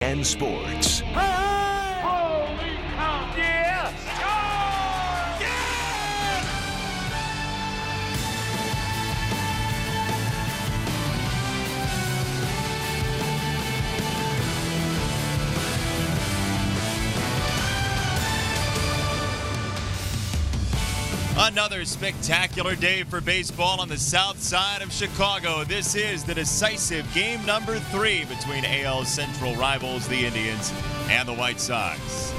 and sports. Holy cow! Yeah! Score! Yeah! Another spectacular day for baseball on the south side of Chicago. This is the decisive game number 3 between AL Central rivals, the Indians, and the White Sox.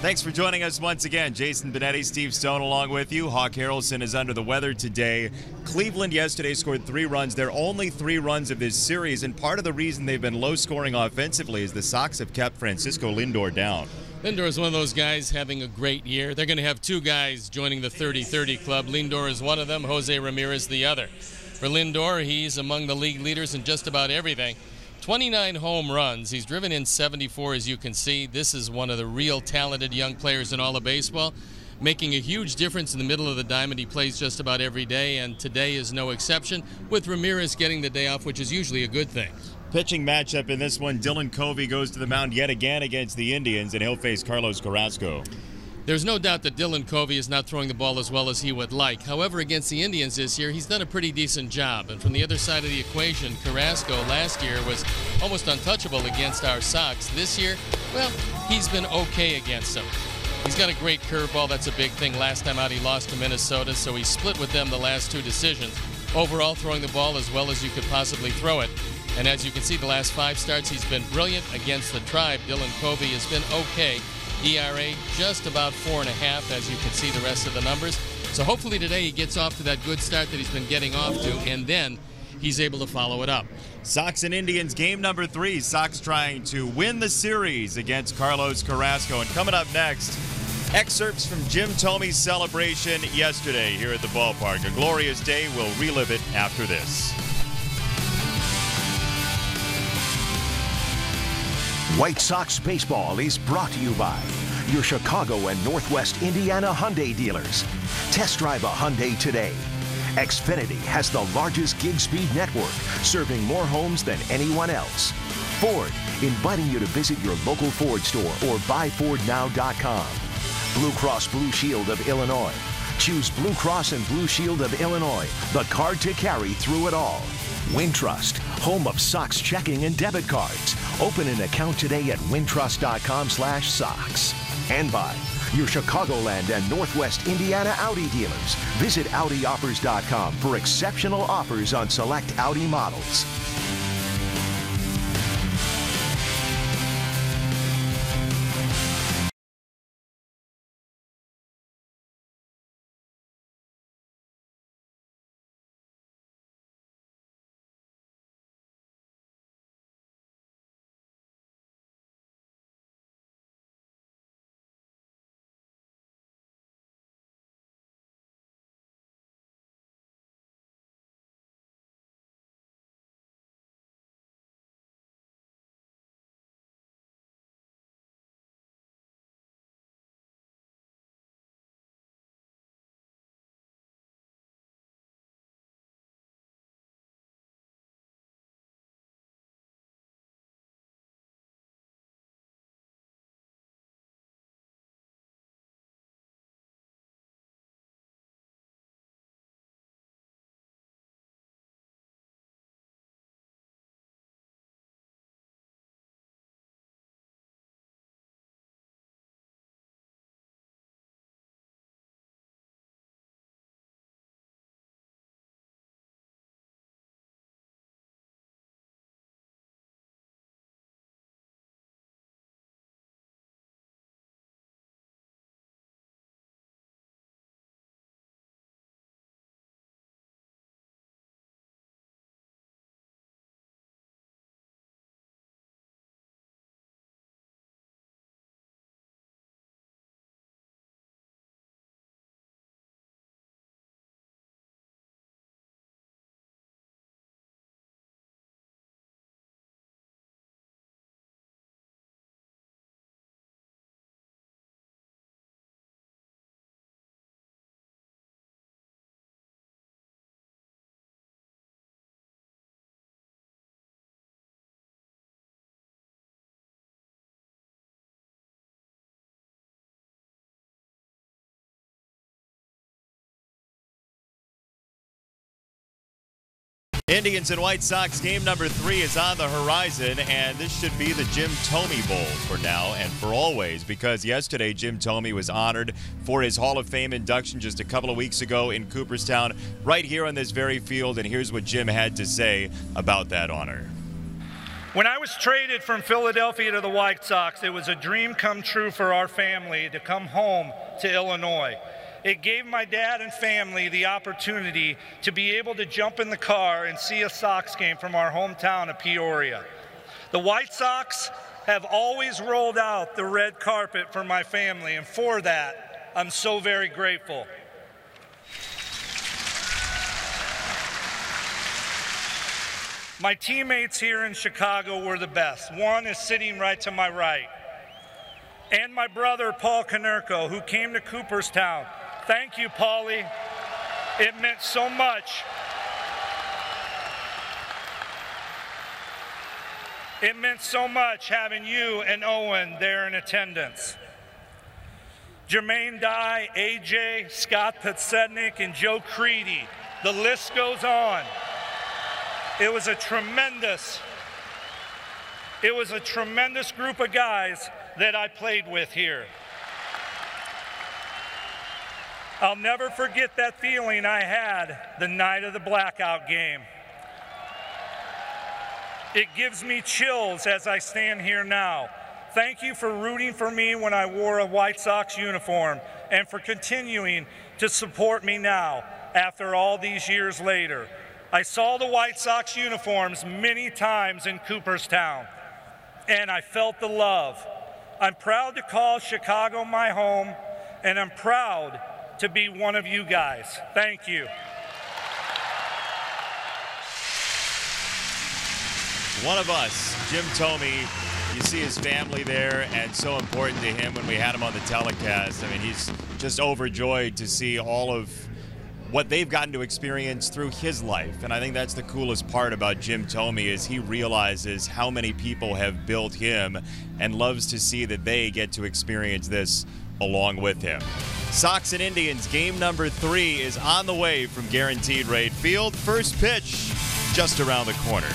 Thanks for joining us once again. Jason Benetti, Steve Stone along with you. Hawk Harrelson is under the weather today. Cleveland yesterday scored 3 runs. They're only 3 runs of this series, and part of the reason they've been low scoring offensively is the Sox have kept Francisco Lindor down. Lindor is one of those guys having a great year. They're going to have 2 guys joining the 30-30 club. Lindor is one of them, Jose Ramirez the other. For Lindor, he's among the league leaders in just about everything. 29 home runs. He's driven in 74, as you can see. This is one of the real talented young players in all of baseball, making a huge difference in the middle of the diamond. He plays just about every day, and today is no exception, with Ramirez getting the day off, which is usually a good thing. Pitching matchup in this one, Dylan Covey goes to the mound yet again against the Indians, and he'll face Carlos Carrasco. There's no doubt that Dylan Covey is not throwing the ball as well as he would like. However, against the Indians this year, he's done a pretty decent job. And from the other side of the equation, Carrasco last year was almost untouchable against our Sox. This year, well, he's been okay against them. He's got a great curveball. That's a big thing. Last time out, he lost to Minnesota, so he split with them the last 2 decisions. Overall, throwing the ball as well as you could possibly throw it. And as you can see, the last 5 starts, he's been brilliant against the Tribe. Dylan Covey has been okay. ERA just about 4.5, as you can see the rest of the numbers. So hopefully today he gets off to that good start that he's been getting off to, and then he's able to follow it up. Sox and Indians game number 3. Sox trying to win the series against Carlos Carrasco. And coming up next, excerpts from Jim Thome's celebration yesterday here at the ballpark. A glorious day. We'll relive it after this. White Sox baseball is brought to you by your Chicago and Northwest Indiana Hyundai dealers. Test drive a Hyundai today. Xfinity has the largest gig speed network, serving more homes than anyone else. Ford, inviting you to visit your local Ford store or buyfordnow.com. Blue Cross Blue Shield of Illinois. Choose Blue Cross and Blue Shield of Illinois, the card to carry through it all. Wintrust, home of Sox checking and debit cards. Open an account today at wintrust.com/Sox. And by your Chicagoland and Northwest Indiana Audi dealers. Visit AudiOffers.com for exceptional offers on select Audi models. Indians and White Sox game number 3 is on the horizon, and this should be the Jim Thome Bowl for now and for always, because yesterday Jim Thome was honored for his Hall of Fame induction just a couple of weeks ago in Cooperstown, right here on this very field, and here's what Jim had to say about that honor. When I was traded from Philadelphia to the White Sox, it was a dream come true for our family to come home to Illinois. It gave my dad and family the opportunity to be able to jump in the car and see a Sox game from our hometown of Peoria. The White Sox have always rolled out the red carpet for my family, and for that, I'm so very grateful. My teammates here in Chicago were the best. One is sitting right to my right. And my brother, Paul Konerko, who came to Cooperstown. Thank you, Paulie. It meant so much. It meant so much having you and Owen there in attendance. Jermaine Dye, AJ, Scott Petsednik, and Joe Creedy. The list goes on. It was a tremendous group of guys that I played with here. I'll never forget that feeling I had the night of the blackout game. It gives me chills as I stand here now. Thank you for rooting for me when I wore a White Sox uniform and for continuing to support me now after all these years later. I saw the White Sox uniforms many times in Cooperstown, and I felt the love. I'm proud to call Chicago my home, and I'm proud to be one of you guys. Thank you. One of us, Jim Thome. You see his family there, and so important to him when we had him on the telecast. I mean, he's just overjoyed to see all of what they've gotten to experience through his life. And I think that's the coolest part about Jim Thome is he realizes how many people have built him and loves to see that they get to experience this along with him. Sox and Indians game number 3 is on the way from Guaranteed Rate Field. First pitch just around the corner.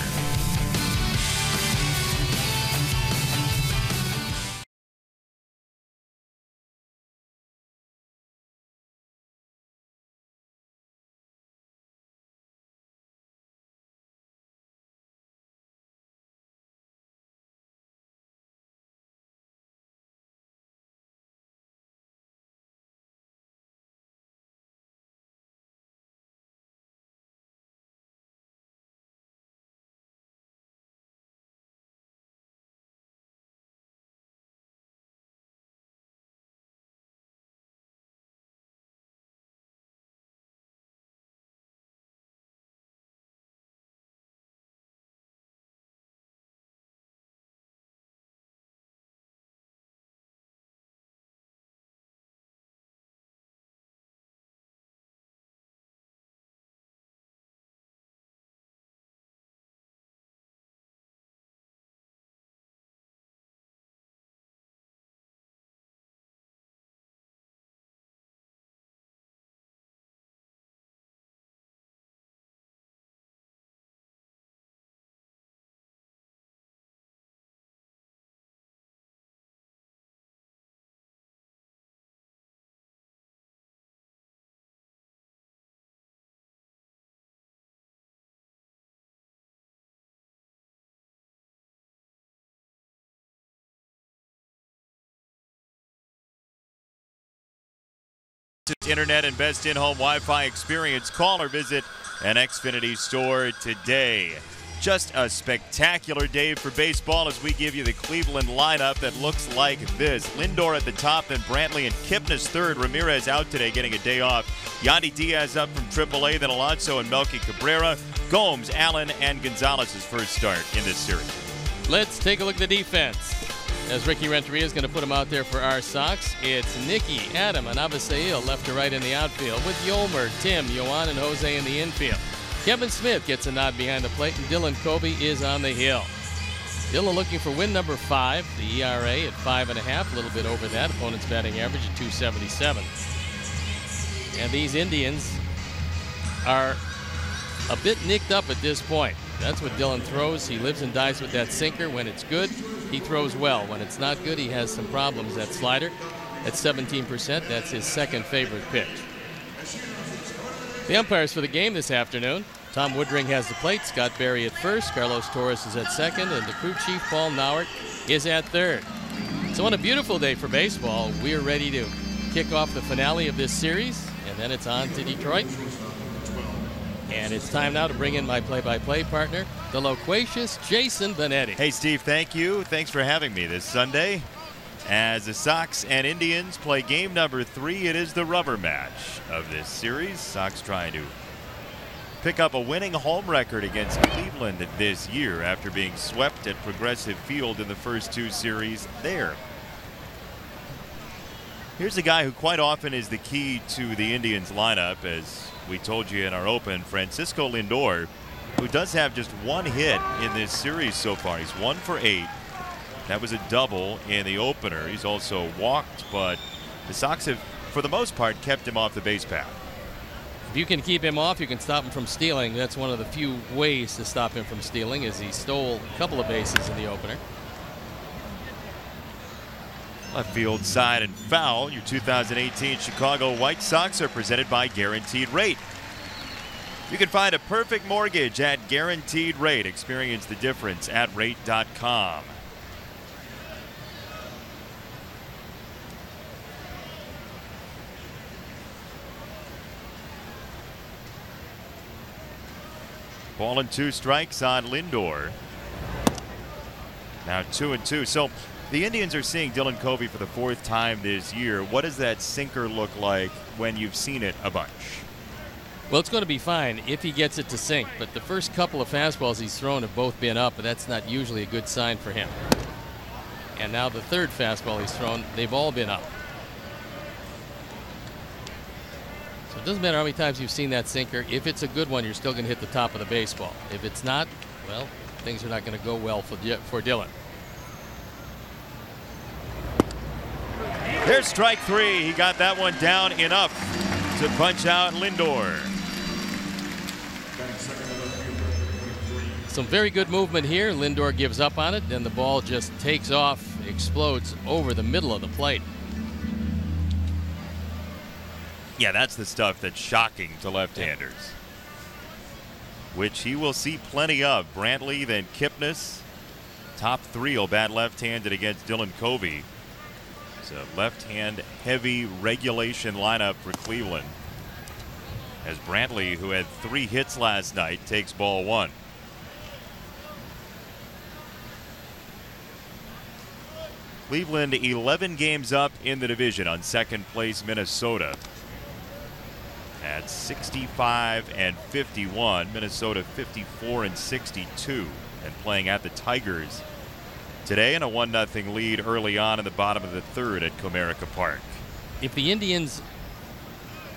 Internet and best in-home Wi-Fi experience. Call or visit an Xfinity store today. Just a spectacular day for baseball as we give you the Cleveland lineup that looks like this. Lindor at the top, then Brantley and Kipnis third. Ramirez out today, getting a day off. Yandy Diaz up from AAA, then Alonso and Melky Cabrera. Gomes, Allen, and Gonzalez's first start in this series. Let's take a look at the defense. As Ricky Renteria is going to put him out there for our Sox, it's Nicky, Adam, and Avisail left to right in the outfield with Yolmer, Tim, Yohan, and Jose in the infield. Kevin Smith gets a nod behind the plate, and Dylan Covey is on the hill. Dylan looking for win number 5, the ERA at 5.5, a little bit over that. Opponent's batting average at .277. And these Indians are a bit nicked up at this point. That's what Dylan throws. He lives and dies with that sinker. When it's good, he throws well. When it's not good, he has some problems. That slider at 17%, that's his second favorite pitch. The umpires for the game this afternoon: Tom Woodring has the plate, Scott Berry at first, Carlos Torres is at second, and the crew chief, Paul Nauert, is at third. So on a beautiful day for baseball, we're ready to kick off the finale of this series, and then it's on to Detroit. And it's time now to bring in my play-by-play partner, the loquacious Jason Benetti. Hey, Steve, thank you. Thanks for having me this Sunday. As the Sox and Indians play game number 3, it is the rubber match of this series. Sox trying to pick up a winning home record against Cleveland this year after being swept at Progressive Field in the first 2 series there. Here's a guy who quite often is the key to the Indians lineup, as we told you in our open, Francisco Lindor, who does have just 1 hit in this series so far. He's 1 for 8. That was a double in the opener. He's also walked, but the Sox have, for the most part, kept him off the base path. If you can keep him off, you can stop him from stealing. That's one of the few ways to stop him from stealing, as he stole a couple of bases in the opener. Left field side and foul. Your 2018 Chicago White Sox are presented by Guaranteed Rate. You can find a perfect mortgage at Guaranteed Rate. Experience the difference at rate.com. Ball and 2 strikes on Lindor. Now 2-2. So the Indians are seeing Dylan Covey for the 4th time this year. What does that sinker look like when you've seen it a bunch? Well, it's going to be fine if he gets it to sink, but the first couple of fastballs he's thrown have both been up, but that's not usually a good sign for him. And now the 3rd fastball he's thrown, they've all been up. So it doesn't matter how many times you've seen that sinker. If it's a good one, you're still going to hit the top of the baseball. If it's not, well, things are not going to go well for Dylan. There's strike 3. He got that one down enough to punch out Lindor. Some very good movement here. Lindor gives up on it, then the ball just takes off, explodes over the middle of the plate. Yeah, that's the stuff that's shocking to left-handers, which he will see plenty of. Brantley, then Kipnis. Top 3 will bat left-handed against Dylan Covey. It's a left-hand heavy regulation lineup for Cleveland, as Brantley, who had 3 hits last night, takes ball 1. Cleveland 11 games up in the division on 2nd place Minnesota at 65 and 51. Minnesota 54 and 62, and playing at the Tigers today in a 1-0 lead early on in the bottom of the 3rd at Comerica Park. If the Indians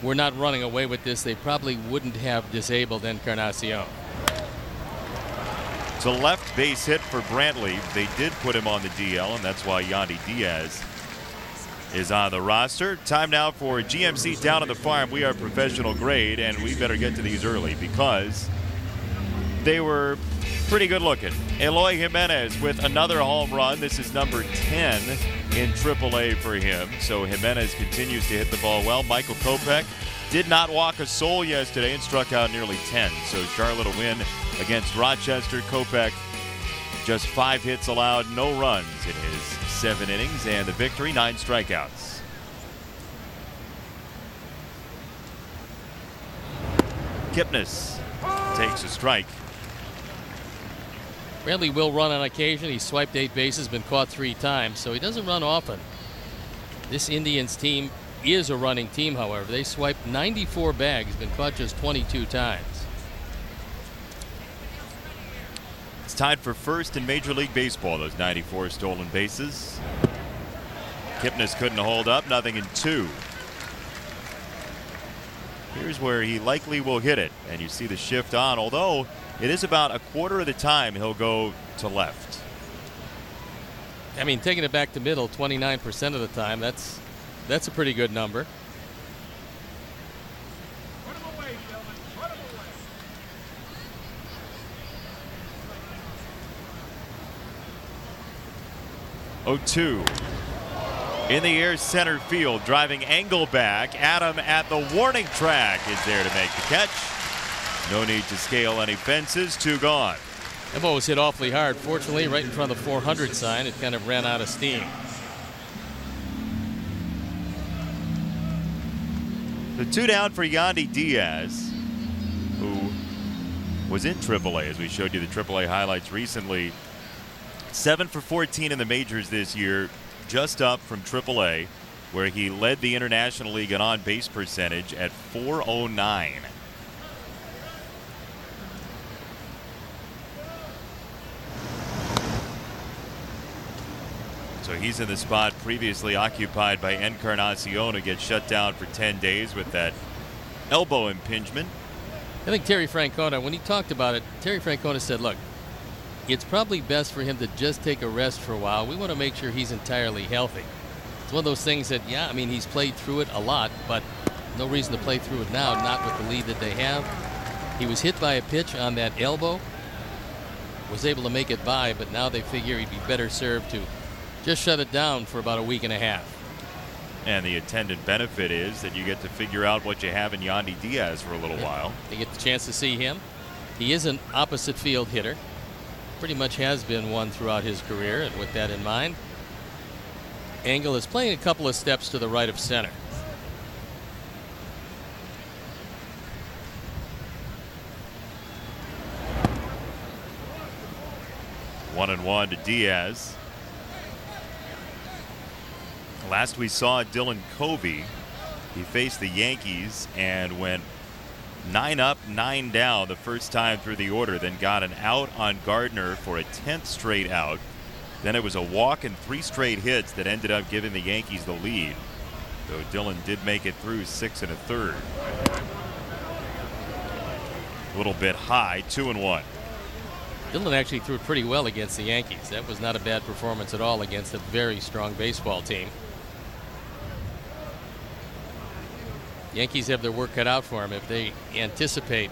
were not running away with this, they probably wouldn't have disabled Encarnacion. It's a left base hit for Brantley. They did put him on the DL, and that's why Yandy Diaz is on the roster. Time now for GMC Down on the Farm. We are professional grade, and we better get to these early because they were pretty good looking. Eloy Jimenez with another home run. This is number 10 in AAA for him. So Jimenez continues to hit the ball well. Michael Kopech did not walk a soul yesterday and struck out nearly 10. So Charlotte a win against Rochester. Kopech just 5 hits allowed, no runs in his 7 innings, and the victory, 9 strikeouts. Kipnis takes a strike. Brantley will run on occasion. He's swiped 8 bases, been caught 3 times, so he doesn't run often. This Indians team is a running team, however. They swiped 94 bags, been caught just 22 times. It's tied for first in Major League Baseball, those 94 stolen bases. Kipnis couldn't hold up, nothing in 2. Here's where he likely will hit it, and you see the shift on, although it is about a quarter of the time he'll go to left. I mean, taking it back to middle 29% of the time, that's a pretty good number. 0-2. In the air, center field, driving angle back. Adam at the warning track is there to make the catch. No need to scale any fences. 2 gone. That ball was hit awfully hard. Fortunately, right in front of the 400 sign, it kind of ran out of steam. The 2 down for Yandy Diaz, who was in AAA, as we showed you the AAA highlights recently. 7 for 14 in the majors this year, just up from AAA, where he led the International League in on-base percentage at .409. So he's in the spot previously occupied by Encarnacion, who gets shut down for 10 days with that elbow impingement. I think Terry Francona, when he talked about it, Terry Francona said, look, it's probably best for him to just take a rest for a while. We want to make sure he's entirely healthy. It's one of those things that, yeah, I mean, he's played through it a lot, but no reason to play through it now, not with the lead that they have. He was hit by a pitch on that elbow, was able to make it by, but now they figure he'd be better served to just shut it down for about a week and a half. And the attendant benefit is that you get to figure out what you have in Yandy Diaz for a little while. They get the chance to see him. He is an opposite field hitter. Pretty much has been one throughout his career, and with that in mind, Engel is playing a couple of steps to the right of center. One and one to Diaz. Last we saw Dylan Covey, he faced the Yankees and went 9 up, 9 down the first time through the order, then got an out on Gardner for a 10th straight out. Then it was a walk and 3 straight hits that ended up giving the Yankees the lead, though Dylan did make it through 6 1/3. A little bit high, 2 and 1. Dylan actually threw it pretty well against the Yankees. That was not a bad performance at all against a very strong baseball team. Yankees have their work cut out for them. If they anticipate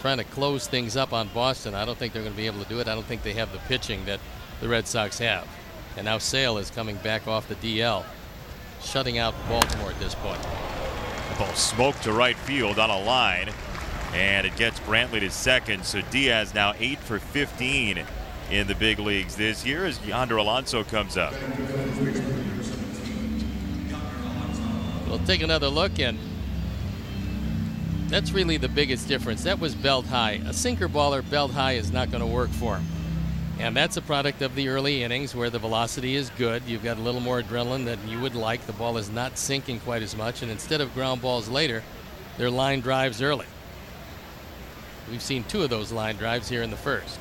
trying to close things up on Boston, I don't think they're going to be able to do it. I don't think they have the pitching that the Red Sox have. And now Sale is coming back off the DL, shutting out Baltimore at this point. The ball smoked to right field on a line, and it gets Brantley to second. So Diaz now 8 for 15 in the big leagues this year as Yonder Alonso comes up. We'll take another look, and that's really the biggest difference. That was belt high. A sinker baller belt high is not going to work for him. And that's a product of the early innings where the velocity is good. You've got a little more adrenaline than you would like. The ball is not sinking quite as much, and instead of ground balls later, they're line drives early. We've seen 2 of those line drives here in the first.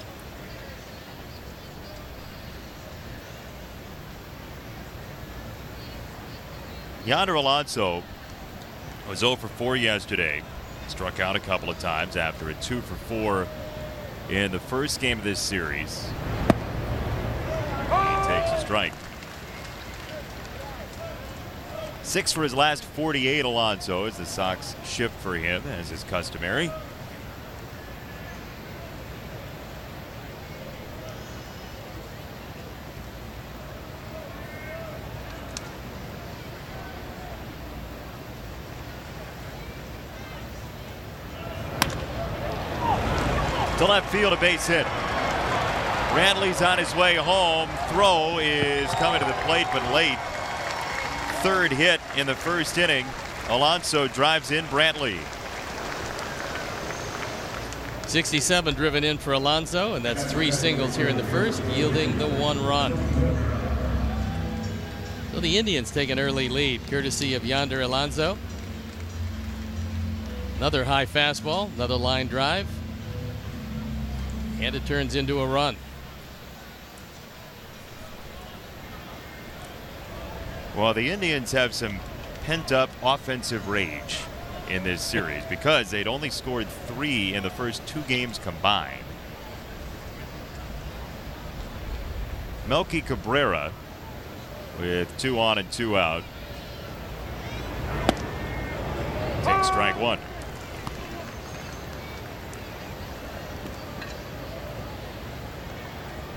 Yonder Alonso was 0 for 4 yesterday. Struck out a couple of times after a 2 for 4 in the first game of this series. He takes a strike. 6 for his last 48, Alonso, as the Sox shift for him, as is customary. To left field, a base hit. Brantley's on his way home. Throw is coming to the plate, but late. 3rd hit in the first inning. Alonso drives in Brantley. 67 driven in for Alonso, and that's 3 singles here in the first, yielding the 1 run. So the Indians take an early lead, courtesy of Yonder Alonso. Another high fastball, another line drive. And it turns into a run. Well, the Indians have some pent-up offensive rage in this series because they'd only scored 3 in the first 2 games combined. Melky Cabrera with 2 on and 2 out. Takes strike 1.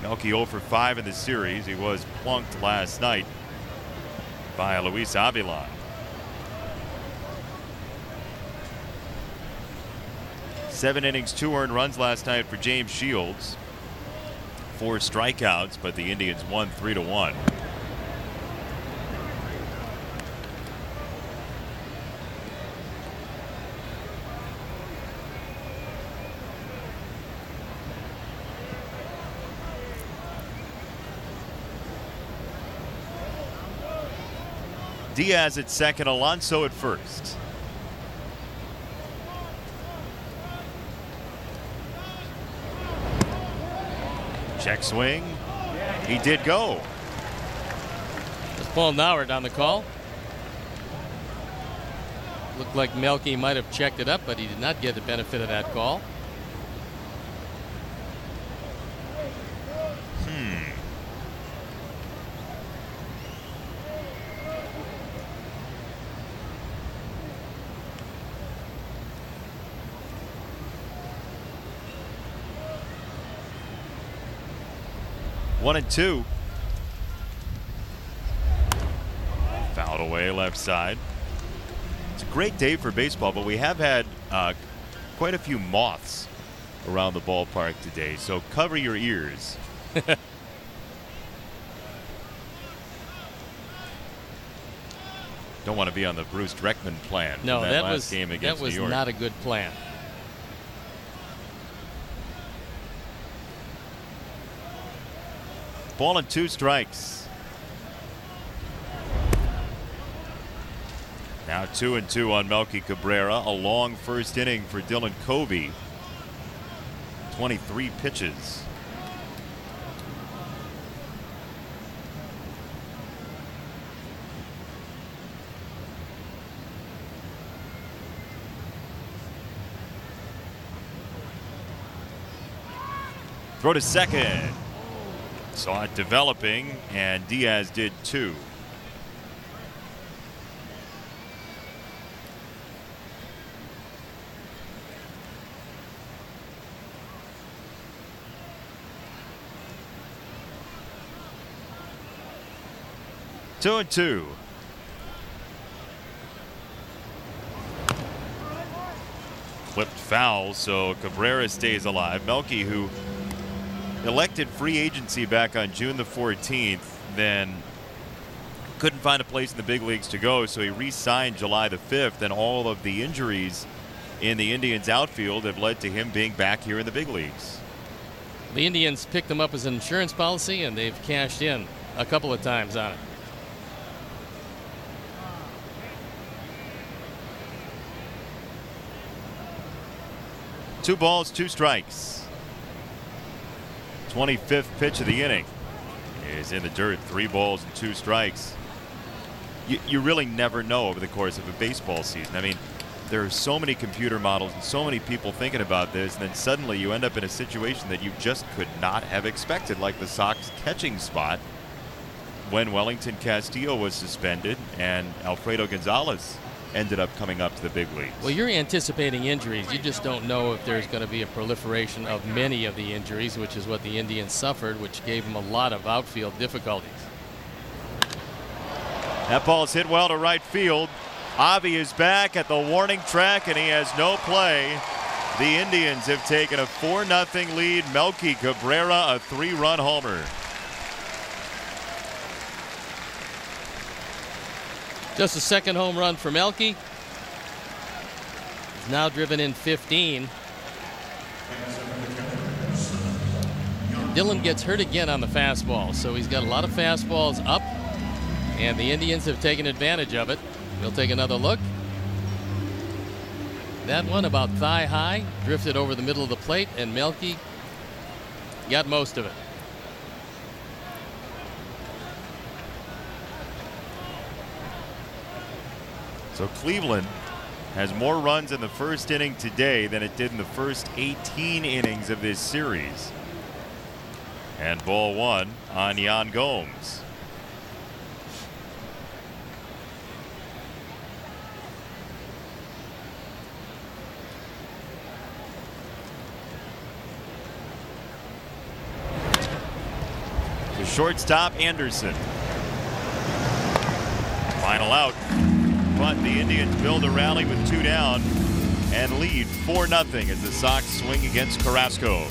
Melky 0 for 5 in the series. He was plunked last night by Luis Avila. 7 innings, 2 earned runs last night for James Shields. 4 strikeouts, but the Indians won 3-1. Diaz at second, Alonso at first. Check swing. He did go. There's Paul Nauert on the call. Looked like Melky might have checked it up, but he did not get the benefit of that call. 1-2. Fouled away left side. It's a great day for baseball, but we have had quite a few moths around the ballpark today, so cover your ears. Don't want to be on the Bruce Dreckman plan. No, that was game against New York. Not a good plan. Ball and 2 strikes. Now 2-2 on Melky Cabrera. A long first inning for Dylan Covey. 23 pitches. Throw to second. Saw it developing, and Diaz did too. Two and two. Clipped foul, so Cabrera stays alive. Melky, who elected free agency back on June the 14th, then couldn't find a place in the big leagues to go, so he re-signed July the 5th, and all of the injuries in the Indians outfield have led to him being back here in the big leagues. The Indians picked him up as an insurance policy, and they've cashed in a couple of times on it. Two balls, 2 strikes. 25th pitch of the inning is in the dirt. 3 balls and 2 strikes. You really never know over the course of a baseball season. I mean, there are so many computer models and so many people thinking about this, and then suddenly you end up in a situation that you just could not have expected, like the Sox catching spot when Wellington Castillo was suspended and Alfredo Gonzalez ended up coming up to the big leagues. Well, you're anticipating injuries. You just don't know if there's going to be a proliferation of many of the injuries, which is what the Indians suffered, which gave them a lot of outfield difficulties. That ball's hit well to right field. Avi is back at the warning track, and he has no play. The Indians have taken a 4-0 lead. Melky Cabrera, a 3-run homer. Just a second home run for Melky. He's now driven in 15. Dylan gets hurt again on the fastball, so he's got a lot of fastballs up, and the Indians have taken advantage of it. We'll take another look. That one about thigh high, drifted over the middle of the plate, and Melky got most of it. So Cleveland has more runs in the first inning today than it did in the first 18 innings of this series. And ball 1 on Yan Gomes. The shortstop, Anderson. Final out. But the Indians build a rally with 2 down and lead 4-0 as the Sox swing against Carrasco.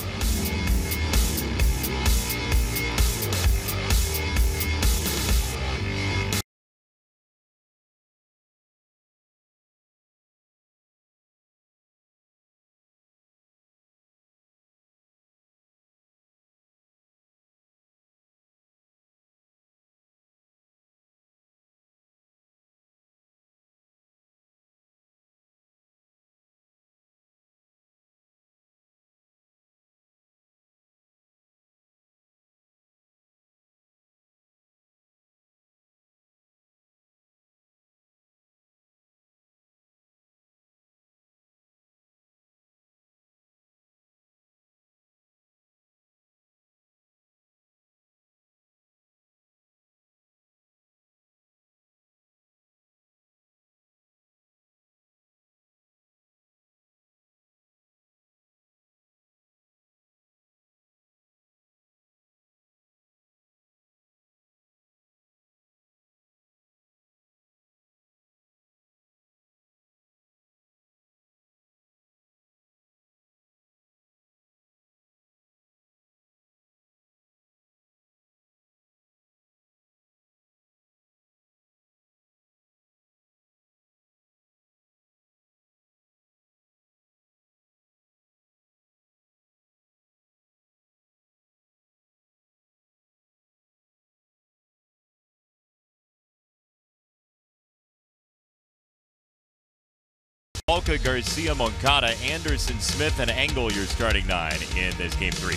Walker, Garcia, Moncada, Anderson, Smith, and Engel your starting 9 in this game 3.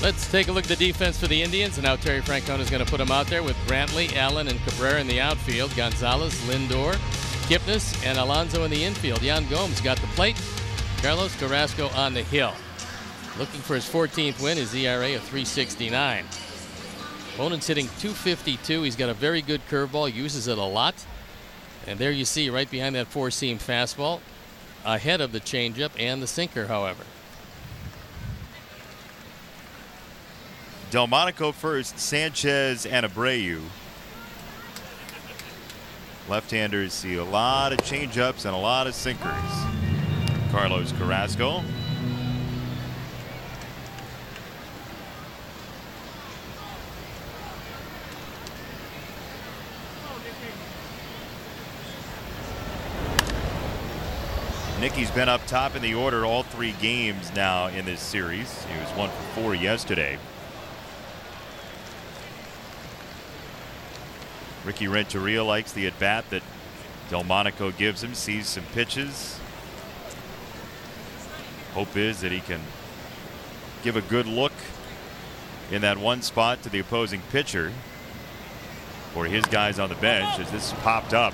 Let's take a look at the defense for the Indians, and now Terry Francona is going to put them out there with Brantley, Allen, and Cabrera in the outfield, Gonzalez, Lindor, Kipnis, and Alonso in the infield. Yan Gomes got the plate, Carlos Carrasco on the hill. Looking for his 14th win, his ERA of 3.69. Opponent's hitting .252. He's got a very good curveball, uses it a lot. And there you see right behind that 4-seam fastball, ahead of the changeup and the sinker, however. Delmonico first, Sanchez and Abreu. Left-handers see a lot of changeups and a lot of sinkers. Carlos Carrasco. Nicky's been up top in the order all 3 games now in this series. He was 1 for 4 yesterday. Ricky Renteria likes the at-bat that Delmonico gives him, sees some pitches. Hope is that he can give a good look in that one spot to the opposing pitcher or his guys on the bench as this popped up.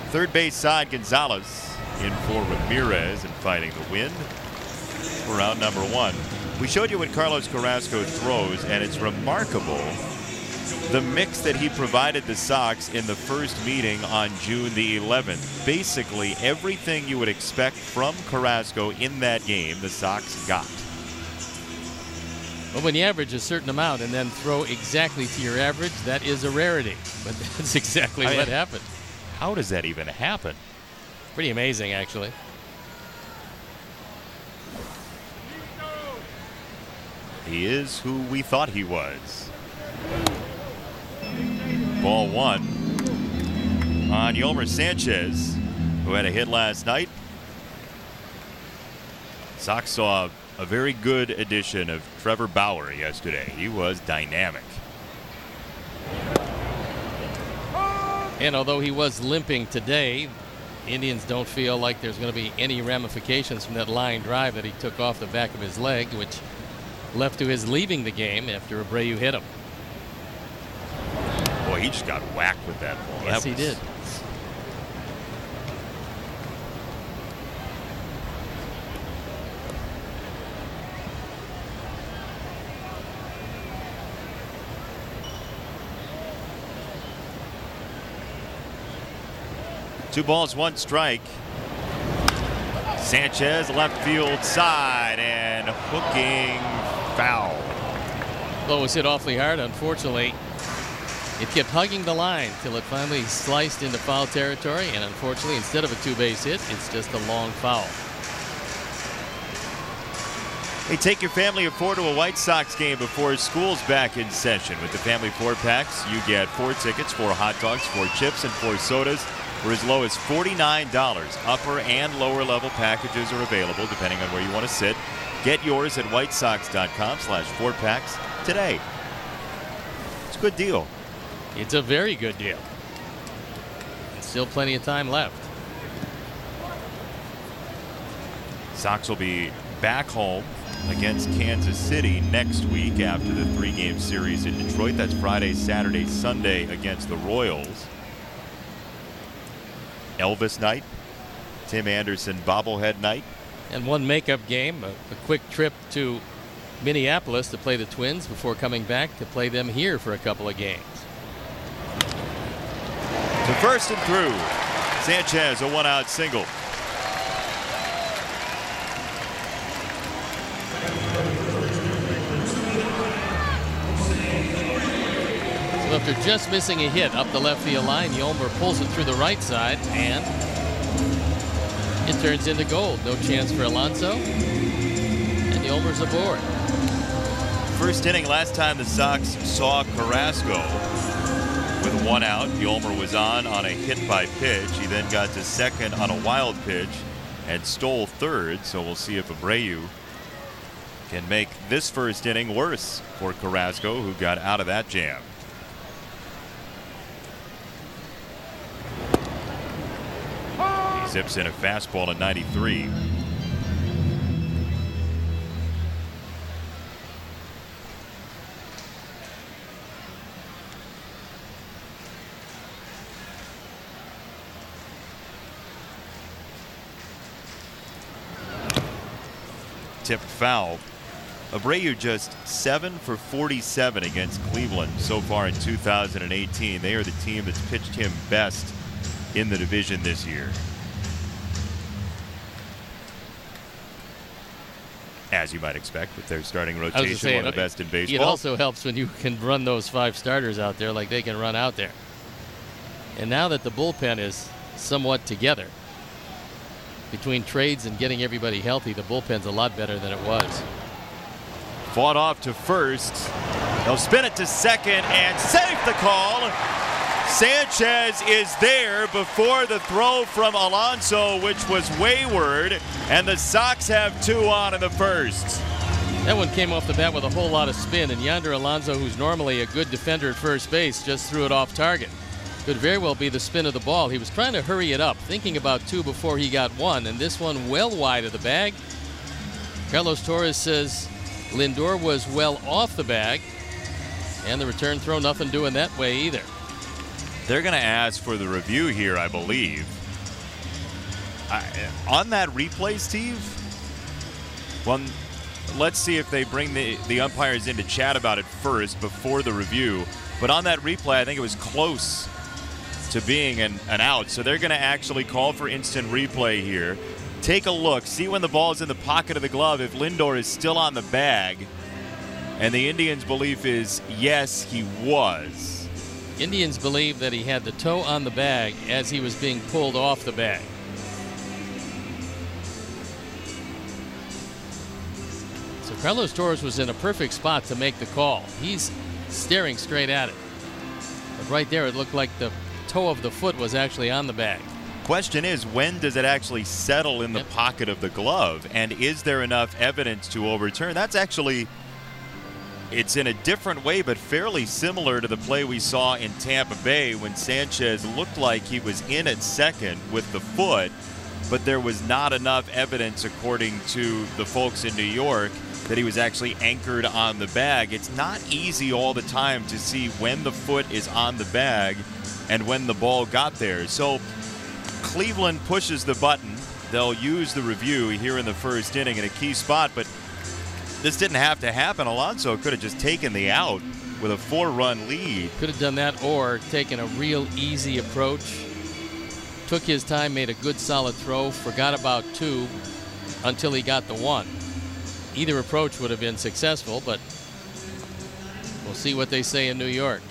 Third base side, Gonzalez in for Ramirez and fighting the wind for round number 1. We showed you what Carlos Carrasco throws, and it's remarkable the mix that he provided the Sox in the first meeting on June the 11th. Basically everything you would expect from Carrasco in that game, the Sox got. Well, when you average a certain amount and then throw exactly to your average, that is a rarity. But that's exactly what happened. How does that even happen? Pretty amazing, actually. He is who we thought he was. Ball 1 on Yolmer Sanchez, who had a hit last night. Sox saw a very good addition of Trevor Bauer yesterday. He was dynamic. And although he was limping today, Indians don't feel like there's going to be any ramifications from that line drive that he took off the back of his leg, which left to his leaving the game after Abreu hit him. Boy, he just got whacked with that ball. Yes, he did. Two balls, one strike. Sanchez left field side and hooking foul. Although it was hit awfully hard, unfortunately, it kept hugging the line till it finally sliced into foul territory, and unfortunately, instead of a two-base hit, it's just a long foul. Hey, take your family of 4 to a White Sox game before school's back in session. With the family 4-packs, you get 4 tickets, 4 hot dogs, 4 chips, and 4 sodas for as low as $49. Upper and lower level packages are available depending on where you want to sit. Get yours at whitesox.com/4packs today. It's a good deal. It's a very good deal. And still plenty of time left. Sox will be back home against Kansas City next week after the 3-game series in Detroit. That's Friday, Saturday, Sunday against the Royals. Elvis night, Tim Anderson bobblehead night. And one makeup game, a quick trip to Minneapolis to play the Twins before coming back to play them here for a couple of games. To first and through, Sanchez, a 1-out single. So after just missing a hit up the left field line, Yolmer pulls it through the right side, and it turns into gold. No chance for Alonso, and Yolmer's aboard. First inning last time the Sox saw Carrasco with 1 out. Yolmer was on a hit by pitch. He then got to second on a wild pitch and stole third. So we'll see if Abreu can make this first inning worse for Carrasco, who got out of that jam. He zips in a fastball at 93. Tipped foul. Abreu just 7 for 47 against Cleveland so far in 2018. They are the team that's pitched him best in the division this year. As you might expect with their starting rotation, one of the best in baseball. It also helps when you can run those 5 starters out there like they can run out there. And now that the bullpen is somewhat together, between trades and getting everybody healthy, the bullpen's a lot better than it was. Fought off to first. They'll spin it to second and save the call. Sanchez is there before the throw from Alonso, which was wayward, and the Sox have 2 on in the first. That one came off the bat with a whole lot of spin, and Yonder Alonso, who's normally a good defender at first base, just threw it off target. Could very well be the spin of the ball. He was trying to hurry it up, thinking about 2 before he got 1, and this one well wide of the bag. Carlos Torres says Lindor was well off the bag, and the return throw, nothing doing that way either. They're going to ask for the review here, I believe. On that replay, Steve, well, let's see if they bring the umpires in to chat about it first before the review. But on that replay, I think it was close to being an out. So they're going to actually call for instant replay here. Take a look, see when the ball is in the pocket of the glove, if Lindor is still on the bag. And the Indians' belief is, yes, he was. Indians believe that he had the toe on the bag as he was being pulled off the bag. So Carlos Torres was in a perfect spot to make the call. He's staring straight at it. But right there, it looked like the toe of the foot was actually on the bag. Question is, when does it actually settle in the pocket of the glove? And is there enough evidence to overturn? That's actually, it's in a different way, but fairly similar to the play we saw in Tampa Bay when Sanchez looked like he was in at second with the foot, but there was not enough evidence, according to the folks in New York, that he was actually anchored on the bag. It's not easy all the time to see when the foot is on the bag and when the ball got there. So Cleveland pushes the button. They'll use the review here in the first inning in a key spot, but this didn't have to happen. Alonso could have just taken the out with a 4-run lead. Could have done that or taken a real easy approach. Took his time, made a good solid throw, forgot about 2 until he got the 1. Either approach would have been successful, but We'll see what they say in New York.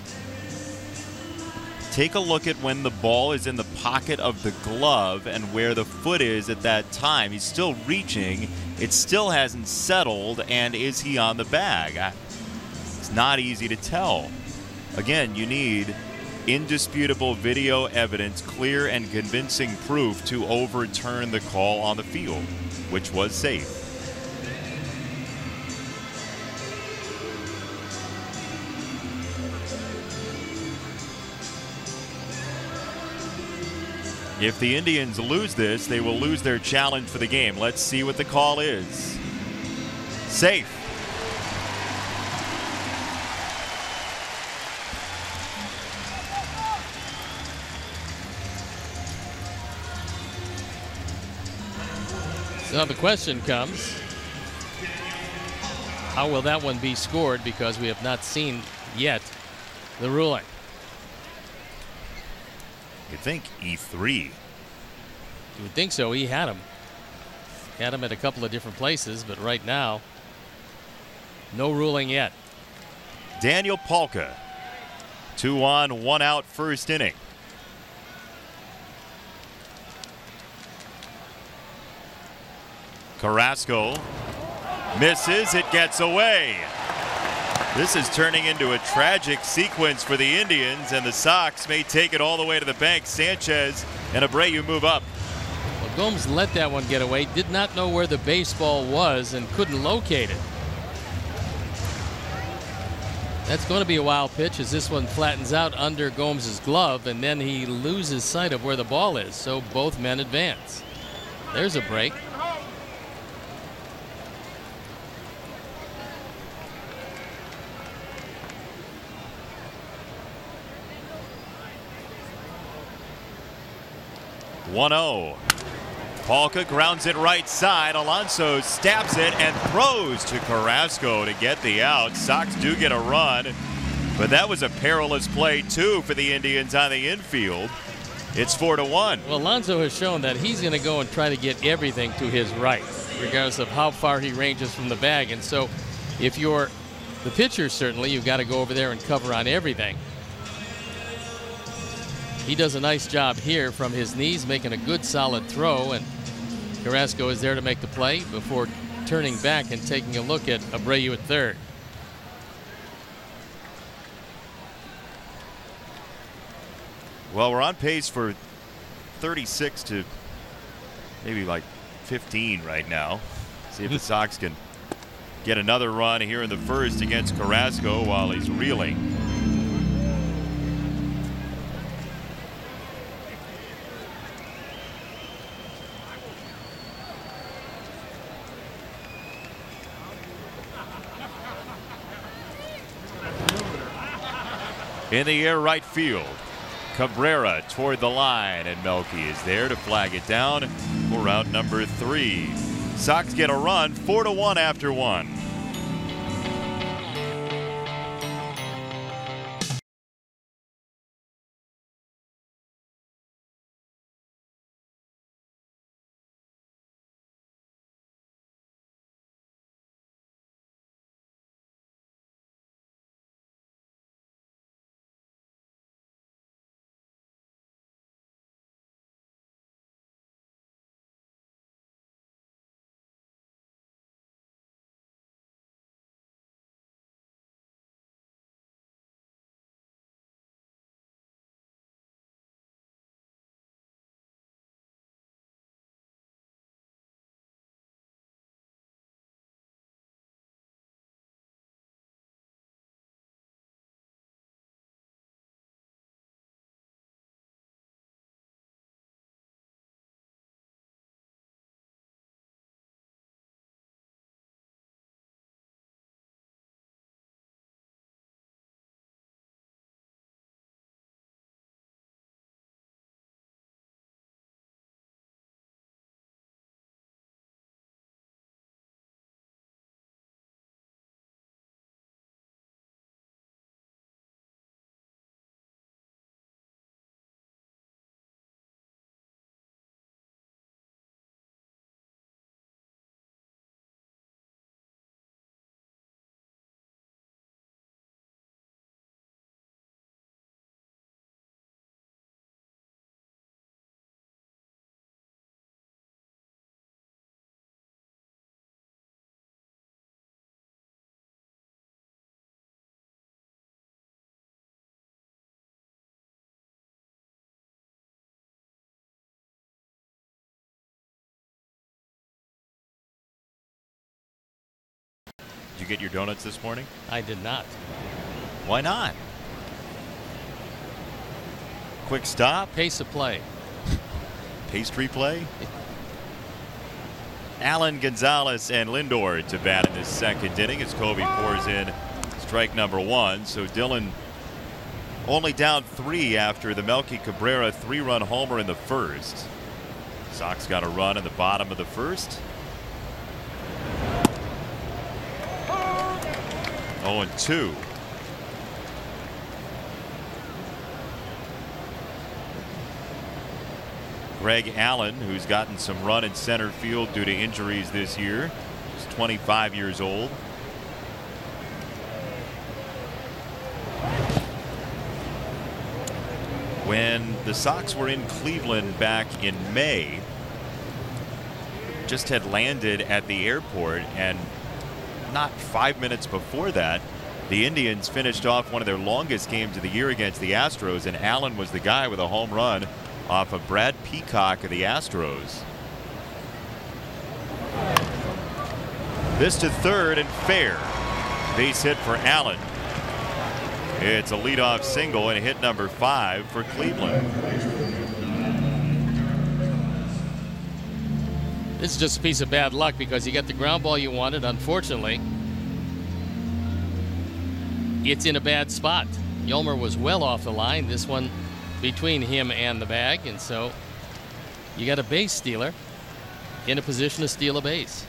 Take a look at when the ball is in the pocket of the glove and where the foot is at that time. He's still reaching. It still hasn't settled. And is he on the bag? It's not easy to tell. Again, you need indisputable video evidence, clear and convincing proof to overturn the call on the field, which was safe. If the Indians lose this, they will lose their challenge for the game. Let's see what the call is. Safe. So the question comes, how will that one be scored? Because we have not seen yet the ruling. You'd think E3. You would think so. He had him. Had him at a couple of different places, but right now, no ruling yet. Daniel Palka. 2 on, 1 out, first inning. Carrasco misses. It gets away. This is turning into a tragic sequence for the Indians, and the Sox may take it all the way to the bank. Sanchez and Abreu move up. Well, Gomes let that one get away. Did not know where the baseball was and couldn't locate it. That's going to be a wild pitch as this one flattens out under Gomes's glove, and then he loses sight of where the ball is. So both men advance. There's a break. One-0. Palka grounds it right side. Alonso stabs it and throws to Carrasco to get the out. Sox do get a run, but that was a perilous play too for the Indians on the infield. It's 4-1. Well, Alonso has shown that he's going to go and try to get everything to his right, regardless of how far he ranges from the bag. And so if you're the pitcher, certainly you've got to go over there and cover on everything. He does a nice job here from his knees, making a good solid throw, and Carrasco is there to make the play before turning back and taking a look at Abreu at third. Well, we're on pace for 36 to maybe like 15 right now. See if the Sox can get another run here in the first against Carrasco while he's reeling. In the air right field, Cabrera toward the line, and Melky is there to flag it down for out number 3. Sox get a run, 4-1 after 1. Did you get your donuts this morning? I did not. Why not? Quick stop. Pace of play. Pastry play. Allen, Gonzalez, and Lindor to bat in this second inning as Covey pours in strike number 1. So Dillon only down 3 after the Melky Cabrera 3-run homer in the first. Sox got a run in the bottom of the first. 0-2. Greg Allen, who's gotten some run in center field due to injuries this year, is 25 years old. When the Sox were in Cleveland back in May, just had landed at the airport, and not 5 minutes before that, the Indians finished off one of their longest games of the year against the Astros, and Allen was the guy with a home run off of Brad Peacock of the Astros. This to third and fair. Base hit for Allen. It's a leadoff single and hit number 5 for Cleveland. This is just a piece of bad luck because you got the ground ball you wanted. Unfortunately, it's in a bad spot. Yolmer was well off the line. This one between him and the bag, and so you got a base stealer in a position to steal a base.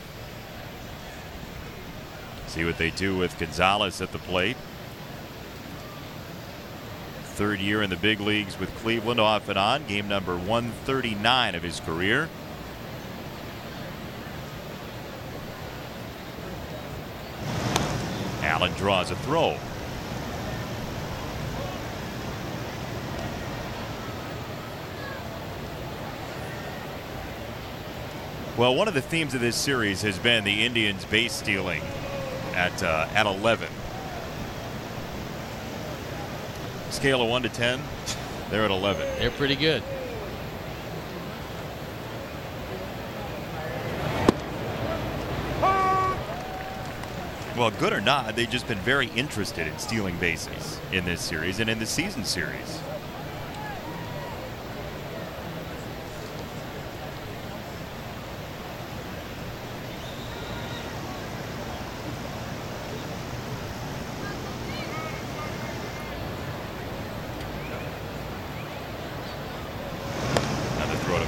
See what they do with Gonzalez at the plate. 3rd year in the big leagues with Cleveland, off and on. Game number 139 of his career. Allen draws a throw. Well, one of the themes of this series has been the Indians base stealing at 11. Scale of 1 to 10, they're at 11. They're pretty good. Well, good or not, they've just been very interested in stealing bases in this series and in the season series.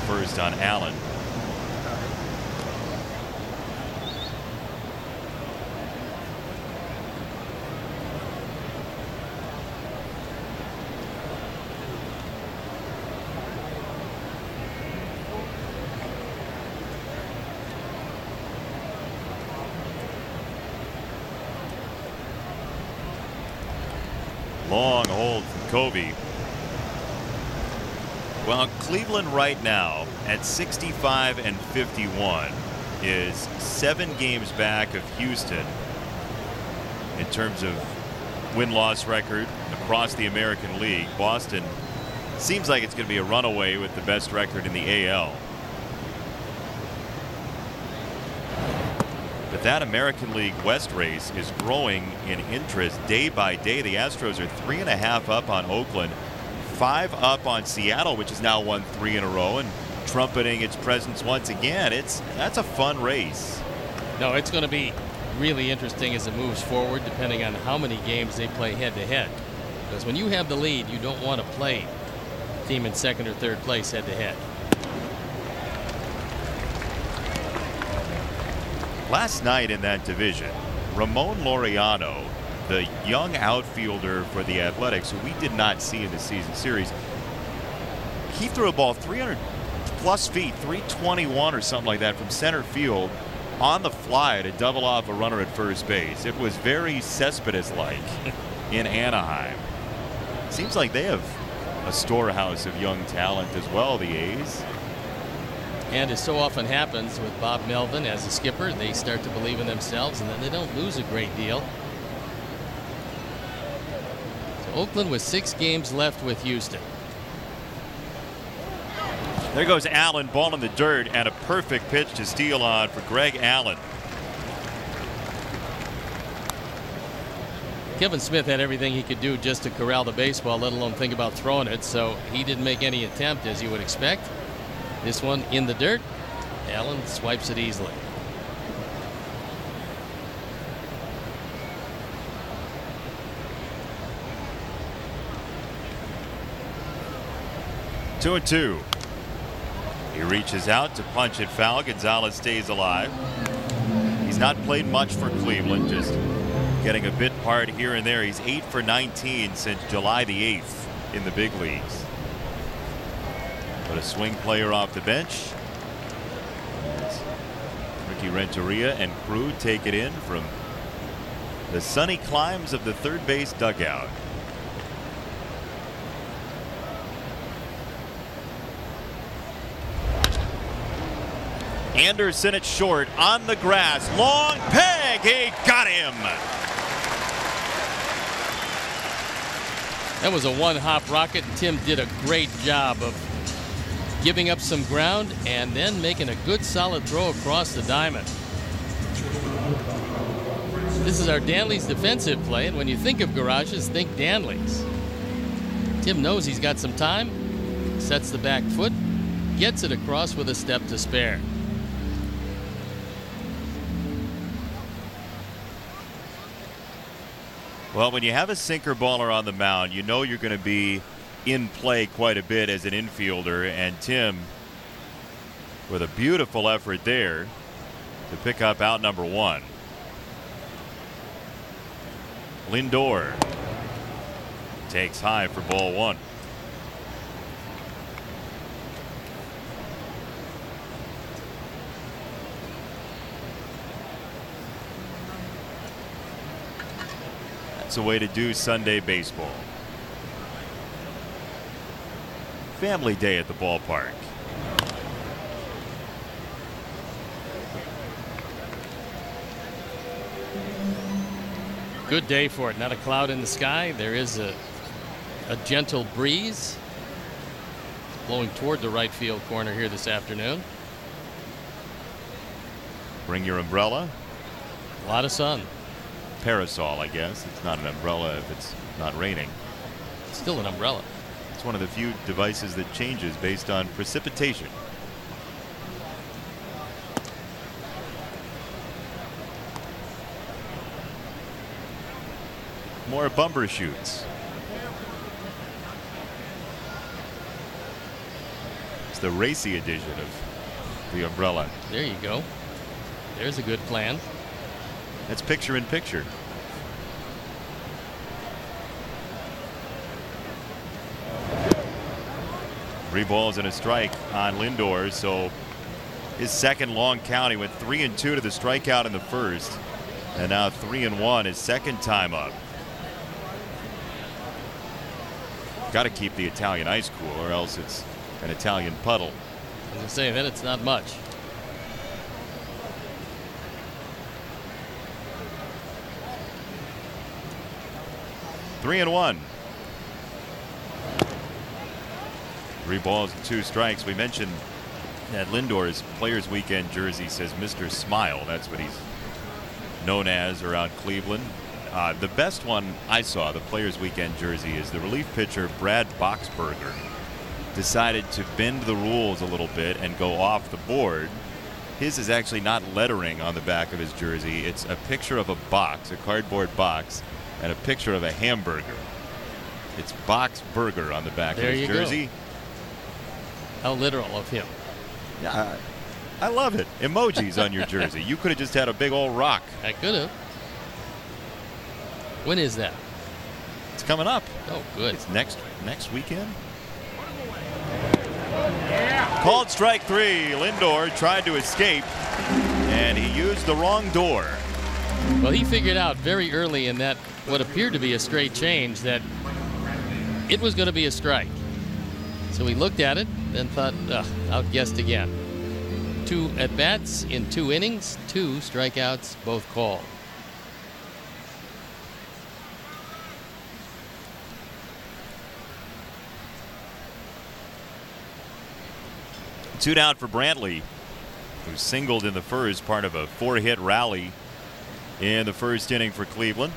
First on Allen. Long hold from Covey. Well, Cleveland right now at 65 and 51 is 7 games back of Houston in terms of win-loss record across the American League. Boston seems like it's going to be a runaway with the best record in the AL. But that American League West race is growing in interest day by day. The Astros are 3.5 up on Oakland, 5 up on Seattle, which has now won 3 in a row and trumpeting its presence once again. That's a fun race. No, it's going to be really interesting as it moves forward, depending on how many games they play head to head. Because when you have the lead, you don't want to play team in 2nd or 3rd place head to head. Last night in that division, Ramon Laureano, the young outfielder for the Athletics, who we did not see in the season series, he threw a ball 300 plus feet, 321 or something like that, from center field on the fly to double off a runner at first base. It was very Cespedes-like in Anaheim. Seems like they have a storehouse of young talent as well, the A's. And as so often happens with Bob Melvin as a skipper, they start to believe in themselves, and then they don't lose a great deal. So Oakland with 6 games left with Houston. There goes Allen, ball in the dirt, and a perfect pitch to steal on for Greg Allen. Kevin Smith had everything he could do just to corral the baseball, let alone think about throwing it, so he didn't make any attempt, as you would expect. This one in the dirt. Allen swipes it easily. Two and two. He reaches out to punch it foul. Gonzalez stays alive. He's not played much for Cleveland, just getting a bit part here and there. He's 8 for 19 since July the 8th in the big leagues. But a swing player off the bench. Ricky Renteria and crew take it in from the sunny climes of the third base dugout. Anderson at short on the grass. Long peg. He got him. That was a one-hop rocket, and Tim did a great job of giving up some ground and then making a good solid throw across the diamond. This is our Danley's defensive play, and when you think of garages, think Danley's. Tim knows he's got some time, sets the back foot, gets it across with a step to spare. Well, when you have a sinker baller on the mound, you know you're going to be in play quite a bit as an infielder, and Tim with a beautiful effort there to pick up out number one. Lindor takes high for ball one. That's a way to do Sunday baseball. Family day at the ballpark. Good day for it. Not a cloud in the sky. There is a gentle breeze blowing toward the right field corner here this afternoon. Bring your umbrella. A lot of sun. Parasol, I guess. It's not an umbrella if it's not raining. It's still an umbrella. It's one of the few devices that changes based on precipitation. More bumper shoots. It's the racy edition of the umbrella. There you go. There's a good plan. That's picture in picture. Three balls and a strike on Lindor, so his second long count. He went 3-2 to the strikeout in the first, and now 3-1 his second time up. Got to keep the Italian ice cool, or else it's an Italian puddle. As I say, then it's not much. Three and one. 3 balls and 2 strikes. We mentioned that Lindor's Players Weekend jersey says Mr. Smile. That's what he's known as around Cleveland. The best one I saw, the Players Weekend jersey, is the relief pitcher Brad Boxberger. Decided to bend the rules a little bit and go off the board. His is actually not lettering on the back of his jersey. It's a picture of a box, a cardboard box, and a picture of a hamburger. It's Boxberger on the back of his jersey. Go. How literal of him. Yeah, I love it. Emojis on your jersey. You could have just had a big old rock. I could have. When is that? It's coming up. Oh, good. It's next weekend. Called strike 3. Lindor tried to escape, and he used the wrong door. Well, he figured out very early in that what appeared to be a straight change that it was going to be a strike. So he looked at it, then thought, outguessed again. 2 at-bats in 2 innings, 2 strikeouts, both called. Two down for Brantley, who singled in the first, part of a 4-hit rally in the first inning for Cleveland.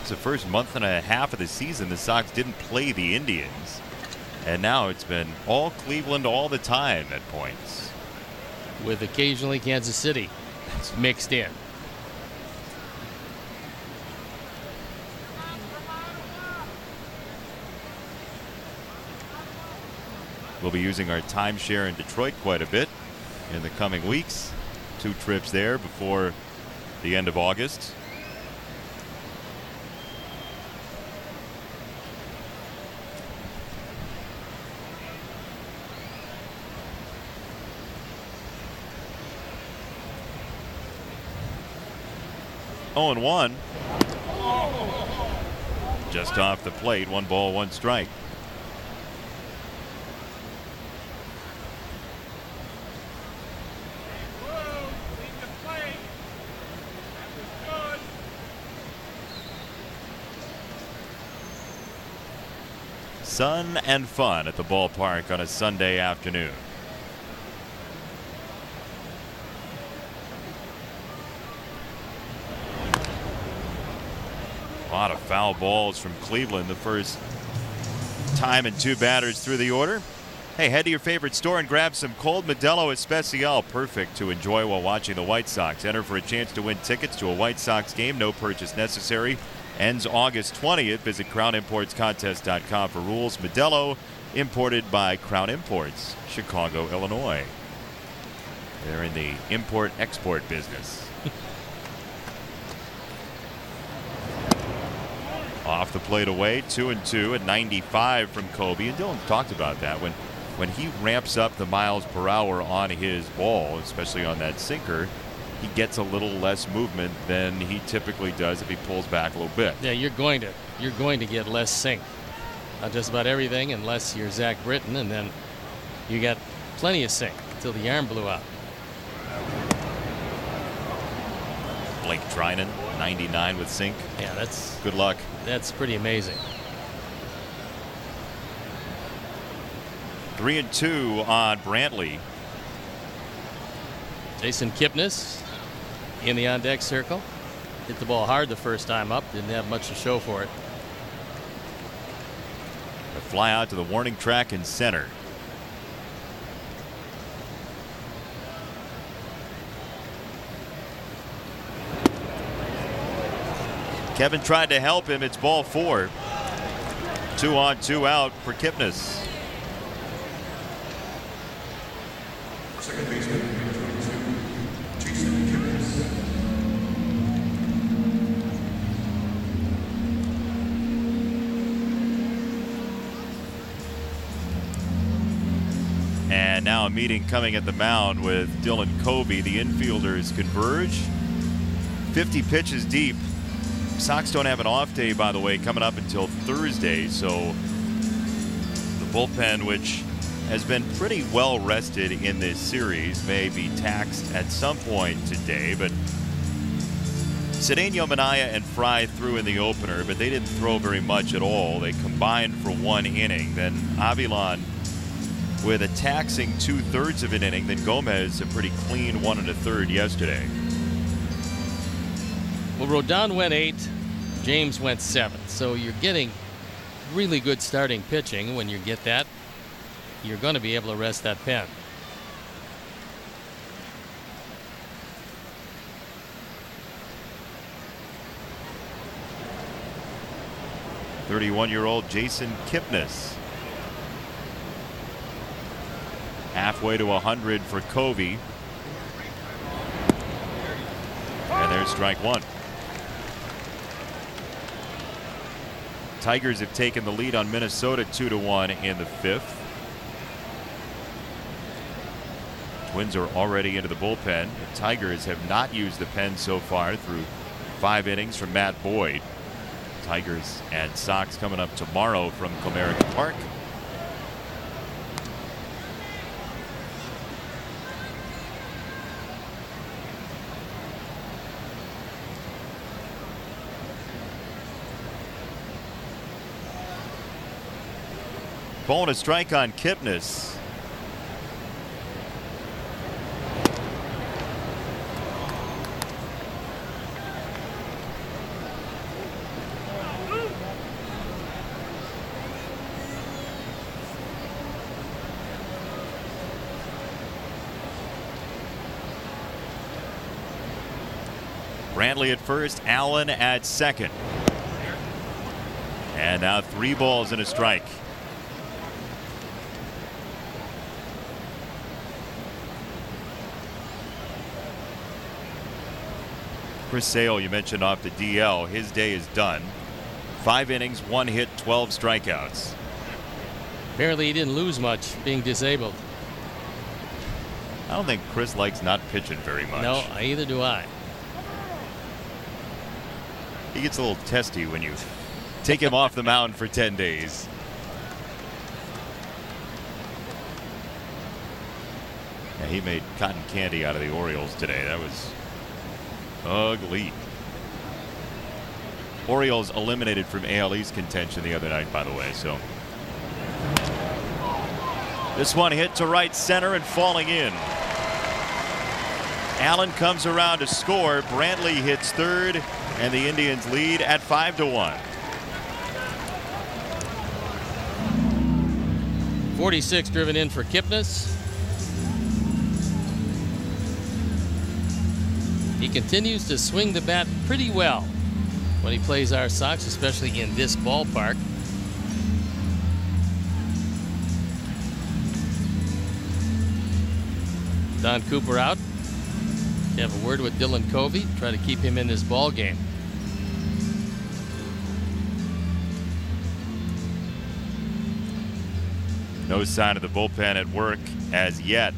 It's the first month and a half of the season the Sox didn't play the Indians. And now it's been all Cleveland all the time at points. With occasionally Kansas City mixed in. We'll be using our timeshare in Detroit quite a bit in the coming weeks. 2 trips there before the end of August. Oh, and 1. Just off the plate. 1 ball, 1 strike. Sun and fun at the ballpark on a Sunday afternoon. A lot of foul balls from Cleveland the first time and 2 batters through the order. Hey, head to your favorite store and grab some cold Modelo Especial. Perfect to enjoy while watching the White Sox. Enter for a chance to win tickets to a White Sox game. No purchase necessary. Ends August 20th. Visit crownimportscontest.com for rules. Modelo, imported by Crown Imports, Chicago, Illinois. They're in the import-export business. Off the plate away, 2-2 at 95 from Kobe. And Dylan talked about that. When he ramps up the miles per hour on his ball, especially on that sinker, he gets a little less movement than he typically does if he pulls back a little bit. Yeah, you're going to get less sink on just about everything, unless you're Zach Britton, and then you got plenty of sink until the arm blew out. Blake Trinan, 99 with sink. Yeah, that's good luck. That's pretty amazing. 3-2 on Brantley. Jason Kipnis in the on-deck circle. Hit the ball hard the first time up. Didn't have much to show for it. A fly out to the warning track in center. Kevin tried to help him. It's ball 4. 2 on, 2 out for Kipnis. Second baseman, 22, Jason Kipnis. And now a meeting coming at the mound with Dylan Kobe. The infielders converge. 50 pitches deep. Sox don't have an off day, by the way, coming up until Thursday. So the bullpen, which has been pretty well rested in this series, may be taxed at some point today. But Cedeno, Minaya, and Fry threw in the opener, but they didn't throw very much at all. They combined for 1 inning. Then Avilan with a taxing 2/3 of an inning. Then Gomez a pretty clean 1 1/3 yesterday. Well, Rodon went 8, James went 7. So you're getting really good starting pitching. When you get that, you're going to be able to rest that pen. .31-year-old Jason Kipnis. Halfway to 100 for Covey. And there's strike 1. Tigers have taken the lead on Minnesota 2-1 in the 5th. Twins are already into the bullpen. The Tigers have not used the pen so far through 5 innings from Matt Boyd. Tigers and Sox coming up tomorrow from Comerica Park. Ball and a strike on Kipnis. Brantley at first, Allen at second. And now 3 balls and a strike. Chris Sale, you mentioned off the DL, his day is done. 5 innings, 1 hit, 12 strikeouts. Apparently he didn't lose much being disabled. I don't think Chris likes not pitching very much. No, either do I. He gets a little testy when you take him off the mound for 10 days. Yeah, he made cotton candy out of the Orioles today. That was ugly. Orioles eliminated from AL East contention the other night, by the way. So this one hit to right center and falling in. Allen comes around to score. Brantley hits third, and the Indians lead at 5-1. 46 driven in for Kipnis. He continues to swing the bat pretty well when he plays our Sox, especially in this ballpark. Don Cooper out. You have a word with Dylan Covey, try to keep him in this ball game. No sign of the bullpen at work as yet.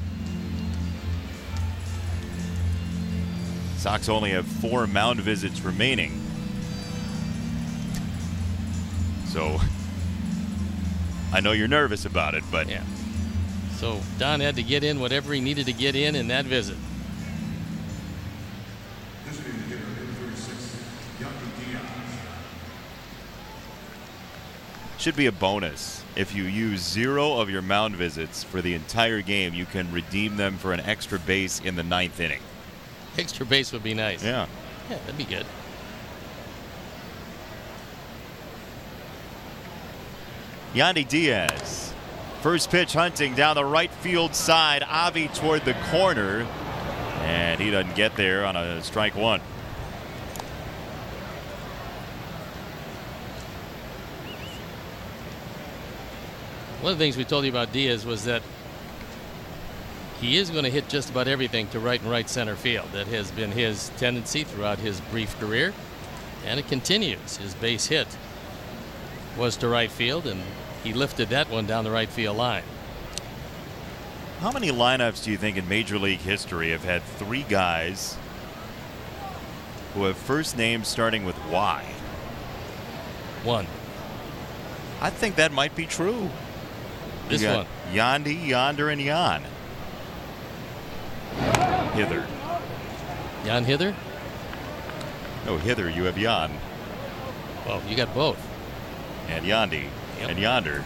Sox only have 4 mound visits remaining. So I know you're nervous about it, but yeah. So Don had to get in whatever he needed to get in that visit. should be a bonus. If you use 0 of your mound visits for the entire game, you can redeem them for an extra base in the 9th inning. Extra base would be nice. Yeah. Yeah, that'd be good. Yandy Diaz. First pitch hunting down the right field side. Avi toward the corner. And he doesn't get there on a strike one. One of the things we told you about Diaz was that he is going to hit just about everything to right and right center field. That has been his tendency throughout his brief career, and it continues. His base hit was to right field, and he lifted that one down the right field line. How many lineups do you think in Major League history have had 3 guys who have first names starting with Y? 1. I think that might be true. This one. Yandy, Yonder, and Jan. Hither. Jan Hither? No, Hither, you have Jan. Well, you got both. And Yandy. Yep. And Yonder.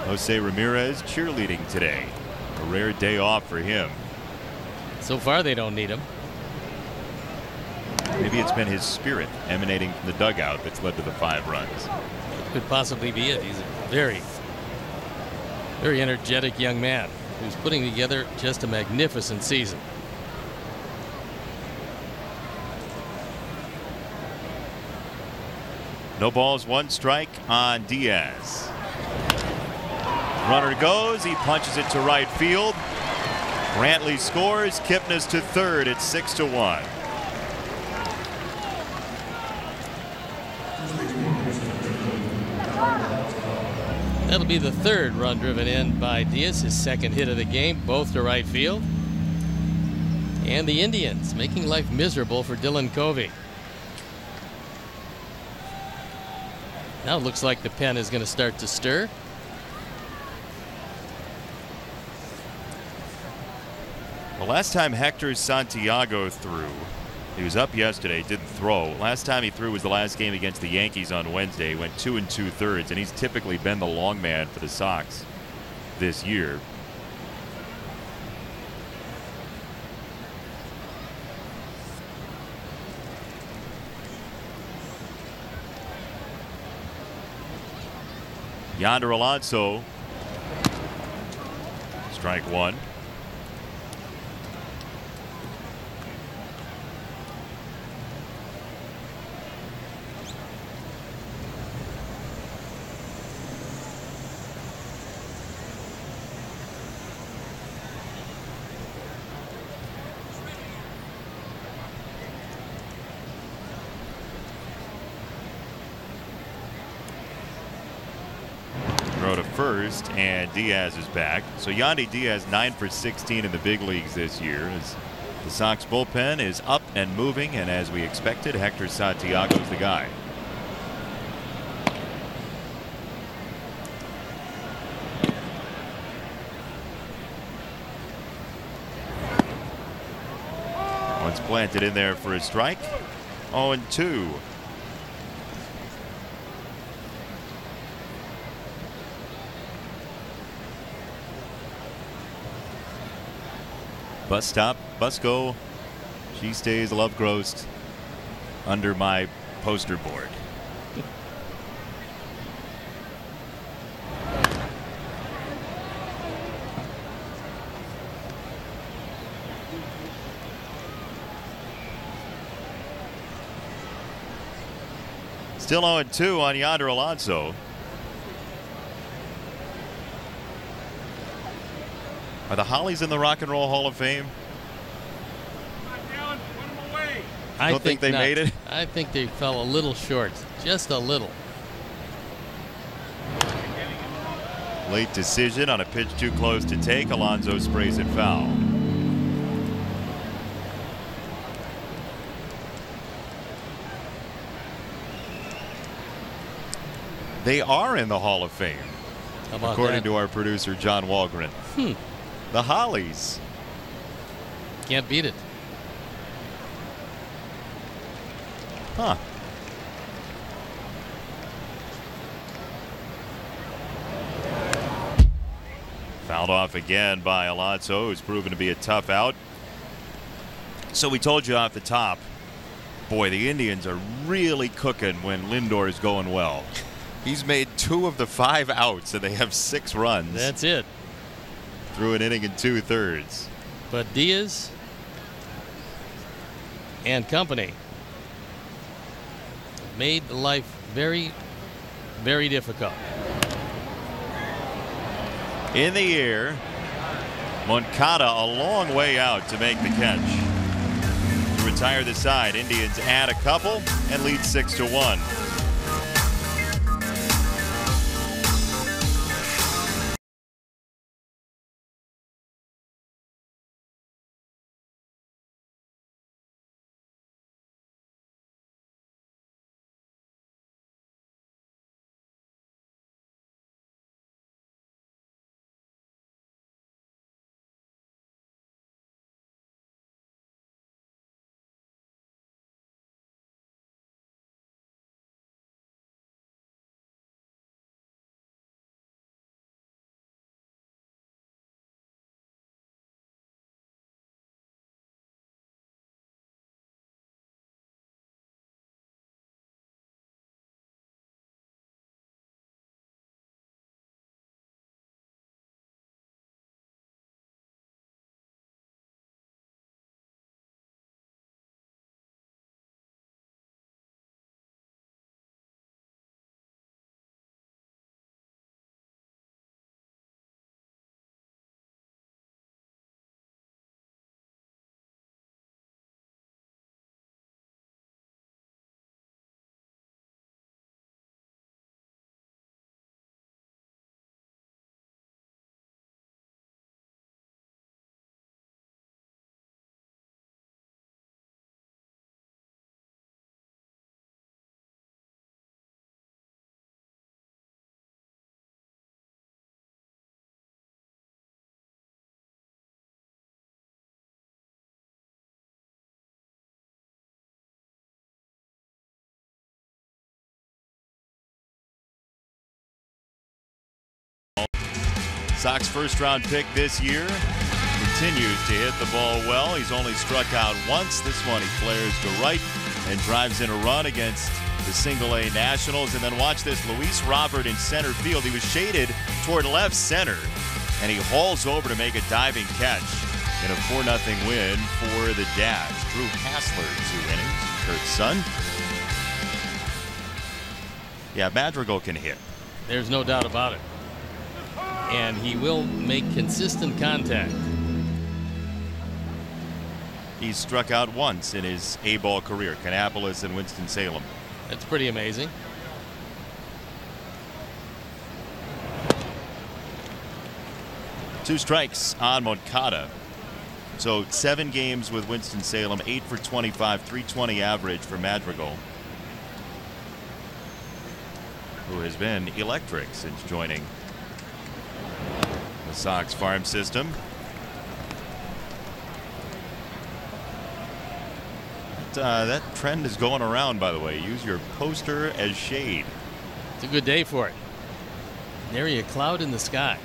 Jose Ramirez cheerleading today. A rare day off for him. So far, they don't need him. Maybe it's been his spirit emanating from the dugout that's led to the 5 runs. Could possibly be it. He's a very, very energetic young man who's putting together just a magnificent season. No balls, 1 strike on Diaz. Runner goes. He punches it to right field. Brantley scores. Kipnis to third. It's 6-1. That'll be the 3rd run driven in by Diaz, his 2nd hit of the game, both to right field. And the Indians making life miserable for Dylan Covey. Now it looks like the pen is going to start to stir. The last time Hector Santiago threw, he was up yesterday, didn't throw. Last time he threw was the last game against the Yankees on Wednesday. He went 2 2/3, and he's typically been the long man for the Sox this year. Yonder Alonso. Strike 1. first, and Diaz is back. So Yandy Diaz 9 for 16 in the big leagues this year. As the Sox bullpen is up and moving, and as we expected, Hector Santiago's the guy. Once planted in there for a strike. 0-2. Bus stop, bus go. She stays, love grows under my poster board. Still 0-2 on Yonder Alonso. Are the Hollies in the Rock and Roll Hall of Fame? I don't think they not. made it. I think they fell a little short, just a little. Late decision on a pitch too close to take. Alonso sprays it foul. They are in the Hall of Fame, according to our producer John Walgren. The Hollies. Can't beat it. Huh. Fouled off again by Alonso, who's proven to be a tough out. So we told you off the top, boy, the Indians are really cooking when Lindor is going well. He's made 2 of the 5 outs, and they have 6 runs. That's it. Through an inning and 2/3. But Diaz and company made life very, very difficult. In the air, Moncada a long way out to make the catch. To retire the side, Indians add a couple and lead 6-1. Sox first round pick this year continues to hit the ball well. He's only struck out once. This one he flares to right and drives in a run against the single-A Nationals. And then watch this, Luis Robert in center field. He was shaded toward left center, and he hauls over to make a diving catch in a 4-0 win for the Dash. Drew Hassler 2 innings. Kurt's son. Yeah, Madrigal can hit. There's no doubt about it. And he will make consistent contact. He's struck out once in his A-ball career, Kannapolis and Winston-Salem. That's pretty amazing. 2 strikes on Moncada. So 7 games with Winston-Salem, 8 for 25, 320 average for Madrigal, who has been electric since joining the Sox farm system. That trend is going around, by the way. Use your poster as shade. It's a good day for it. Nary a cloud in the sky.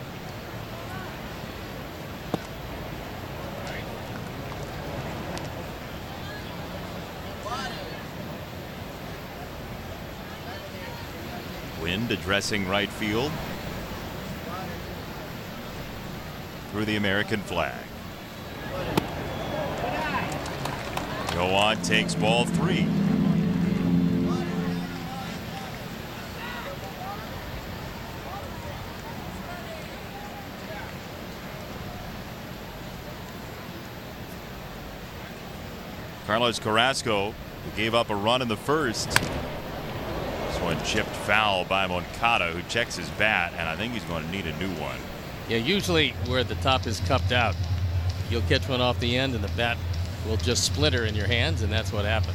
Wind addressing right field through the American flag. Go on, takes ball 3. Carlos Carrasco, who gave up a run in the first. This one chipped foul by Moncada, who checks his bat, and I think he's going to need a new one. Yeah, usually where the top is cupped out, you'll catch one off the end and the bat will just splinter in your hands, and that's what happened.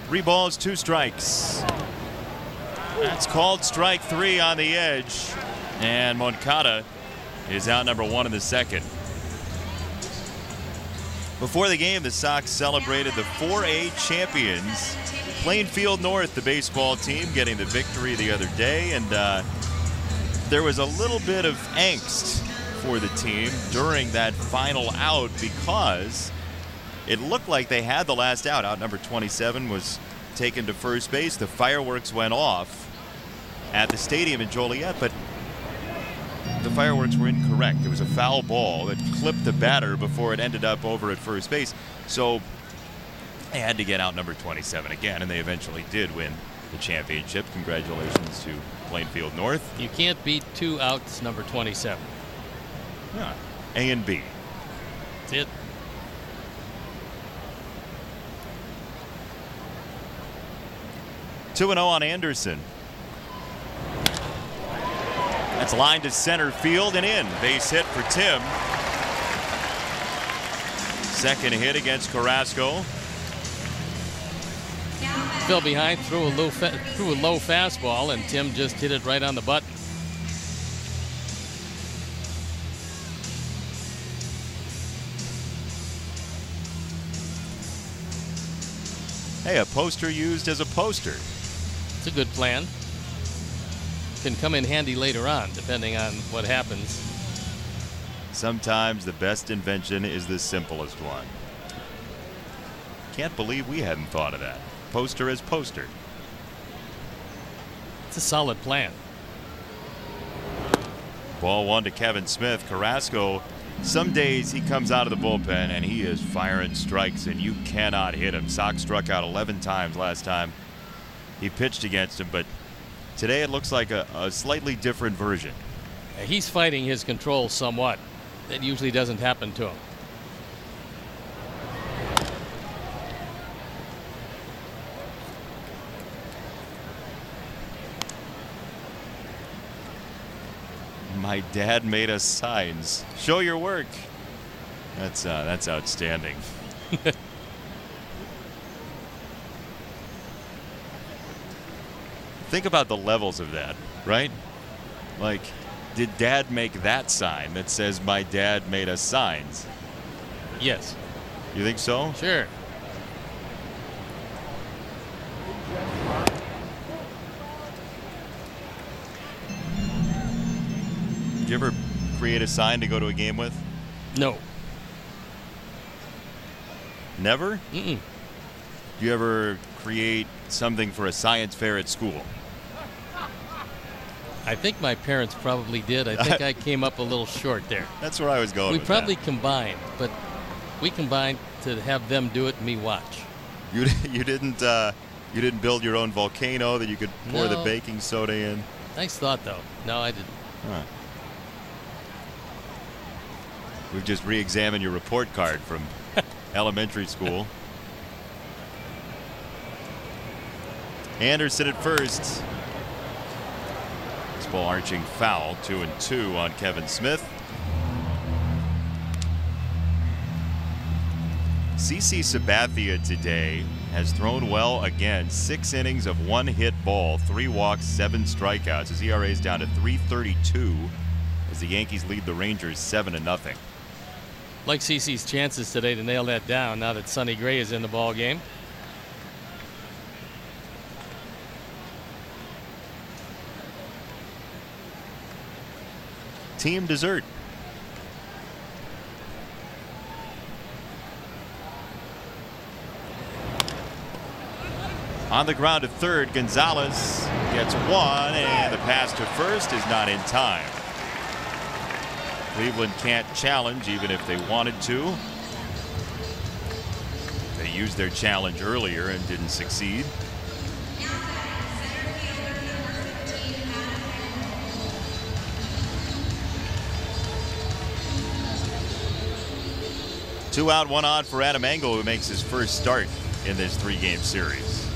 Three balls, 2 strikes. That's called strike 3 on the edge. And Moncada is out number 1 in the second. Before the game, the Sox celebrated the 4A champions, Plainfield North, the baseball team, getting the victory the other day. And there was a little bit of angst for the team during that final out because it looked like they had the last out. Out number 27 was taken to first base. The fireworks went off at the stadium in Joliet, but the fireworks were incorrect. There was a foul ball that clipped the batter before it ended up over at first base. So they had to get out number 27 again, and they eventually did win the championship. Congratulations to Plainfield North. You can't beat 2 outs number 27. Yeah. A and B. That's it. Two 2-0 on Anderson. That's lined to center field and in. Base hit for Tim. Second hit against Carrasco. Fell behind, threw a low fastball, and Tim just hit it right on the button. Hey, a poster used as a poster. It's a good plan. Can come in handy later on, depending on what happens. Sometimes the best invention is the simplest one. Can't believe we hadn't thought of that. Poster as poster. It's a solid plan. Ball 1 to Kevin Smith. Carrasco, some days he comes out of the bullpen and he is firing strikes and you cannot hit him. Sox struck out 11 times last time he pitched against him, but today it looks like a slightly different version. He's fighting his control somewhat. That usually doesn't happen to him. My dad made us signs. Show your work. That's outstanding. Think about the levels of that, right? Like, did Dad make that sign that says my dad made us signs? Yes. You think so? Sure. Did you ever create a sign to go to a game with? No. Never? Mm-mm. Do you ever create something for a science fair at school? I think my parents probably did. I think I came up a little short there. That's where I was going. We with probably that. combined, but we combined to have them do it and me watch. You didn't You didn't build your own volcano that you could pour the No. baking soda in? Nice thought, though. No, I didn't. Huh. We've just re-examined your report card from elementary school. Anderson at first. This ball arching foul, 2-2 on Kevin Smith. CC Sabathia today has thrown well again. 6 innings of 1-hit ball, 3 walks, 7 strikeouts. His ERA is down to 3.32 as the Yankees lead the Rangers 7-0. Like CC's chances today to nail that down now that Sonny Gray is in the ball game. Team dessert. On the ground at third, Gonzalez gets one, and the pass to first is not in time. Cleveland can't challenge even if they wanted to. They used their challenge earlier and didn't succeed. Two out, one on for Adam Engel, who makes his first start in this 3-game series.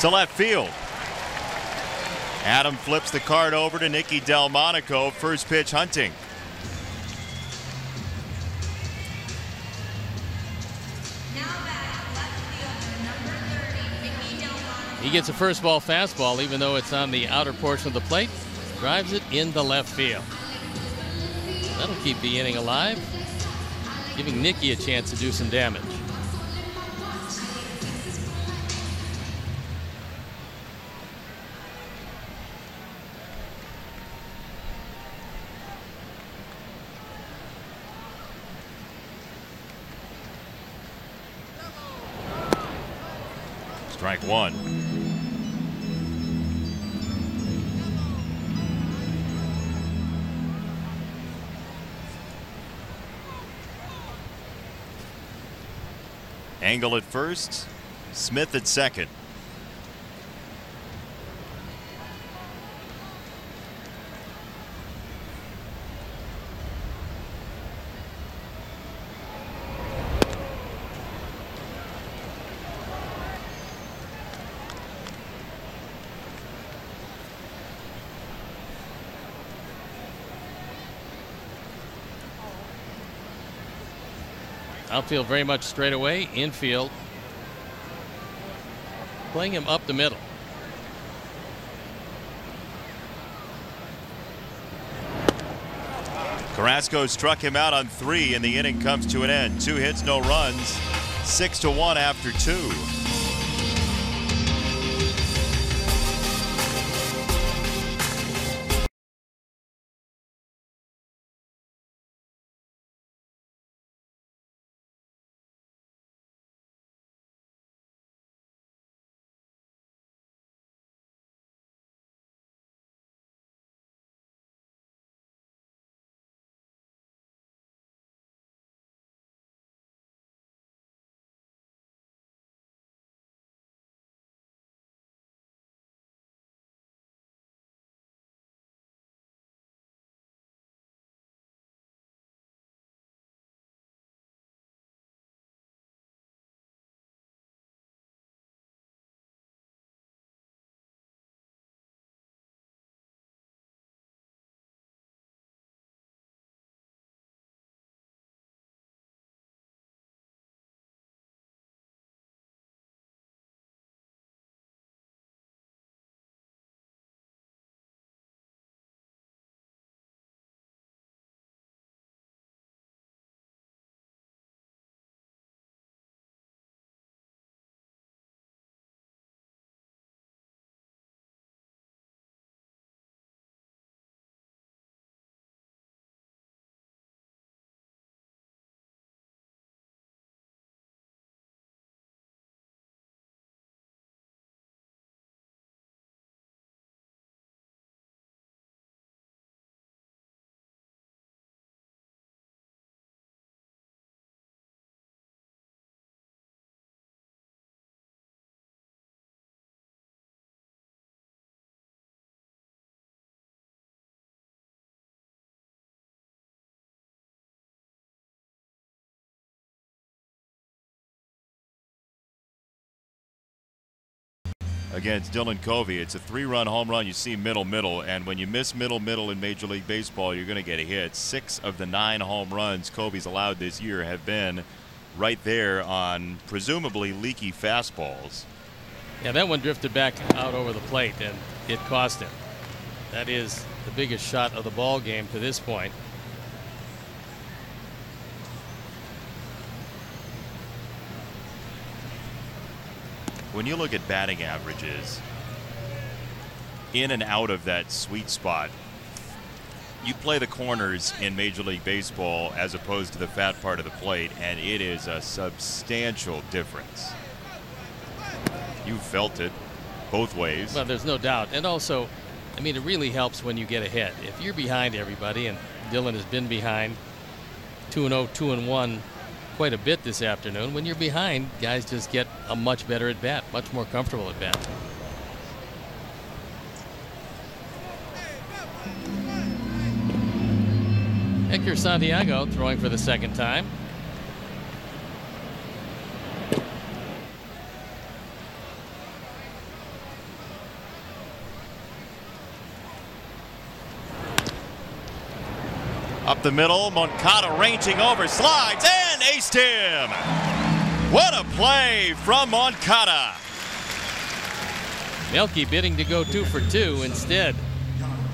To left field. Adam flips the card over to Nicky Delmonico. First pitch hunting. He gets a first ball fastball, even though it's on the outer portion of the plate. Drives it into left field. That'll keep the inning alive, giving Nicky a chance to do some damage. Strike one. Engel at first, Smith at second. Outfield very much straight away. Infield playing him up the middle. Carrasco struck him out on 3, and the inning comes to an end. 2 hits, no runs. 6-1 after 2. against Dylan Covey. It's a 3-run home run. You see middle, and when you miss middle in Major League Baseball, you're going to get a hit. 6 of the 9 home runs Covey's allowed this year have been right there on presumably leaky fastballs. Yeah, that one drifted back out over the plate, and it cost him. That is the biggest shot of the ball game to this point. When you look at batting averages, in and out of that sweet spot, you play the corners in Major League Baseball as opposed to the fat part of the plate, and it is a substantial difference. You felt it both ways. Well, there's no doubt. And also, I mean, it really helps when you get ahead. If you're behind everybody, and Dylan has been behind 2-0, 2-1 quite a bit this afternoon, when you're behind, guys just get a much better at bat, much more comfortable at bat. Hector Santiago throwing for the second time. Up the middle, Moncada ranging over, slides, and aced him. What a play from Moncada. Melky bidding to go 2 for 2 instead.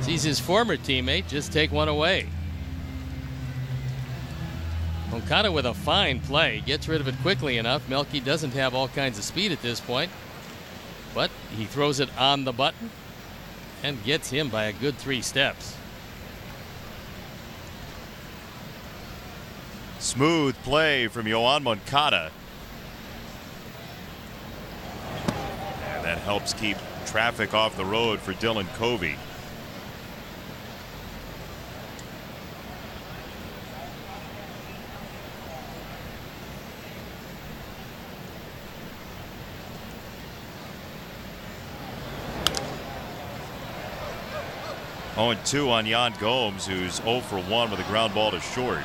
Sees his former teammate just take one away. Moncada with a fine play, gets rid of it quickly enough. Melky doesn't have all kinds of speed at this point, but he throws it on the button and gets him by a good 3 steps. Smooth play from Yoan Moncada. And that helps keep traffic off the road for Dylan Covey. Oh, and 2 on Yan Gomes, who's 0 for 1 with a ground ball to short.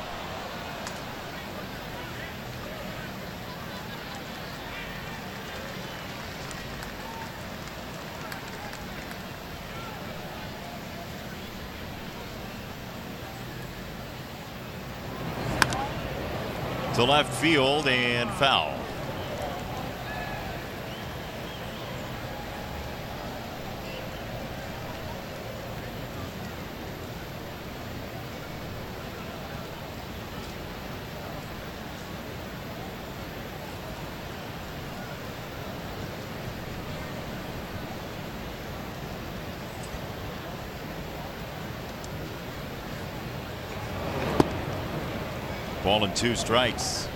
To left field and foul. Ball and 2 strikes.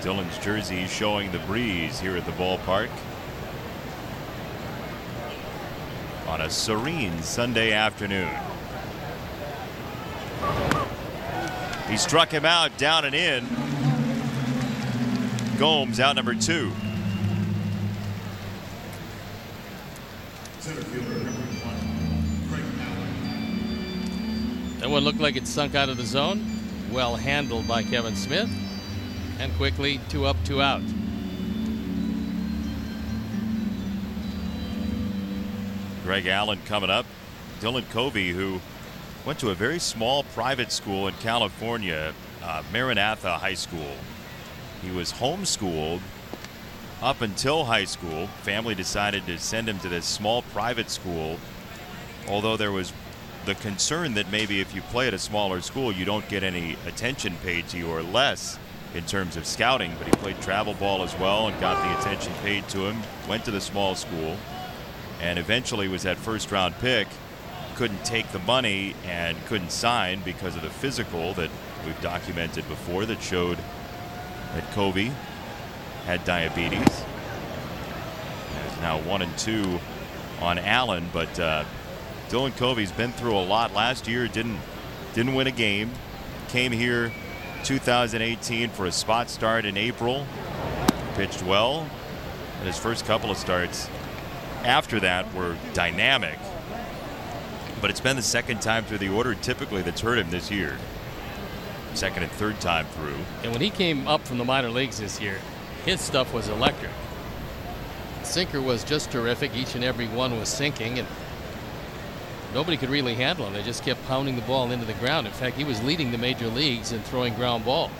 Dylan's jersey showing the breeze here at the ballpark on a serene Sunday afternoon. He struck him out, down and in. Gomes out number 2. That one looked like it sunk out of the zone. Well handled by Kevin Smith. And quickly 2 up, 2 out. Greg Allen coming up. Dylan Covey, who went to a very small private school in California, Maranatha High School. He was homeschooled up until high school. Family decided to send him to this small private school, although there was the concern that maybe if you play at a smaller school, you don't get any attention paid to you, or less in terms of scouting. But he played travel ball as well and got the attention paid to him. Went to the small school and eventually was that first-round pick. Couldn't take the money and couldn't sign because of the physical that we've documented before that showed that Covey had diabetes. There's now 1 and 2 on Allen, but Dylan Covey's been through a lot. Last year didn't win a game. Came here 2018 for a spot start in April. Pitched well, and his first couple of starts after that were dynamic. But it's been the second time through the order typically that's hurt him this year. Second and third time through. And when he came up from the minor leagues this year, his stuff was electric. Sinker was just terrific. Each and every one was sinking, and nobody could really handle him. They just kept pounding the ball into the ground. In fact, he was leading the major leagues in throwing ground balls.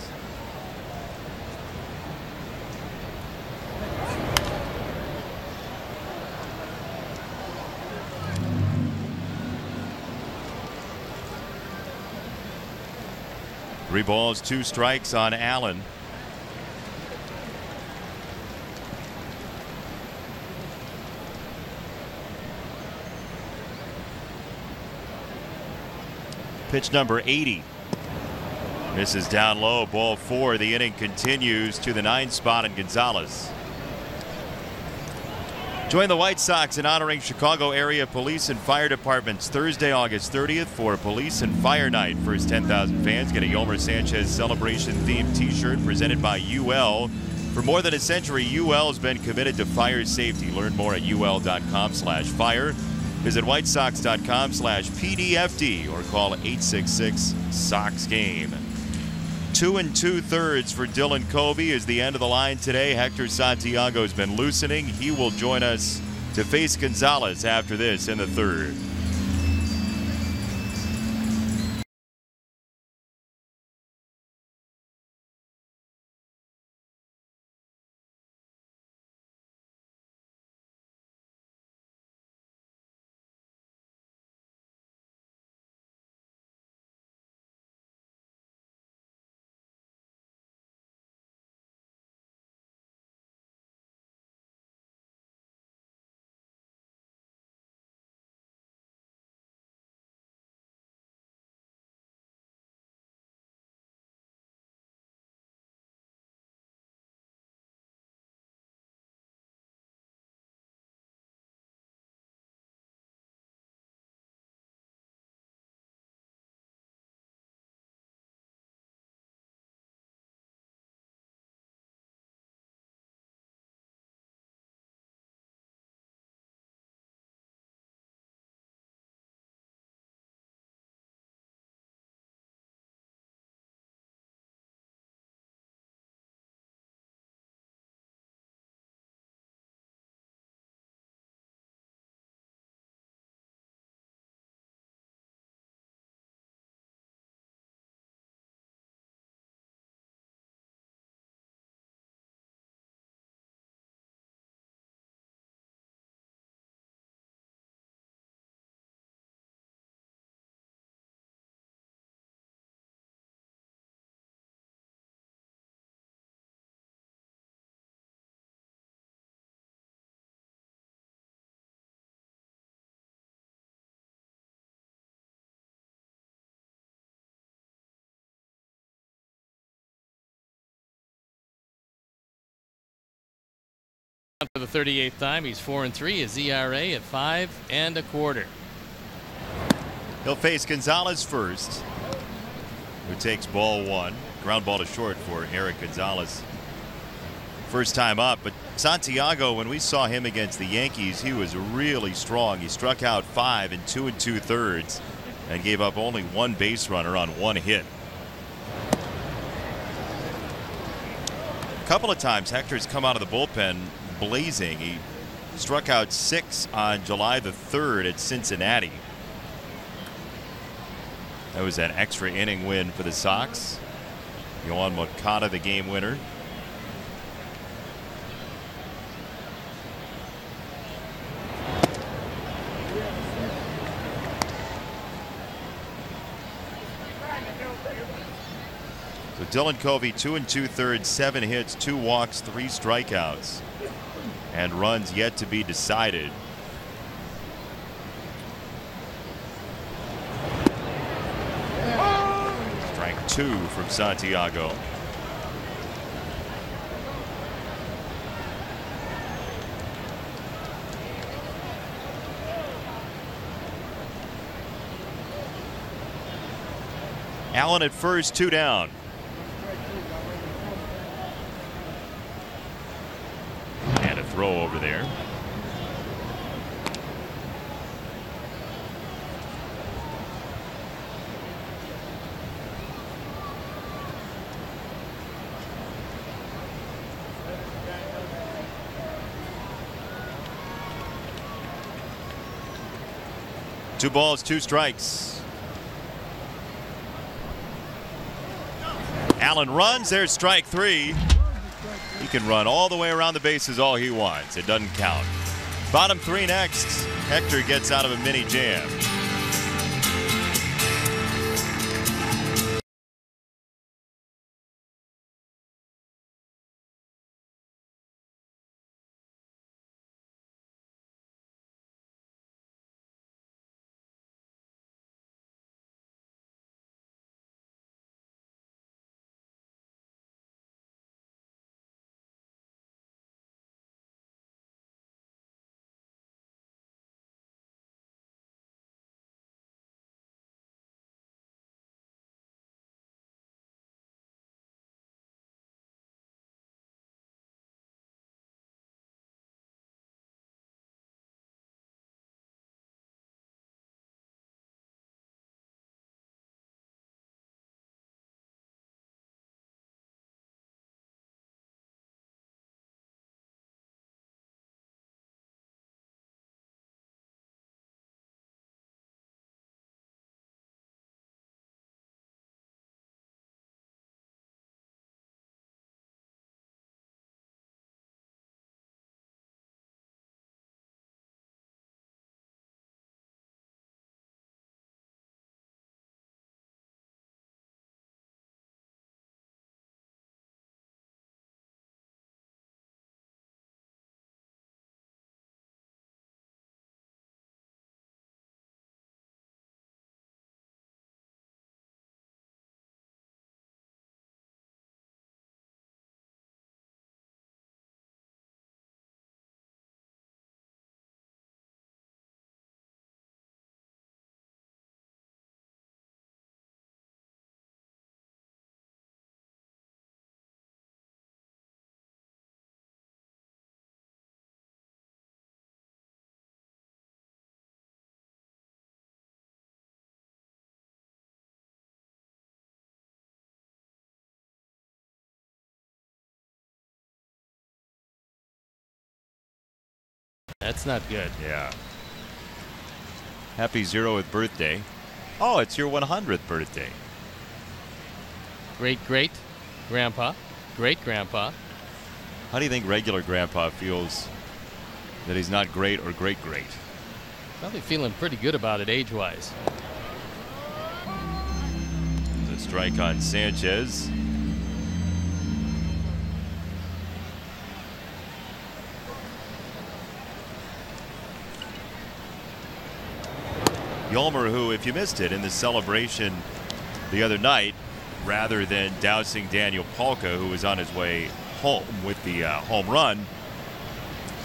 Three balls, 2 strikes on Allen. Pitch number 80. Misses down low, ball 4. The inning continues to the 9th spot in Gonzalez. Join the White Sox in honoring Chicago area police and fire departments Thursday, August 30th for Police and Fire Night. First 10,000 fans get a Yomer Sanchez celebration-themed T-shirt presented by UL. For more than a century, UL has been committed to fire safety. Learn more at ul.com/fire. Visit whitesox.com/PDFD or call 866-SOX-GAME. 2 2/3 for Dylan Covey is the end of the line today. Hector Santiago has been loosening. He will join us to face Gonzalez after this in the 3rd. For the 38th time, he's 4-3. His ERA at 5 1/4. He'll face Gonzalez first, who takes ball 1. Ground ball to short for Eric Gonzalez. First time up, but Santiago, when we saw him against the Yankees, he was really strong. He struck out 5 in 2 2/3 and gave up only 1 base runner on 1 hit. A couple of times Hector's come out of the bullpen blazing. He struck out 6 on July the 3rd at Cincinnati. That was an extra inning win for the Sox. Yohan Moncada, the game winner. So Dylan Covey, 2 2/3, 7 hits, 2 walks, 3 strikeouts, and runs yet to be decided. Strike 2 from Santiago. Allen at first, 2 down. throw over there. Two balls, two strikes. Allen runs. There's strike three. He can run all the way around the bases all he wants. It doesn't count. Bottom three next. Hector gets out of a mini jam. That's not good. Yeah. Happy 0th birthday. Oh, it's your 100th birthday. Great-great-grandpa. Great-grandpa. How do you think regular grandpa feels that he's not great or great-great? Probably feeling pretty good about it age-wise. The strike on Sanchez. Yolmer, who, if you missed it in the celebration the other night, rather than dousing Daniel Palka, who was on his way home with the home run,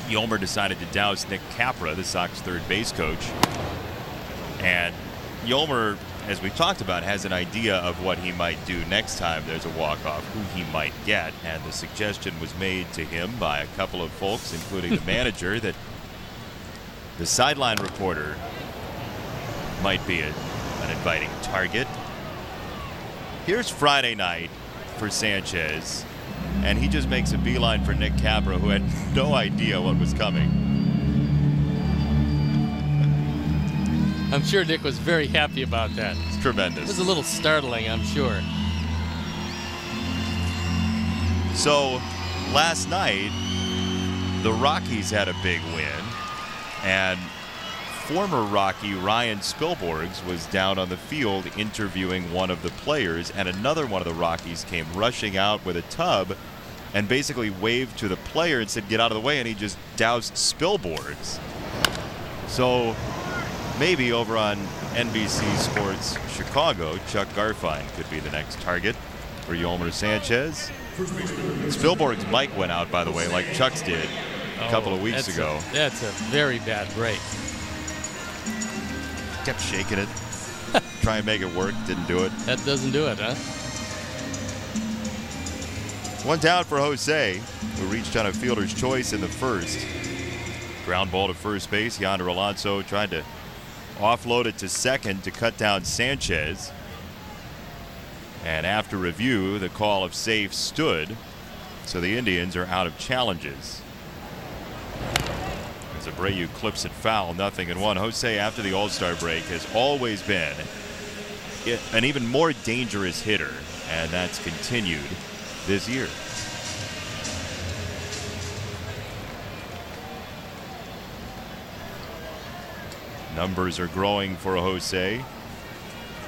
Yolmer decided to douse Nick Capra, the Sox third base coach. And Yolmer, as we talked about, has an idea of what he might do next time there's a walk-off, who he might get. And the suggestion was made to him by a couple of folks, including the manager, that the sideline reporter might be an inviting target. Here's Friday night for Sanchez, and he just makes a beeline for Nick Capra, who had no idea what was coming. I'm sure Nick was very happy about that. It's tremendous. It was a little startling, I'm sure. So last night, the Rockies had a big win, and former Rocky Ryan Spilborghs was down on the field interviewing one of the players, and another one of the Rockies came rushing out with a tub and basically waved to the player and said, "Get out of the way," and he just doused Spilborghs. So maybe over on NBC Sports Chicago, Chuck Garfien could be the next target for Yolmer Sanchez. Spilborgh's mic went out, by the way, like Chuck's did a couple of weeks ago. That's a very bad break. Kept shaking it, try and make it work, didn't do it. That doesn't do it, huh? One down for Jose, who reached on a fielder's choice in the first. Ground ball to first base. Yonder Alonso tried to offload it to second to cut down Sanchez. And after review, the call of safe stood. So the Indians are out of challenges. As Abreu clips it foul, 0-1. Jose, after the All-Star break, has always been an even more dangerous hitter, and that's continued this year. Numbers are growing for Jose,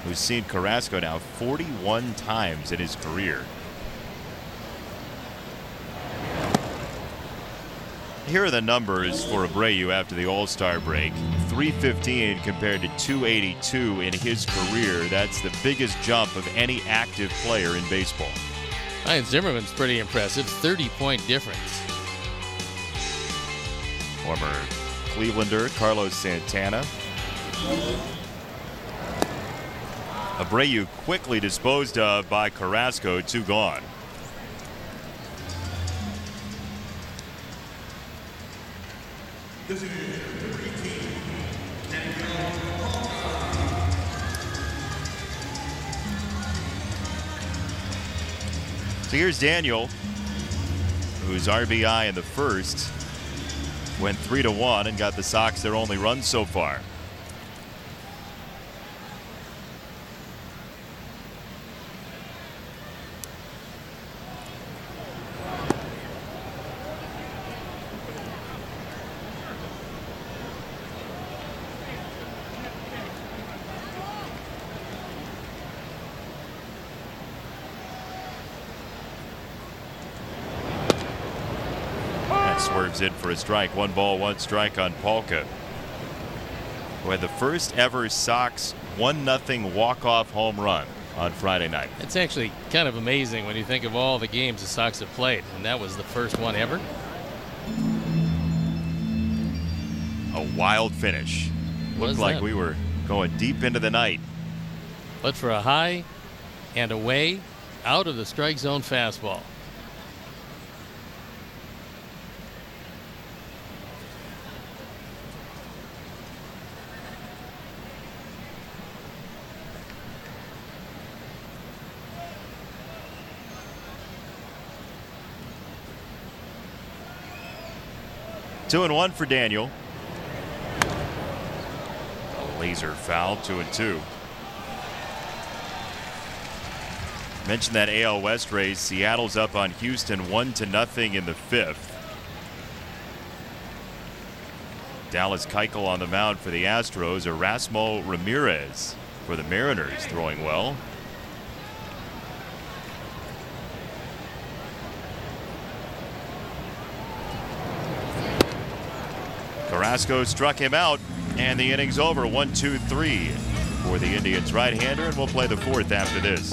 who's seen Carrasco now 41 times in his career. Here are the numbers for Abreu after the All-Star break. 315 compared to 282 in his career. That's the biggest jump of any active player in baseball. Ryan Zimmerman's pretty impressive. 30-point difference. Former Clevelander Carlos Santana. Abreu quickly disposed of by Carrasco. 2 gone. So here's Daniel, whose RBI in the first went 3-1 and got the Sox their only run so far. Swerves in for a strike. 1 ball, 1 strike on Palka, who had the first ever Sox 1-0 walk-off home run on Friday night. It's actually kind of amazing when you think of all the games the Sox have played, and that was the first one ever. A wild finish. Looked like we were going deep into the night. But for a high and away, out of the strike zone fastball. Two and 1 for Daniel. A laser foul. 2-2. Mentioned that AL West race. Seattle's up on Houston 1-0 in the 5th. Dallas Keuchel on the mound for the Astros. Erasmo Ramirez for the Mariners throwing well. Carrasco struck him out, and the inning's over. 1-2-3 for the Indians right-hander, and we'll play the 4th after this.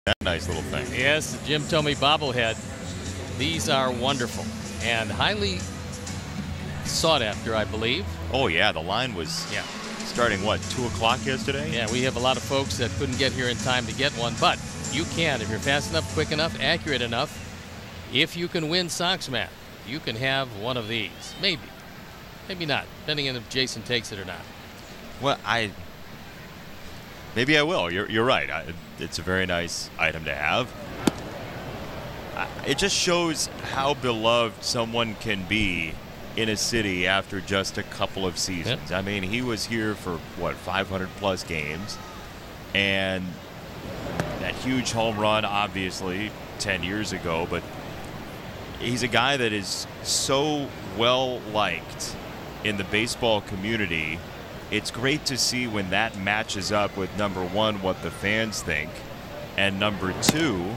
that nice little thing. Yes, the Jim Thome bobblehead. These are wonderful and highly sought after, I believe. Oh, yeah, the line was starting, what, 2 o'clock yesterday? Yeah, we have a lot of folks that couldn't get here in time to get one, but you can if you're fast enough, quick enough, accurate enough. If you can win socks, Matt, you can have one of these. Maybe. Maybe not, depending on if Jason takes it or not. Well, maybe I will. You're right. It's a very nice item to have. It just shows how beloved someone can be in a city after just a couple of seasons. Yep. I mean, he was here for, what, 500-plus games. And that huge home run, obviously, 10 years ago. But he's a guy that is so well-liked in the baseball community. It's great to see when that matches up with, number one, what the fans think, and number two,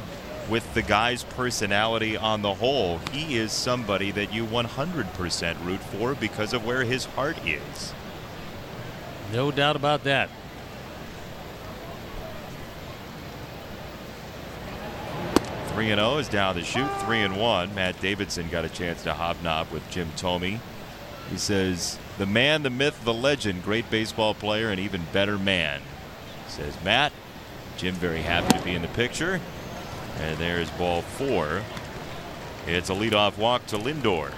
with the guy's personality on the whole. He is somebody that you 100% root for because of where his heart is. No doubt about that. Three 3-0 is down the chute. 3-1. Matt Davidson got a chance to hobnob with Jim Thome. He says, the man, the myth, the legend, great baseball player, and even better man. Says Matt. Jim very happy to be in the picture. And there's ball 4. It's a leadoff walk to Lindor.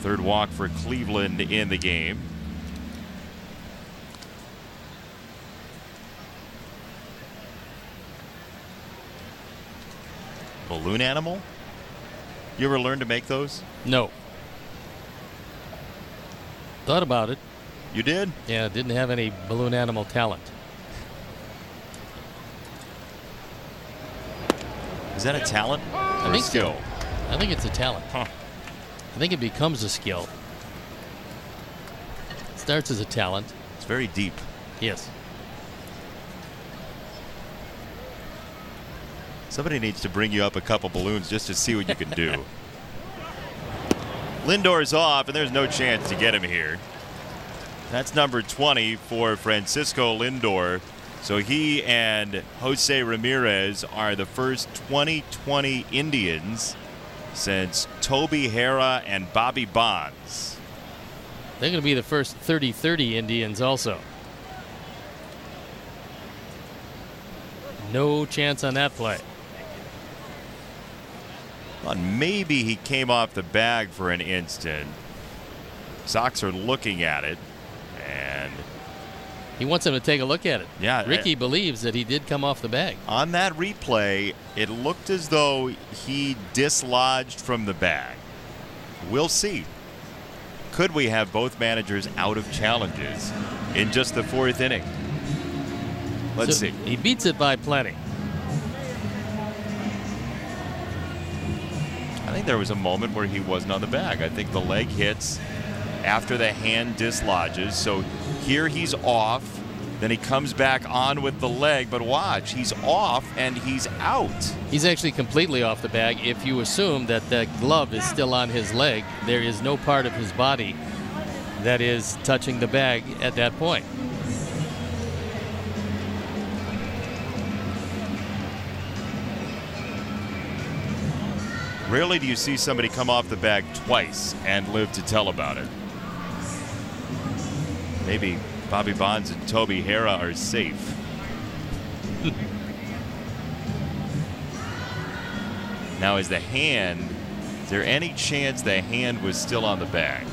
Third walk for Cleveland in the game. Balloon animal? You ever learn to make those? No. Thought about it. You did? Yeah, didn't have any balloon animal talent. Is that a talent or a skill? So. I think it's a talent. Huh. I think it becomes a skill. It starts as a talent. It's very deep. Yes. Somebody needs to bring you up a couple balloons just to see what you can do. Lindor's off, and there's no chance to get him here. That's number 20 for Francisco Lindor. So he and Jose Ramirez are the first 2020 Indians since Toby Harrah and Bobby Bonds. They're going to be the first 30-30 Indians also. No chance on that play. Well, maybe he came off the bag for an instant. Sox are looking at it, and he wants him to take a look at it. Yeah, Ricky believes that he did come off the bag. On that replay, it looked as though he dislodged from the bag. We'll see. Could we have both managers out of challenges in just the 4th inning? Let's see. He beats it by plenty. I think there was a moment where he wasn't on the bag. I think the leg hits after the hand dislodges. So here he's off. Then he comes back on with the leg. But watch, he's off and he's out. He's actually completely off the bag. If you assume that the glove is still on his leg, there is no part of his body that is touching the bag at that point. Rarely do you see somebody come off the bag twice and live to tell about it. Maybe Bobby Bonds and Toby Harrah are safe. Now, is there any chance the hand was still on the bag?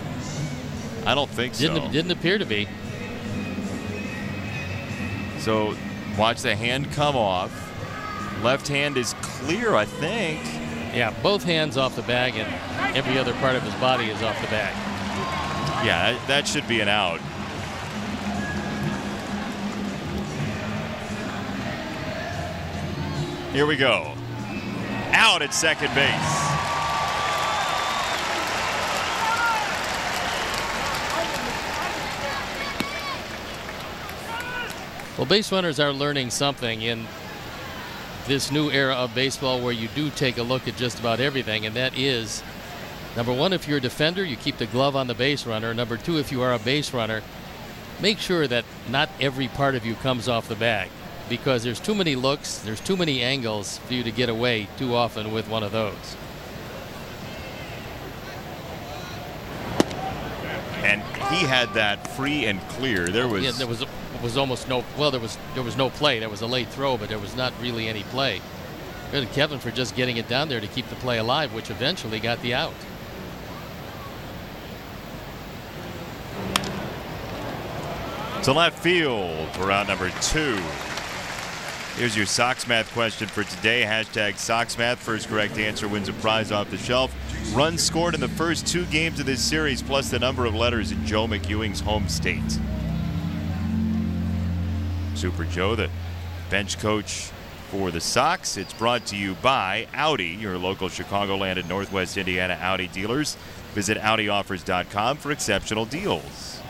I don't think so. Didn't appear to be. So watch the hand come off. Left hand is clear, I think. Yeah, both hands off the bag and every other part of his body is off the bag. Yeah, that should be an out. Here we go. Out at second base. Well, base runners are learning something in this new era of baseball where you do take a look at just about everything, and that is Number one, if you're a defender, you keep the glove on the base runner. Number two, if you are a base runner, make sure that not every part of you comes off the bag, because there's too many looks, there's too many angles for you to get away too often with one of those. And he had that free and clear. There was almost no, well, there was no play. There was a late throw, but there was not really any play. Good Kevin for just getting it down there to keep the play alive, which eventually got the out. To left field for round number 2. Here's your Sox Math question for today. Hashtag Sox Math. First correct answer wins a prize off the shelf. Runs scored in the first 2 games of this series, plus the number of letters in Joe McEwing's home state. Super Joe, the bench coach for the Sox. It's brought to you by Audi, your local Chicagoland and Northwest Indiana Audi dealers. Visit AudiOffers.com for exceptional deals.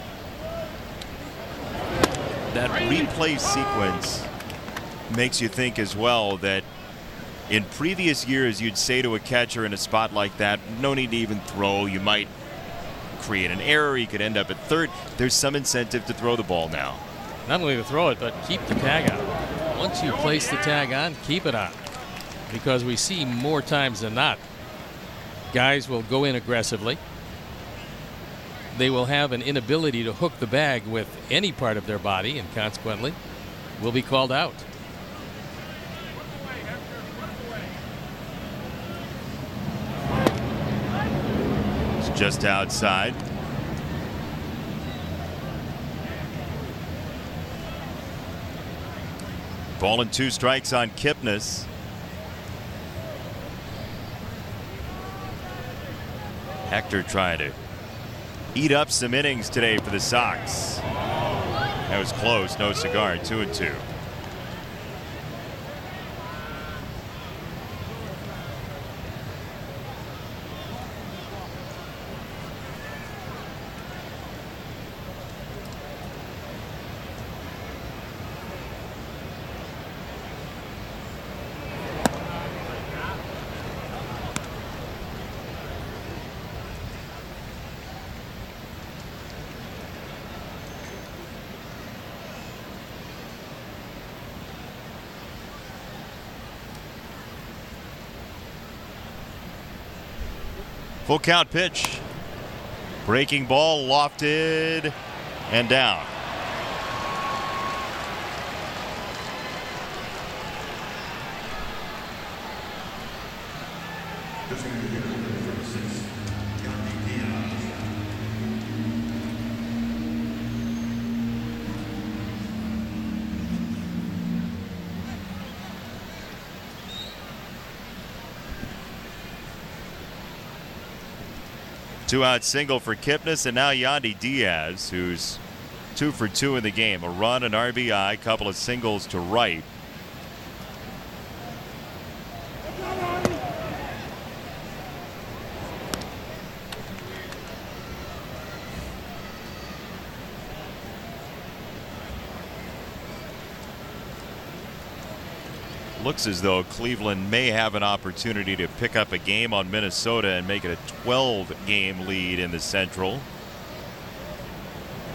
That replay sequence makes you think as well that in previous years you'd say to a catcher in a spot like that, no need to even throw. You might create an error. You could end up at third. There's some incentive to throw the ball now. Not only to throw it, but keep the tag on. Once you place the tag on, keep it on. Because we see more times than not, guys will go in aggressively. They will have an inability to hook the bag with any part of their body, and consequently will be called out. It's just outside. Ball and 2 strikes on Kipnis. Hector trying to eat up some innings today for the Sox. That was close. No cigar. 2-2. Full count pitch. Breaking ball, lofted and down. Two-out single for Kipnis, and now Yandy Diaz, who's 2 for 2 in the game. A run, an RBI, couple of singles to right. Looks as though Cleveland may have an opportunity to pick up a game on Minnesota and make it a 12-game lead in the Central.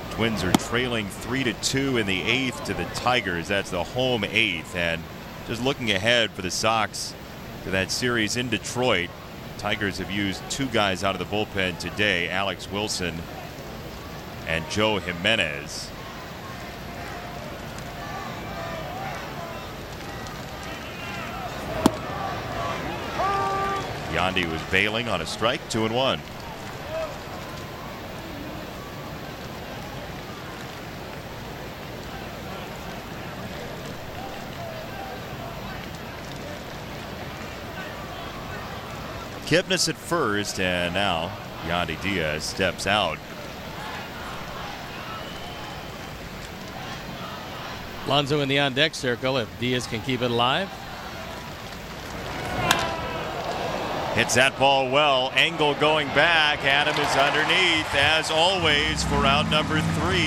Twins are trailing 3-2 in the 8th to the Tigers. That's the home 8th. And just looking ahead for the Sox to that series in Detroit, Tigers have used 2 guys out of the bullpen today, Alex Wilson and Joe Jimenez. Yandy was bailing on a strike. 2-1. Kipnis at first, and now Yandy Diaz steps out. Alonso in the on-deck circle. If Diaz can keep it alive. Hits that ball well. Angle going back. Adam is underneath, as always, for out number 3.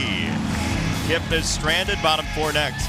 Kipnis stranded. Bottom 4 next.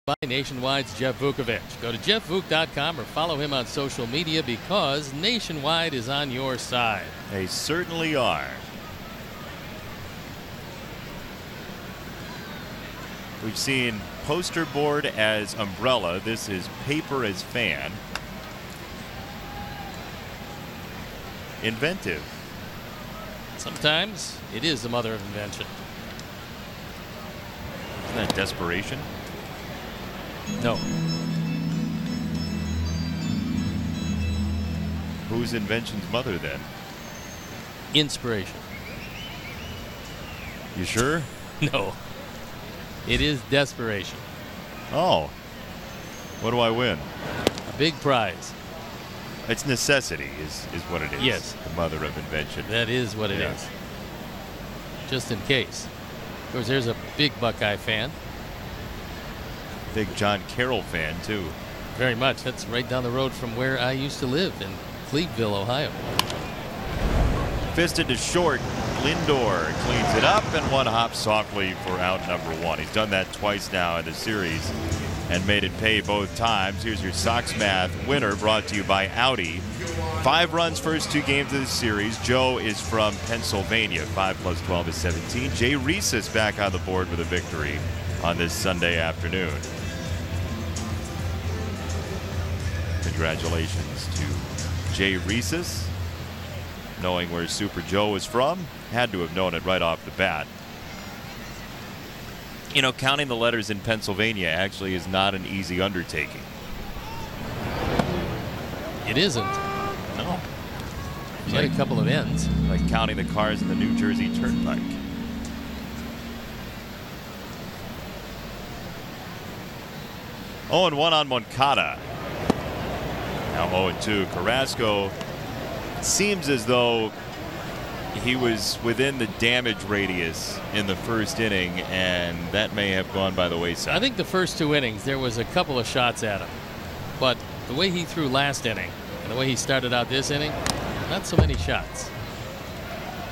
by Nationwide's Jeff Vukovich. Go to jeffvuk.com or follow him on social media because Nationwide is on your side. They certainly are. We've seen poster board as umbrella. This is paper as fan. Inventive. Sometimes it is the mother of invention. Isn't that desperation? No. Whose invention's mother then? Inspiration. You sure? No. It is desperation. Oh. What do I win? A big prize. It's necessity is what it is. Yes. The mother of invention. That is what it is. Just in case. Of course, there's a big Buckeye fan. Big John Carroll fan, too. Very much. That's right down the road from where I used to live in Cleveville, Ohio. Fisted to short. Lindor cleans it up and one hop softly for out number one. He's done that twice now in the series and made it pay both times. Here's your Sox Math winner brought to you by Audi. 5 runs first 2 games of the series. Joe is from Pennsylvania. 5 + 12 is 17. Jay Reese is back on the board with a victory on this Sunday afternoon. Congratulations to Jay Reese. Knowing where Super Joe is from, had to have known it right off the bat. You know, counting the letters in Pennsylvania actually is not an easy undertaking. It isn't. No. There's a couple of ends. Like counting the cars in the New Jersey Turnpike. Oh, and 1 on Moncada. Now 0-2. Carrasco seems as though he was within the damage radius in the first inning, and that may have gone by the wayside. I think the first 2 innings, there was a couple of shots at him. But the way he threw last inning and the way he started out this inning, not so many shots.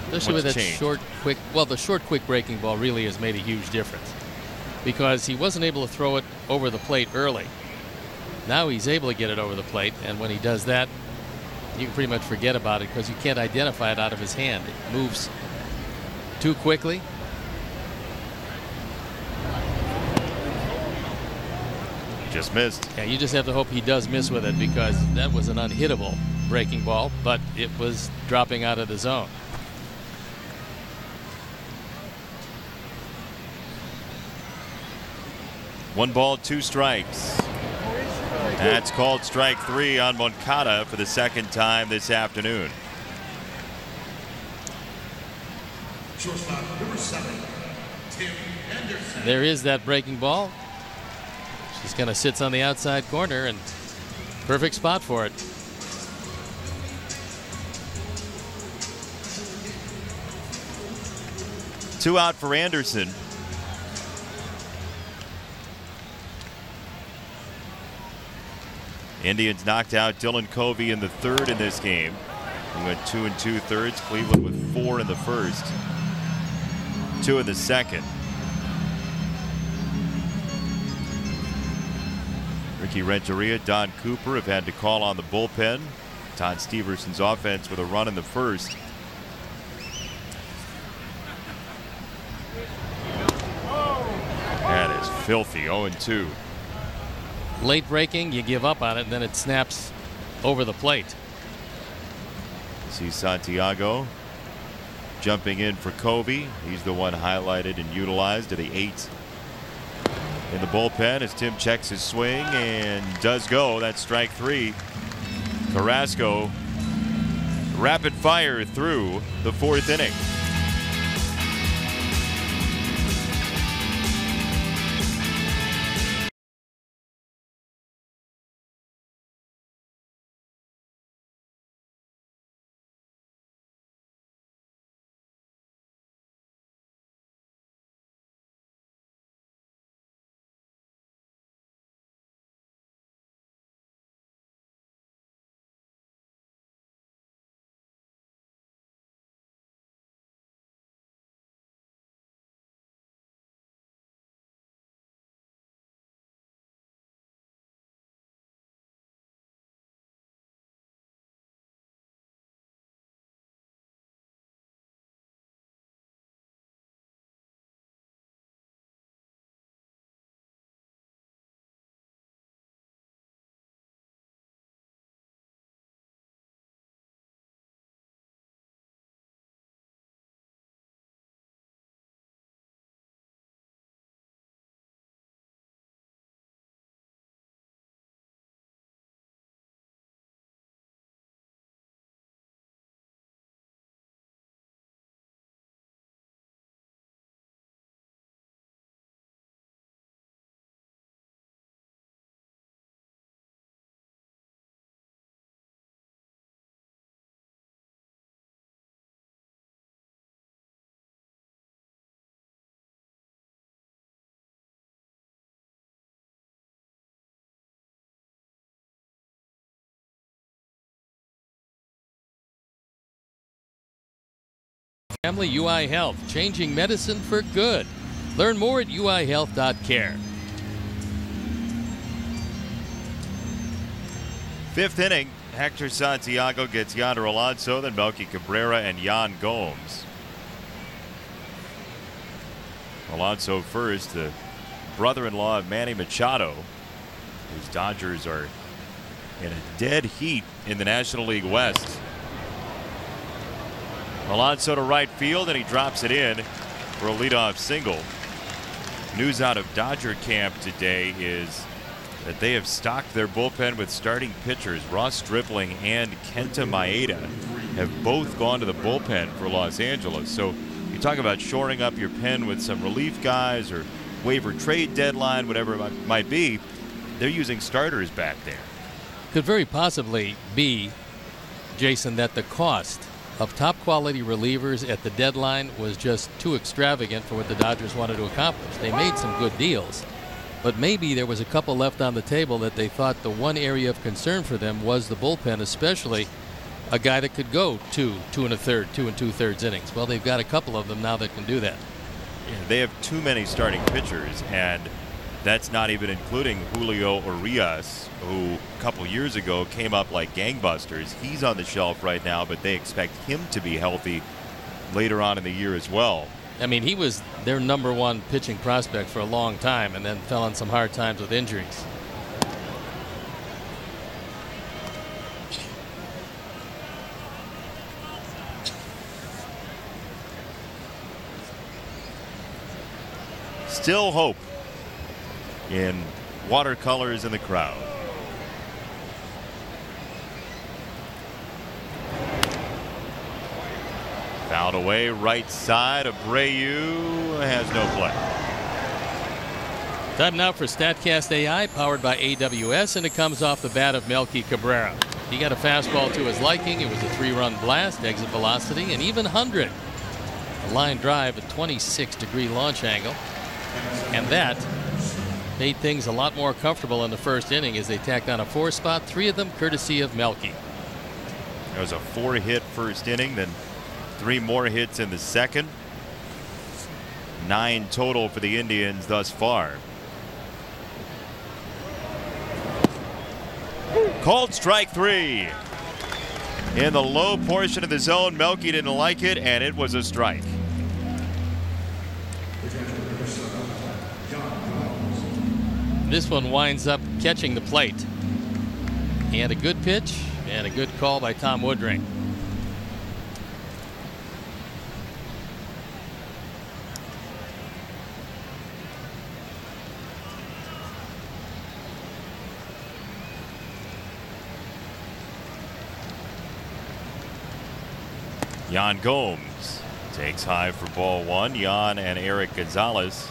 Especially with that short, quick, well, the short, quick breaking ball really has made a huge difference because he wasn't able to throw it over the plate early. Now he's able to get it over the plate, and when he does that, you can pretty much forget about it because you can't identify it out of his hand. It moves too quickly. Just missed. Yeah, you just have to hope he does miss with it because that was an unhittable breaking ball, but it was dropping out of the zone. One ball, 2 strikes. That's called strike 3 on Moncada for the second time this afternoon. Shortstop number 7, Tim Anderson. There is that breaking ball. Just kind of sits on the outside corner and perfect spot for it. Two out for Anderson. Indians knocked out Dylan Covey in the 3rd in this game. He went 2 2/3. Cleveland with 4 in the 1st, 2 in the 2nd. Ricky Renteria, Don Cooper have had to call on the bullpen. Todd Steverson's offense with a run in the 1st. That is filthy. 0-2. Late breaking, you give up on it, and then it snaps over the plate. See Santiago jumping in for Covey. He's the one highlighted and utilized to the 8 in the bullpen as Tim checks his swing and does go. That's strike 3. Carrasco rapid fire through the 4th inning. Family UI Health, changing medicine for good. Learn more at uihealth.care. Fifth inning, Hector Santiago gets Yonder Alonso, then Melky Cabrera and Yan Gomes. Alonso first, the brother-in-law of Manny Machado, whose Dodgers are in a dead heat in the National League West. Alonso to right field, and he drops it in for a leadoff single. News out of Dodger camp today is that they have stocked their bullpen with starting pitchers. Ross Stripling and Kenta Maeda have both gone to the bullpen for Los Angeles. So you talk about shoring up your pen with some relief guys or waiver trade deadline, whatever it might be. They're using starters back there. Could very possibly be, Jason, that the cost of top quality relievers at the deadline was just too extravagant for what the Dodgers wanted to accomplish. They made some good deals, but maybe there was a couple left on the table that they thought the one area of concern for them was the bullpen, especially a guy that could go 2 2 2/3 innings. Well, they've got a couple of them now that can do that. Yeah, they have too many starting pitchers, and that's not even including Julio Urias, who a couple years ago came up like gangbusters. He's on the shelf right now, but they expect him to be healthy later on in the year as well. I mean, he was their #1 pitching prospect for a long time and then fell on some hard times with injuries. Still hope in watercolors in the crowd. Fouled away, right side. Abreu has no play. Time now for StatCast AI, powered by AWS, and it comes off the bat of Melky Cabrera. He got a fastball to his liking. It was a 3-run blast, exit velocity, and even 100. A line drive at 26-degree launch angle. And that made things a lot more comfortable in the first inning as they tacked on a 4 spot, 3 of them courtesy of Melky. There was a 4-hit first inning, then 3 more hits in the second. 9 total for the Indians thus far. Called strike 3. In the low portion of the zone, Melky didn't like it, and it was a strike. This one winds up catching the plate. He had a good pitch and a good call by Tom Woodring. Yan Gomes takes high for ball 1. Yan and Eric Gonzalez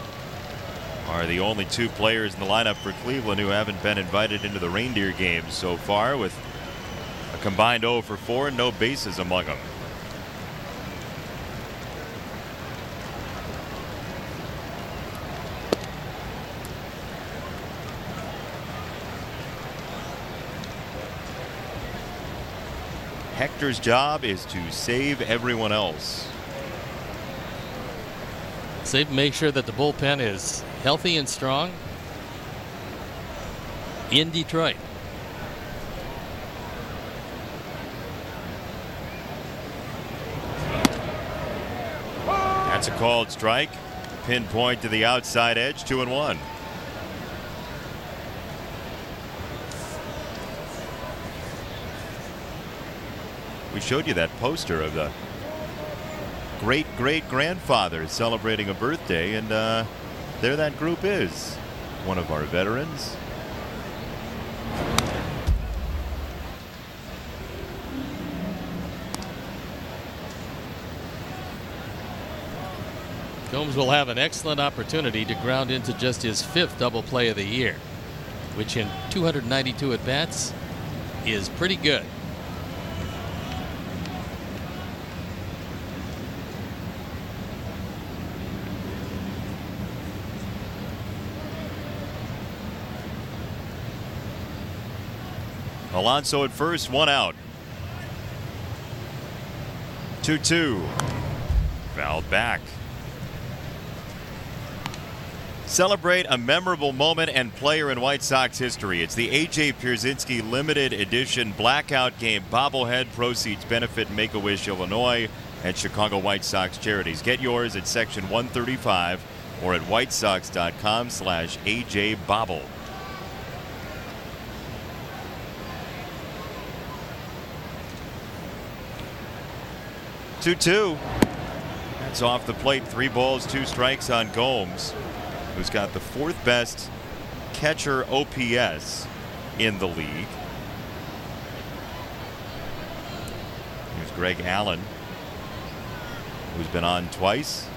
are the only 2 players in the lineup for Cleveland who haven't been invited into the reindeer games so far, with a combined 0 for 4 and no bases among them. Hector's job is to save everyone else. Save, make sure that the bullpen is healthy and strong in Detroit. That's a called strike. Pinpoint to the outside edge, 2-1. We showed you that poster of the great-great-grandfather celebrating a birthday, and there that group is. One of our veterans. Gomes will have an excellent opportunity to ground into just his 5th double play of the year, which in 292 at-bats is pretty good. Alonso at first, 1 out. 2-2. Fouled back. Celebrate a memorable moment and player in White Sox history. It's the A.J. Pierzynski limited edition blackout game bobblehead. Proceeds benefit Make-A-Wish Illinois and Chicago White Sox charities. Get yours at section 135 or at whitesox.com/AJ Bobble. Two. That's off the plate. 3 balls, 2 strikes on Gomes, who's got the 4th best catcher OPS in the league. Here's Greg Allen, who's been on twice.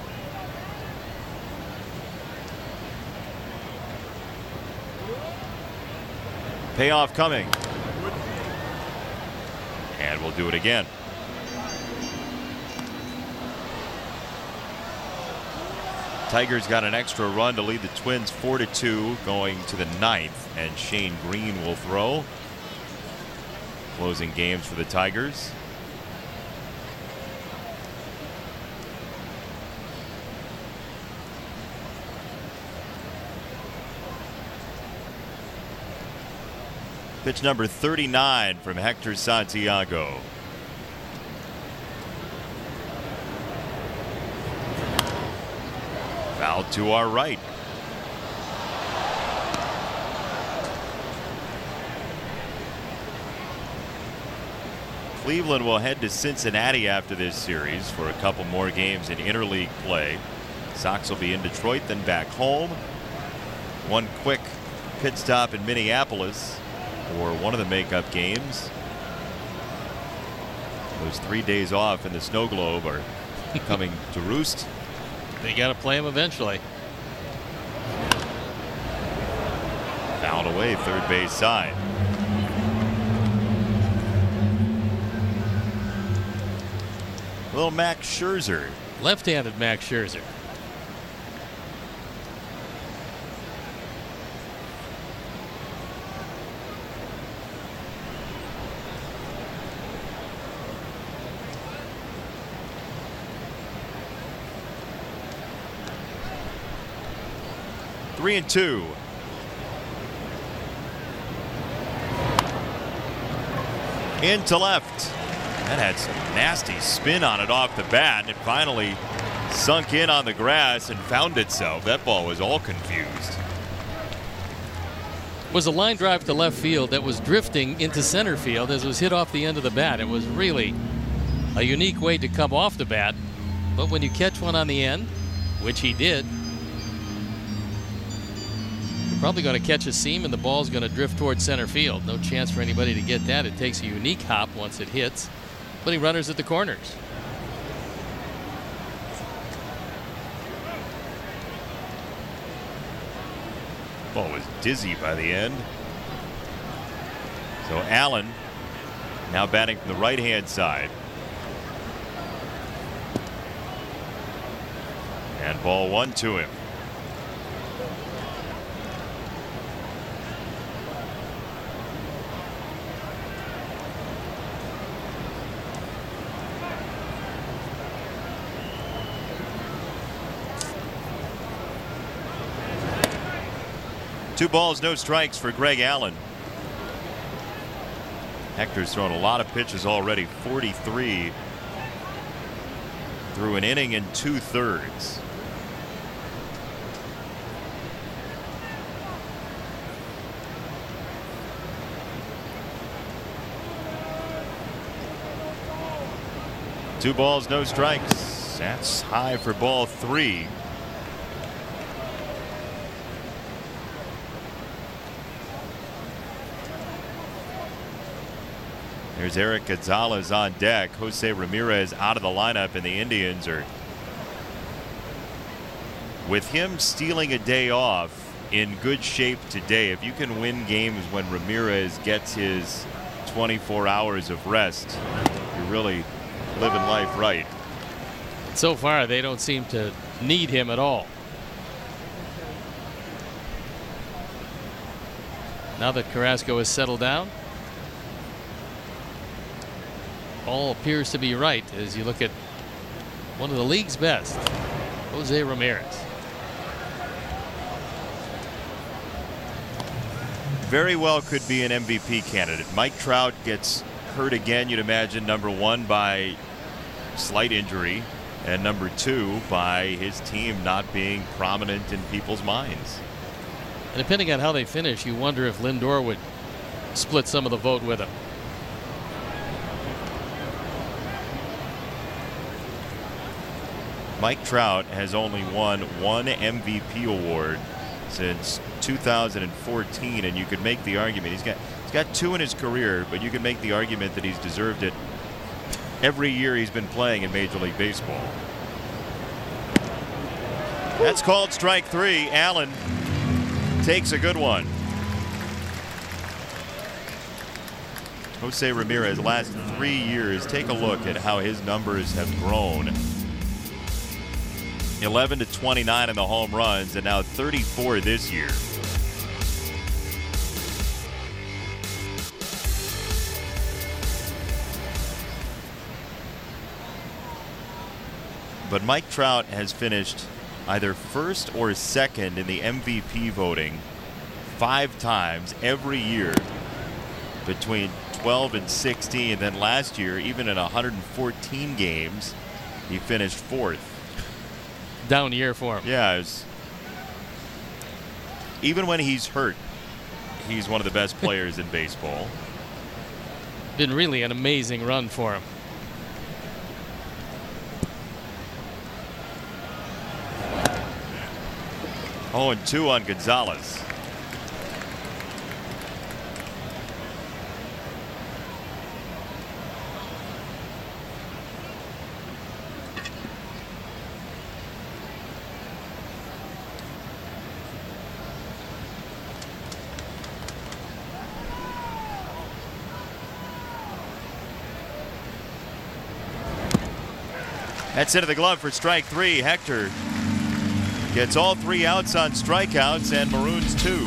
Payoff coming. And we'll do it again. Tigers got an extra run to lead the Twins 4-2 going to the 9th, and Shane Green will throw. Closing games for the Tigers. Pitch number 39 from Hector Santiago. Foul to our right. Cleveland will head to Cincinnati after this series for a couple more games in interleague play. Sox will be in Detroit, then back home. One quick pit stop in Minneapolis for one of the makeup games. Those 3 days off in the snow globe are coming to roost. They got to play him eventually. Fouled away, third base side. Little Max Scherzer. Left-handed Max Scherzer. Three and two. Into left. That had some nasty spin on it off the bat, and it finally sunk in on the grass and found itself. That ball was all confused. It was a line drive to left field that was drifting into center field as it was hit off the end of the bat. It was really a unique way to come off the bat, but when you catch one on the end, which he did, you're probably going to catch a seam and the ball's going to drift towards center field. No chance for anybody to get that. It takes a unique hop once it hits, putting runners at the corners. Ball was dizzy by the end. So Allen now batting from the right-hand side. And ball 1 to him. Two balls, no strikes for Greg Allen. Hector's thrown a lot of pitches already, 43 through an inning and 2/3. Two balls, no strikes. That's high for ball 3. There's Eric Gonzalez on deck. Jose Ramirez out of the lineup, and the Indians are, with him stealing a day off, in good shape today. If you can win games when Ramirez gets his 24 hours of rest, you're really living life right. So far, they don't seem to need him at all. Now that Carrasco has settled down, all appears to be right as you look at one of the league's best, Jose Ramirez. Very well could be an MVP candidate. Mike Trout gets hurt again, you'd imagine, number one by slight injury, and number two by his team not being prominent in people's minds. And depending on how they finish, you wonder if Lindor would split some of the vote with him. Mike Trout has only won one MVP award since 2014, and you could make the argument he's got two in his career, but you can make the argument that he's deserved it every year he's been playing in Major League Baseball. That's called strike three. Allen takes a good one. Jose Ramirez, last 3 years, take a look at how his numbers have grown. 11 to 29 in the home runs, and now 34 this year. But Mike Trout has finished either first or second in the MVP voting 5 times every year between 12 and 16. And then last year, even in 114 games, he finished 4th. Down year for him. Yeah, even when he's hurt, he's one of the best players in baseball. Been really an amazing run for him. Oh, and 2 on Gonzalez. That's into the glove for strike 3. Hector gets all 3 outs on strikeouts and maroons 2.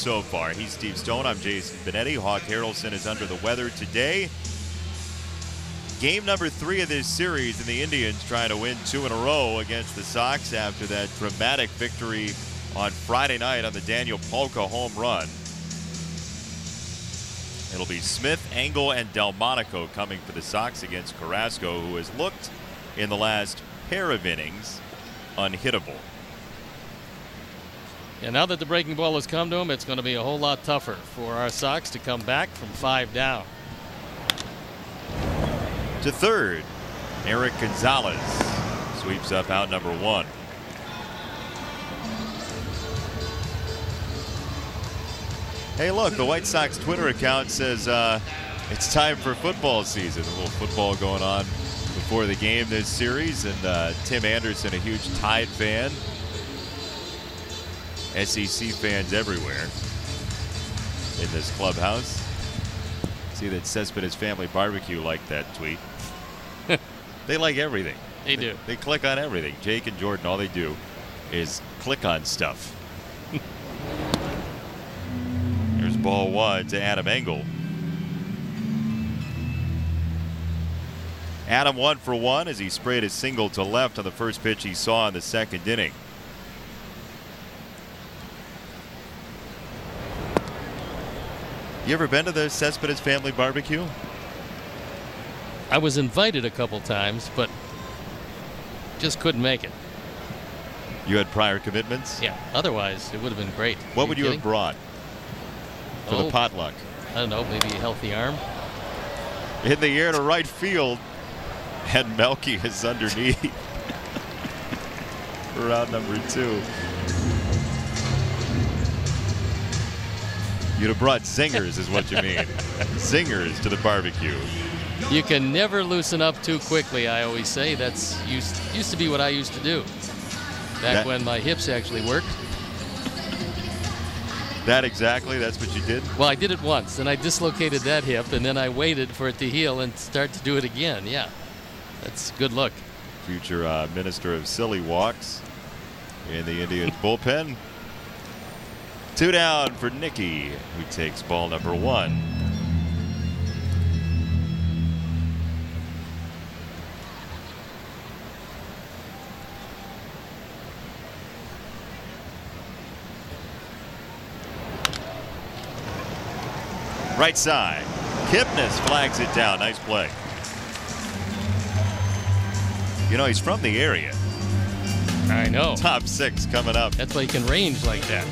So far, he's Steve Stone. I'm Jason Benetti. Hawk Harrelson is under the weather today. Game number 3 of this series, and the Indians trying to win 2 in a row against the Sox after that dramatic victory on Friday night on the Daniel Polka home run. It'll be Smith, Engel, and Delmonico coming for the Sox against Carrasco, who has looked in the last pair of innings unhittable. And now that the breaking ball has come to him, it's going to be a whole lot tougher for our Sox to come back from 5 down. To third, Eric Gonzalez sweeps up out number 1. Hey, look, the White Sox Twitter account says it's time for football season. A little football going on before the game this series. And Tim Anderson, a huge Tide fan. SEC fans everywhere in this clubhouse. See that Cespedes Family Barbecue liked that tweet. They like everything. They do. They click on everything. Jake and Jordan, all they do is click on stuff. Here's ball 1 to Adam Engel. Adam 1 for 1 as he sprayed a single to left on the first pitch he saw in the second inning. You ever been to the Cespedes Family Barbecue? I was invited a couple times, but just couldn't make it. You had prior commitments? Yeah, otherwise it would have been great. What would you have brought for the potluck? I don't know, maybe a healthy arm. In the air to right field, and Melky is underneath for out number 2. You'd have brought zingers is what you mean. Zingers to the barbecue. You can never loosen up too quickly, I always say. That's used to be what I used to do back when my hips actually worked. That exactly? That's what you did? Well, I did it once, and I dislocated that hip, and then I waited for it to heal and start to do it again. Yeah, that's good luck. Future minister of silly walks in the Indians bullpen. 2 down for Nicky, who takes ball number 1. Right side. Kipnis flags it down. Nice play. You know, he's from the area. I know. Top 6 coming up. That's why he can range like that.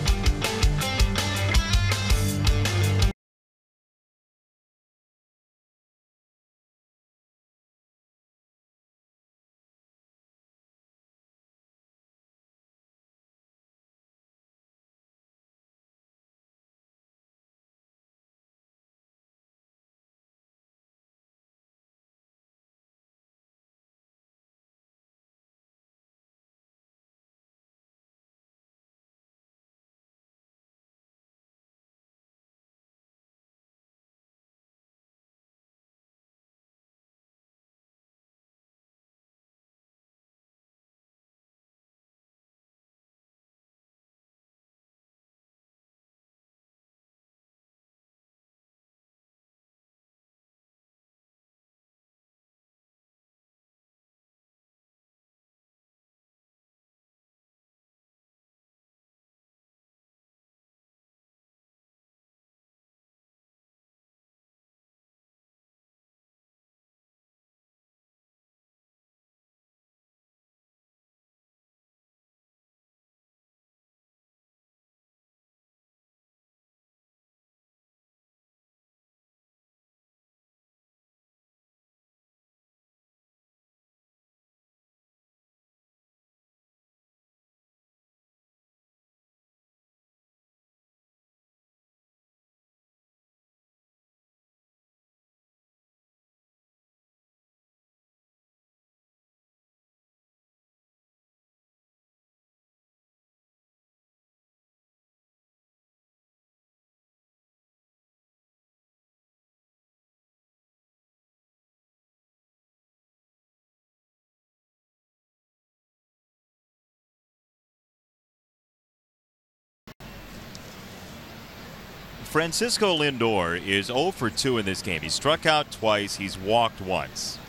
Francisco Lindor is 0 for 2 in this game. He struck out twice. He's walked once.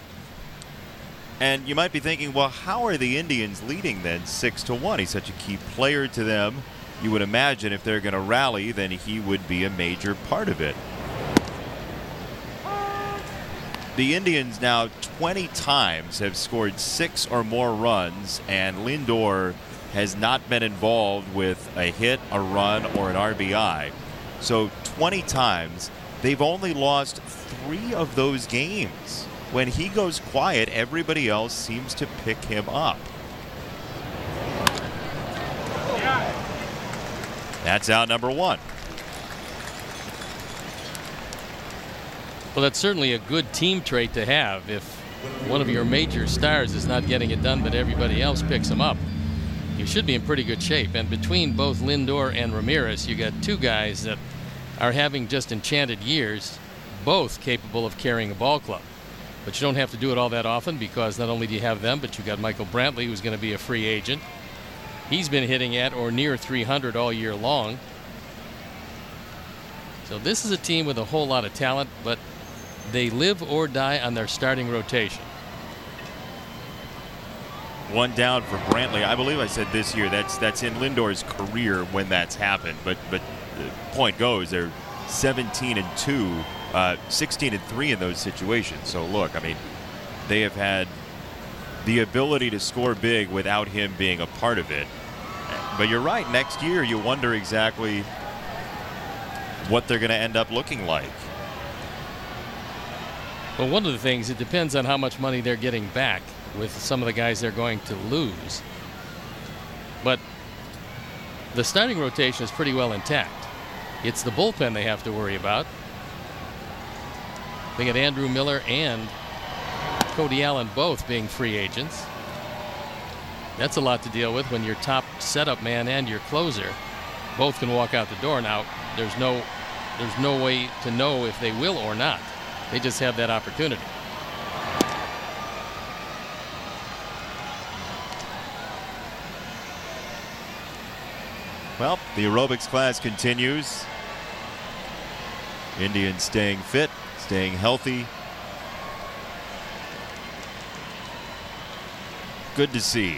And you might be thinking, well, how are the Indians leading then 6-1? He's such a key player to them. You would imagine if they're going to rally, then he would be a major part of it. The Indians now 20 times have scored 6 or more runs, and Lindor has not been involved with a hit, a run, or an RBI. So 20 times, they've only lost 3 of those games. when he goes quiet, everybody else seems to pick him up. That's out number 1. Well, that's certainly a good team trait to have. If one of your major stars is not getting it done, but everybody else picks him up, you should be in pretty good shape. And between both Lindor and Ramirez, you got 2 guys that are having just enchanted years, both capable of carrying a ball club. But you don't have to do it all that often, because not only do you have them, but you got Michael Brantley, who's going to be a free agent. He's been hitting at or near 300 all year long. So this is a team with a whole lot of talent, but they live or die on their starting rotation. 1 down for Brantley. I believe I said this year. That's in Lindor's career when that's happened. But the point goes, they're 17-2, 16-3 in those situations. So look, I mean, they have had the ability to score big without him being a part of it. But you're right. Next year, you wonder exactly what they're going to end up looking like. Well, one of the things, it depends on how much money they're getting back with some of the guys they're going to lose. But the starting rotation is pretty well intact. It's the bullpen they have to worry about. They got Andrew Miller and Cody Allen both being free agents. That's a lot to deal with when your top setup man and your closer both can walk out the door. Now, there's no way to know if they will or not. They just have that opportunity. Well, the aerobics class continues. Indians staying fit, staying healthy. Good to see.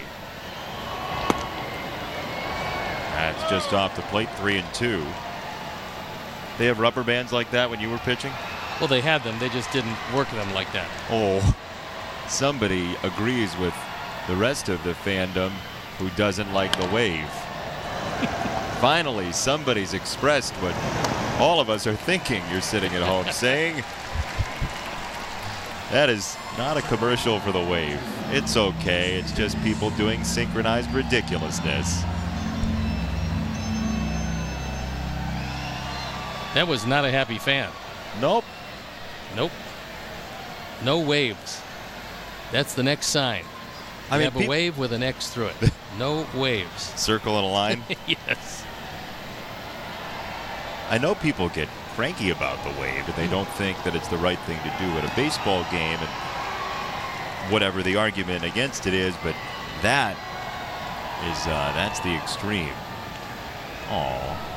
That's just off the plate, 3-2. They have rubber bands like that when you were pitching? Well, they had them. They just didn't work them like that. Oh, somebody agrees with the rest of the fandom who doesn't like the wave. Finally, somebody's expressed what all of us are thinking. You're sitting at home saying that is not a commercial for the wave. It's okay. It's just people doing synchronized ridiculousness. That was not a happy fan. Nope. Nope. No waves. That's the next sign. I mean, have a wave with an X through it. No waves. Circle and a line? Yes. I know people get cranky about the wave, but they don't think that it's the right thing to do at a baseball game, and whatever the argument against it is, but that is that's the extreme. Aw.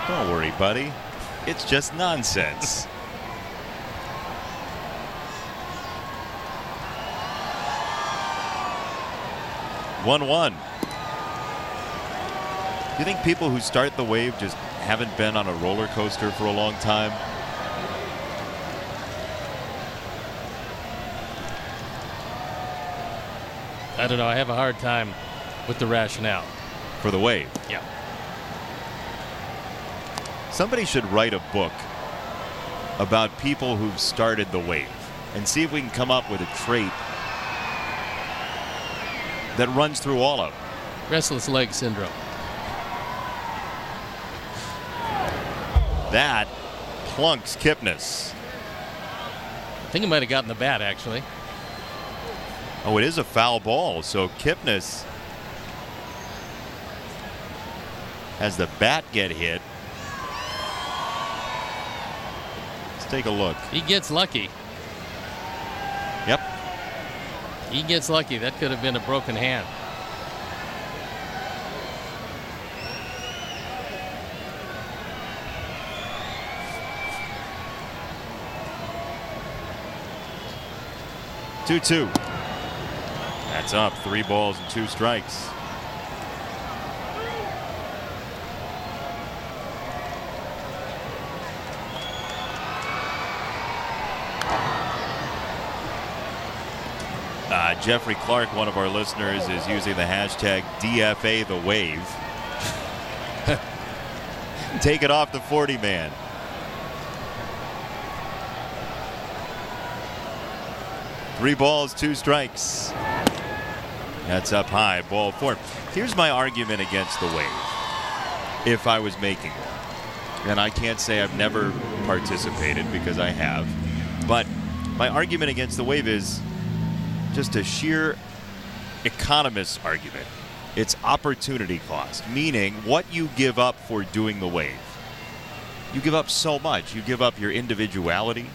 Don't worry, buddy. It's just nonsense. One. Do you think people who start the wave just haven't been on a roller coaster for a long time? I don't know. I have a hard time with the rationale. For the wave? Yeah. Somebody should write a book about people who've started the wave and see if we can come up with a trait that runs through all of them. Restless leg syndrome. That plunks Kipnis. I think he might have gotten the bat, actually. Oh, it is a foul ball, so Kipnis has the bat get hit. Let's take a look. He gets lucky. Yep. He gets lucky. That could have been a broken hand. Two. That's up. 3 balls and 2 strikes. Jeffrey Clark, one of our listeners, is using the hashtag DFA the wave. Take it off the 40 man. 3 balls, 2 strikes. That's up high, ball 4. Here's my argument against the wave, if I was making one. And I can't say I've never participated, because I have. But my argument against the wave is just a sheer economist's argument. It's opportunity cost, meaning what you give up for doing the wave. You give up so much. You give up your individuality.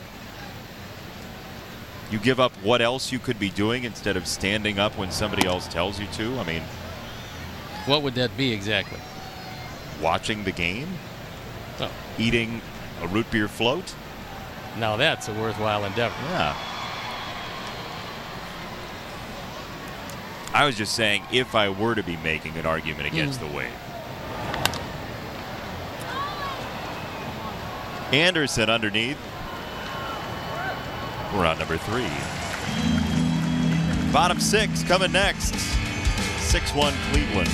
You give up what else you could be doing instead of standing up when somebody else tells you to. I mean, what would that be exactly? Watching the game? Oh. Eating a root beer float? Now that's a worthwhile endeavor. Yeah. I was just saying, if I were to be making an argument against the wave. Anderson underneath. We're on number 3. Bottom 6 coming next. 6-1 Cleveland.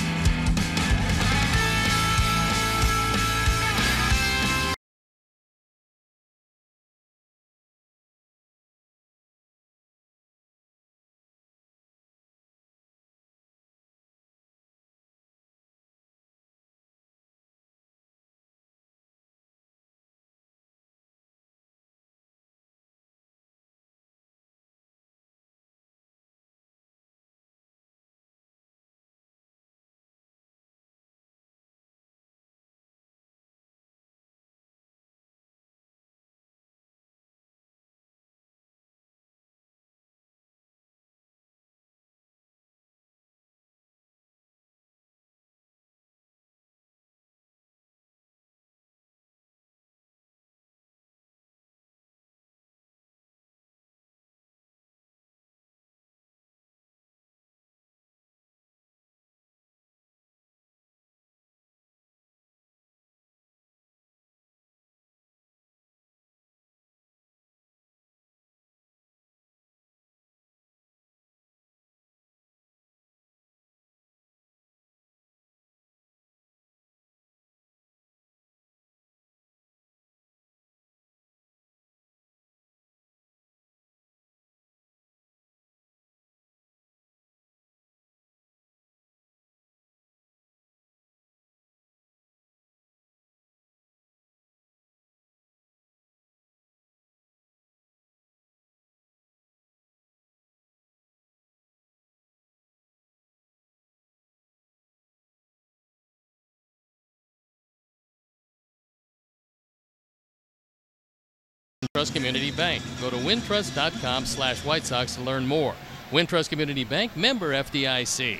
Wintrust Community Bank. Go to wintrust.com/White Sox to learn more. Wintrust Community Bank, member FDIC.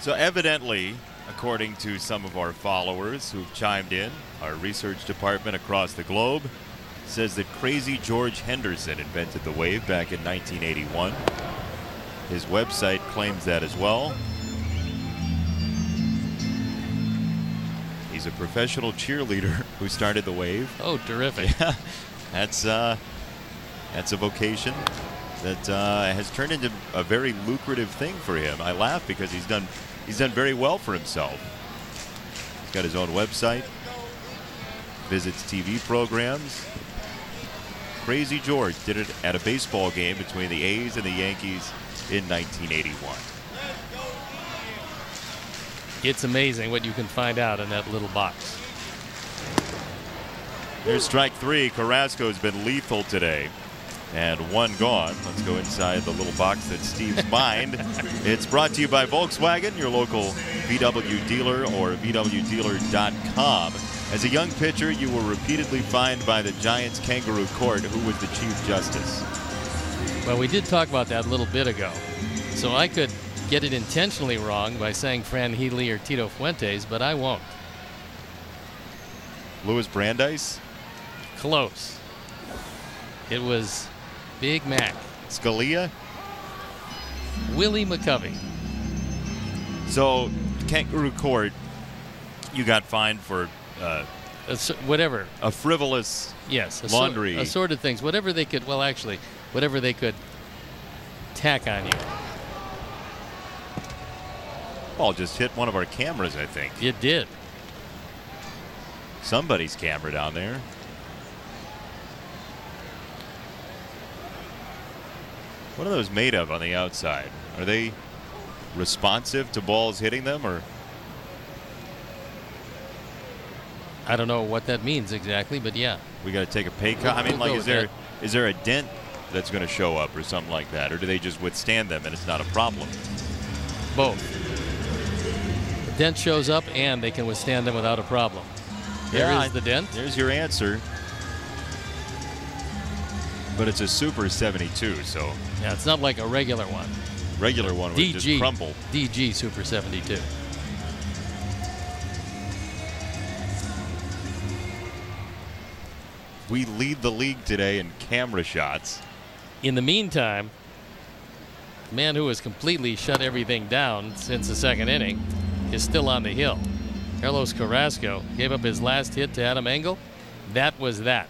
So evidently, according to some of our followers who've chimed in, our research department across the globe says that Crazy George Henderson invented the wave back in 1981. His website claims that as well. He's a professional cheerleader who started the wave. Oh, terrific. Yeah, that's a vocation that has turned into a very lucrative thing for him. I laugh because he's done very well for himself. He's got his own website, visits TV programs. Crazy George did it at a baseball game between the A's and the Yankees in 1981. It's amazing what you can find out in that little box. There's strike 3. Carrasco's been lethal today. And 1 gone. Let's go inside the little box that's Steve's mind. It's brought to you by Volkswagen, your local VW dealer, or VWdealer.com. As a young pitcher, you were repeatedly fined by the Giants Kangaroo Court. Who was the Chief Justice? Well, we did talk about that a little bit ago. So I could get it intentionally wrong by saying Fran Healy or Tito Fuentes, but I won't. Louis Brandeis? Close. It was Big Mac. Scalia? Willie McCovey. So, Kangaroo Court, you got fined for whatever. A frivolous laundry. Assorted things. Whatever they could, well, actually, whatever they could tack on you. Ball just hit one of our cameras, I think. It did. Somebody's camera down there. What are those made of on the outside? Are they responsive to balls hitting them, or? I don't know what that means exactly, but yeah. We got to take a pay cut. I mean, like, is there a dent that's going to show up or something like that, or do they just withstand them and it's not a problem? Both. The dent shows up and they can withstand them without a problem. There is the dent. There's your answer. But it's a Super 72, so. Yeah, it's not like a regular one. Regular one would just crumble. DG Super 72. We lead the league today in camera shots. In the meantime, the man who has completely shut everything down since the second inning is still on the hill. Carlos Carrasco gave up his last hit to Adam Engel. That was that.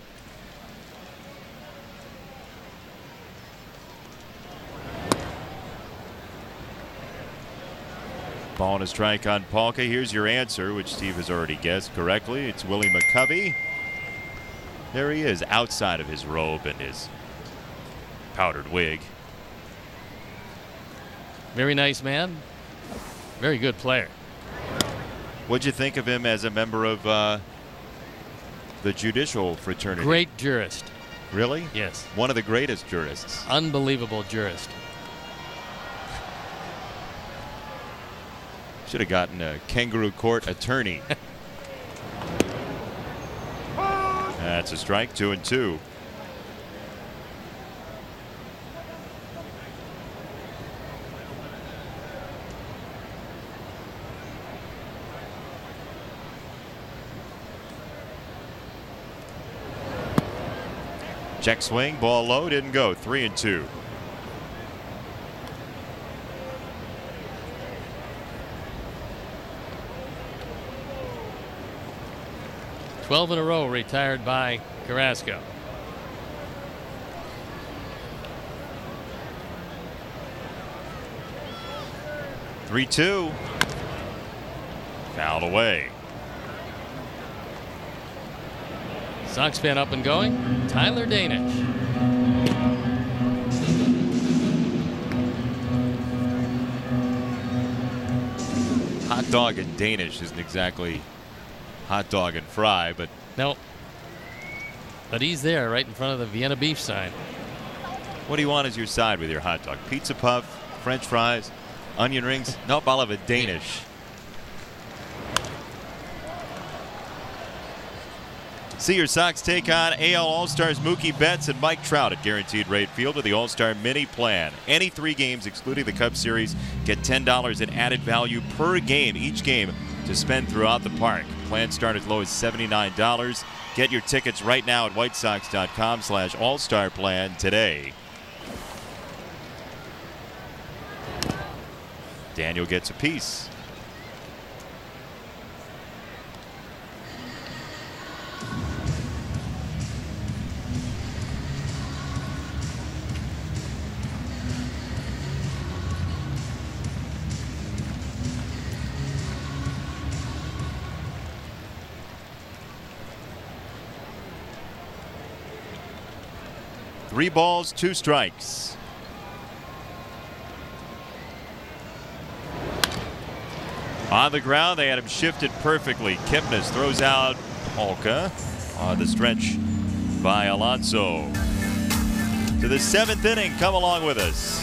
Ball and a strike on Palka. Here's your answer, which Steve has already guessed correctly. It's Willie McCovey. There he is, outside of his robe and his powdered wig. Very nice man. Very good player. What'd you think of him as a member of the judicial fraternity? Great jurist. Really? Yes. One of the greatest jurists. Unbelievable jurist. Should have gotten a kangaroo court attorney. That's a strike, 2-2. Check swing, ball low, didn't go. 3-2. "12 in a row retired by Carrasco." "3-2. Fouled away. Sox fan up and going. Tyler Danish. Hot dog and Danish isn't exactly hot dog and fry, but no. But he's there right in front of the Vienna beef sign. What do you want as your side with your hot dog? Pizza puff, French fries, onion rings? Nope, I'll have a Danish. See your Sox take on AL All-Stars Mookie Betts and Mike Trout at Guaranteed Rate Field with the All-Star Mini Plan. Any 3 games, excluding the Cup Series, get $10 in added value per game, each game, to spend throughout the park. Plans start as low as $79. Get your tickets right now at whitesox.com/all-star plan today. Daniel gets a piece. Three balls, 2 strikes. On the ground, they had him shifted perfectly. Kipnis throws out Palka on the stretch by Alonso. To the 7th inning, come along with us.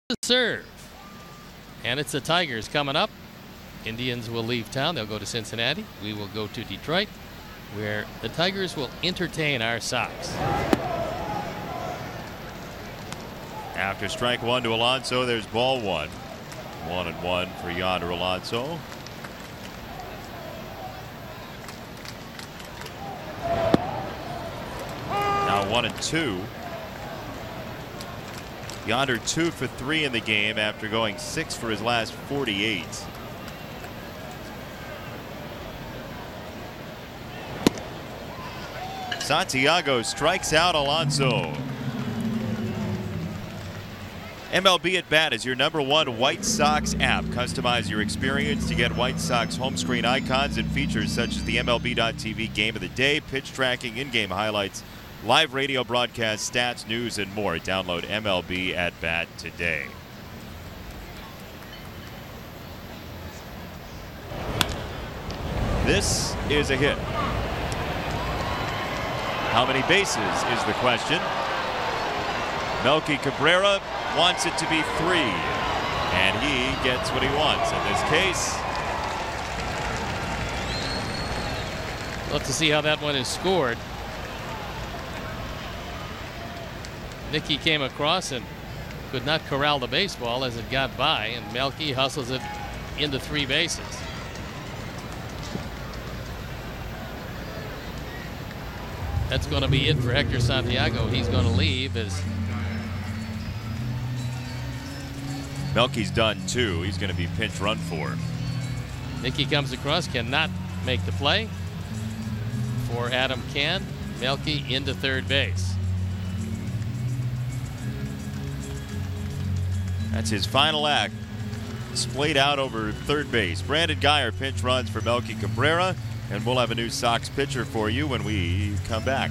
to serve. And it's the Tigers coming up. Indians will leave town. They'll go to Cincinnati. We will go to Detroit, where the Tigers will entertain our Sox. After strike one to Alonso, there's ball one. 1-1 for Yonder Alonso. Now 1-2. Yonder 2 for 3 in the game after going 6 for his last 48. Santiago strikes out Alonso. MLB at Bat is your #1 White Sox app. Customize your experience to get White Sox home screen icons and features such as the MLB.TV Game of the Day, pitch tracking, in-game highlights, live radio broadcast, stats, news, and more. Download MLB at Bat today. This is a hit. How many bases is the question? Melky Cabrera wants it to be 3, and he gets what he wants in this case. Love to see how that one is scored. Nicky came across and could not corral the baseball as it got by, and Melky hustles it into 3 bases. That's going to be it for Hector Santiago. He's going to leave as Melky's done 2. He's going to be pinch run for. Nicky comes across, cannot make the play for Adam Can. Melky into 3rd base. That's his final act. Splayed out over 3rd base. Brandon Guyer pinch runs for Melky Cabrera, and we'll have a new Sox pitcher for you when we come back.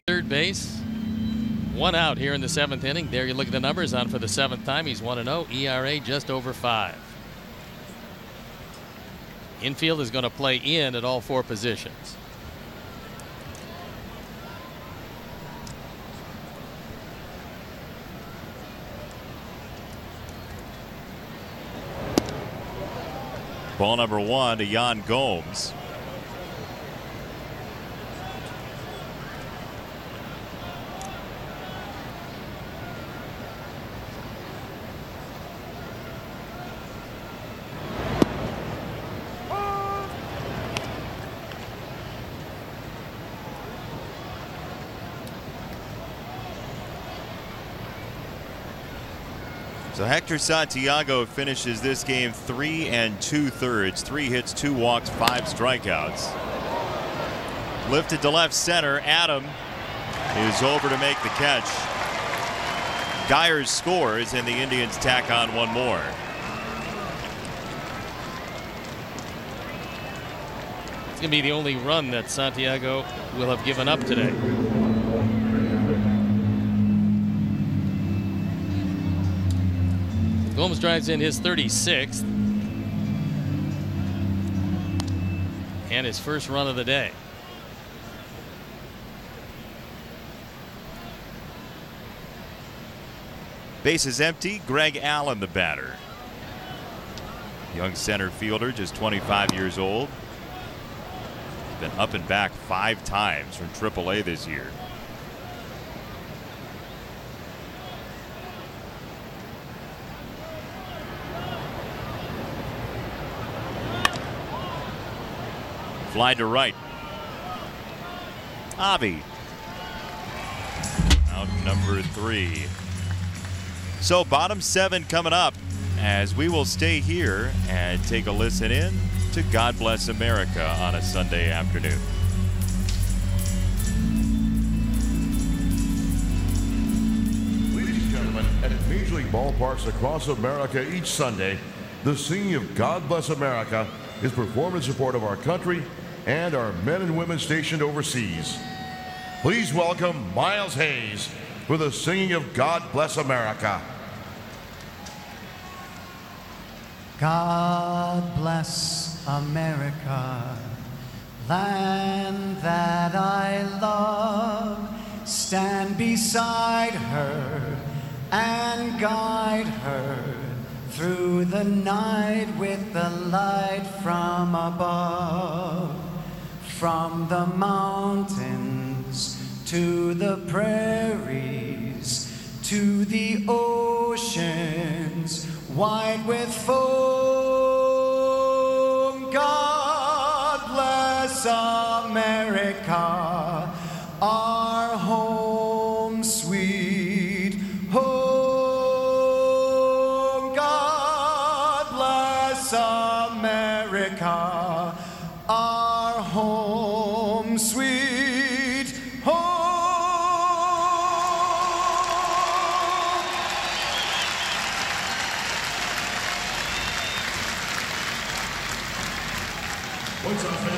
Third base. 1 out here in the 7th inning. There you look at the numbers. On for the 7th time. He's 1-0. ERA just over 5. Infield is going to play in at all 4 positions. Ball number 1 to Yan Gomes. So Hector Santiago finishes this game 3 2/3. 3 hits, 2 walks, 5 strikeouts. Lifted to left center. Adam is over to make the catch. Guyer scores, and the Indians tack on 1 more. going to be the only run that Santiago will have given up today. Gomes drives in his 36th and his first run of the day. Base is empty. Greg Allen, the batter. Young center fielder, just 25 years old. Been up and back 5 times from AAA this year. Fly to right. Avi. Out number 3. So bottom 7 coming up as we will stay here and take a listen in to God Bless America on a Sunday afternoon. Ladies and gentlemen, at Major League ballparks across America each Sunday, the singing of God Bless America is performed in support of our country and our men and women stationed overseas. Please welcome Miles Hayes for the singing of God Bless America. God bless America, land that I love. Stand beside her and guide her through the night with the light from above. From the mountains to the prairies, to the oceans wide with foam. God bless America, our home sweet home. God bless America, our home sweet home. What's up, man?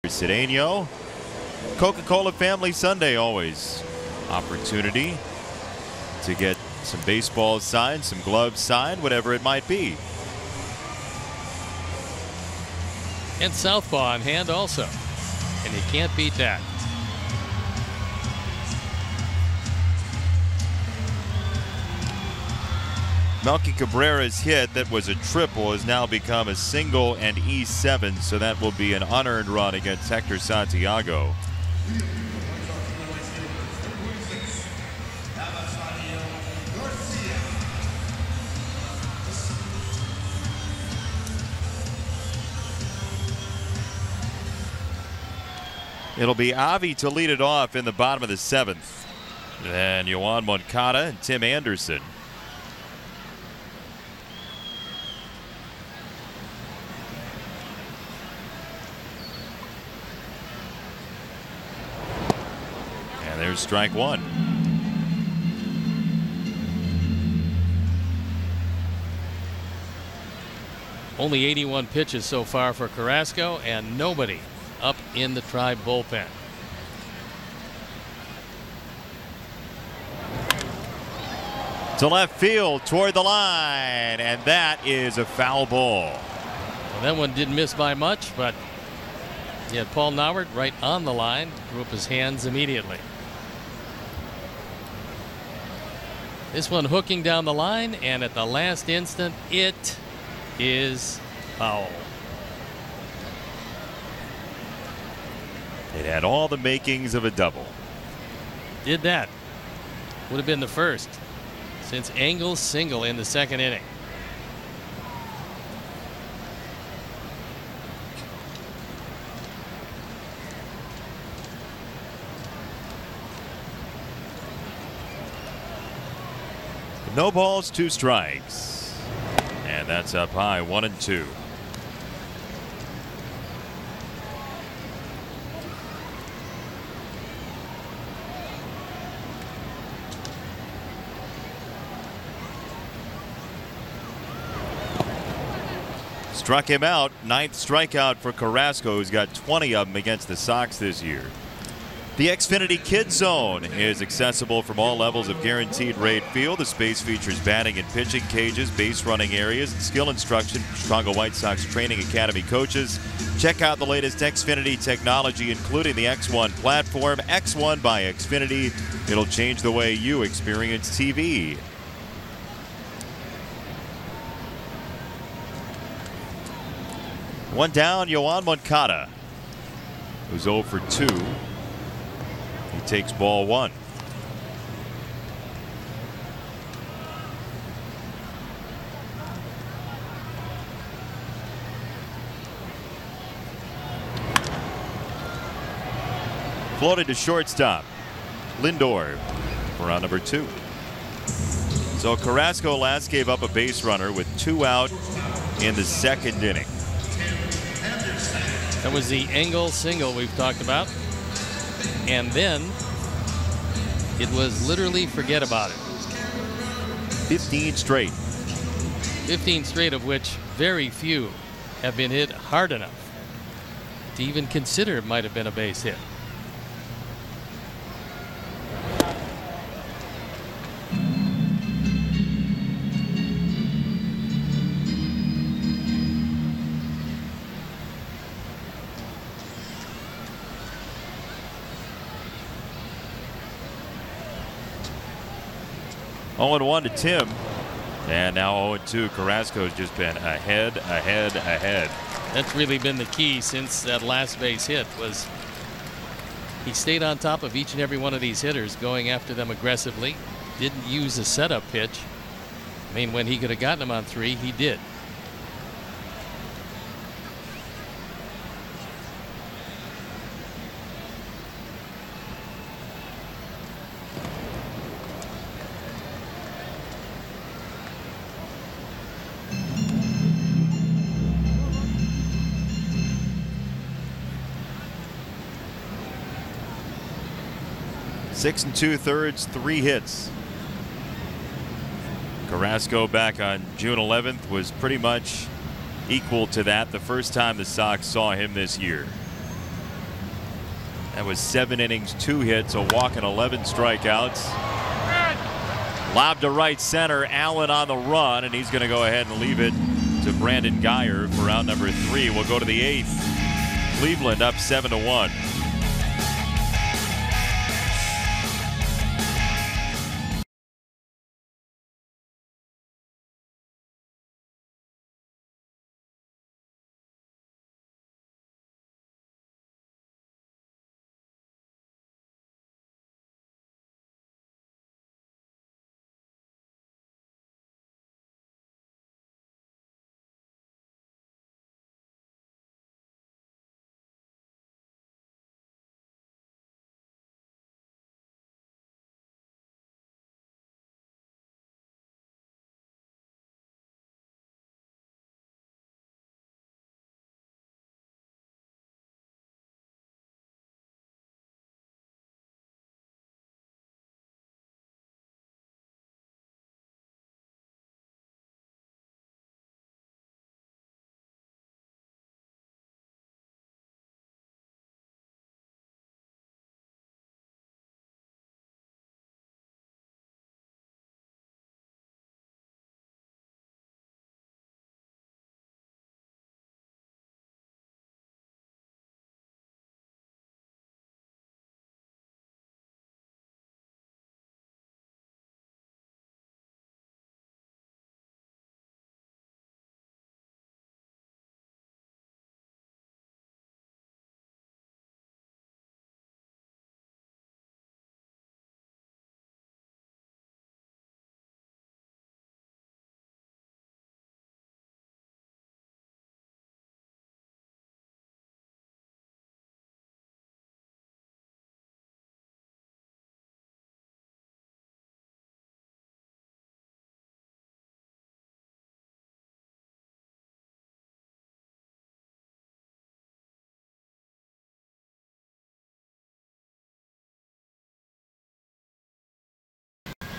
Cedeno. Coca-Cola Family Sunday, always opportunity to get some baseballs signed, some gloves signed, whatever it might be. And southpaw on hand also, and you can't beat that. Melky Cabrera's hit that was a triple has now become a single and E7, so that will be an unearned run against Hector Santiago. It'll be Avi to lead it off in the bottom of the 7th. Then Yohan Moncada and Tim Anderson. There's strike one. Only 81 pitches so far for Carrasco, and nobody up in the Tribe bullpen. To left field toward the line, and that is a foul ball. Well, that one didn't miss by much, but he had Paul Nauert right on the line, threw up his hands immediately. This one hooking down the line, and at the last instant, it is foul. It had all the makings of a double. Did that. Would have been the first since Engel's single in the second inning. No balls, 2 strikes. And that's up high, 1-2. Struck him out. 9th strikeout for Carrasco, who's got 20 of them against the Sox this year. The Xfinity Kids Zone is accessible from all levels of guaranteed rate field. The space features batting and pitching cages, base running areas, and skill instruction from Chicago White Sox Training Academy coaches. Check out the latest Xfinity technology, including the X1 platform. X1 by Xfinity. It'll change the way you experience TV. One down, Yoan Moncada, who's 0 for 2. He takes ball 1. Floated to shortstop. Lindor for round number 2. So Carrasco last gave up a base runner with 2 out in the second inning. That was the Engel single we've talked about. And then it was literally forget about it. 15 straight. 15 straight, of which very few have been hit hard enough to even consider it might have been a base hit. Oh, 0-1 to Tim, and now 0-2. Carrasco's just been ahead. That's really been the key since that last base hit. Was he stayed on top of each and every one of these hitters, going after them aggressively. Didn't use a setup pitch. I mean, when he could have gotten them on 3, he did. Six and 2/3, 3 hits. Carrasco back on June 11th was pretty much equal to that the first time the Sox saw him this year. That was 7 innings, 2 hits, a walk, and 11 strikeouts. Lob to right center. Allen on the run, and he's going to go ahead and leave it to Brandon Guyer for round number 3. We'll go to the 8th. Cleveland up 7-1.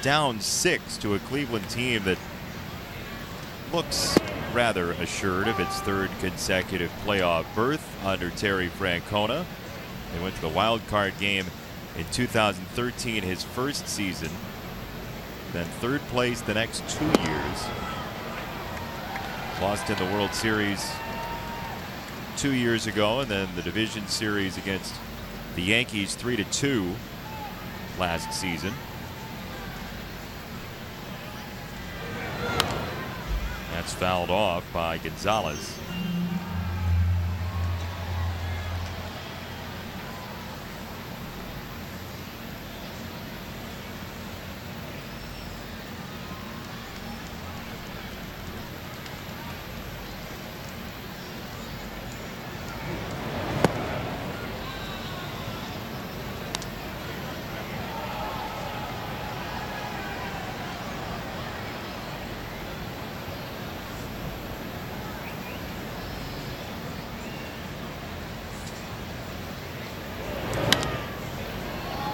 down 6 to a Cleveland team that looks rather assured of its 3rd consecutive playoff berth under Terry Francona. They went to the wild card game in 2013, his first season. Then 3rd place the next 2 years. Lost in the World Series 2 years ago, and then the division series against the Yankees 3-2 last season. That's fouled off by Gonzalez.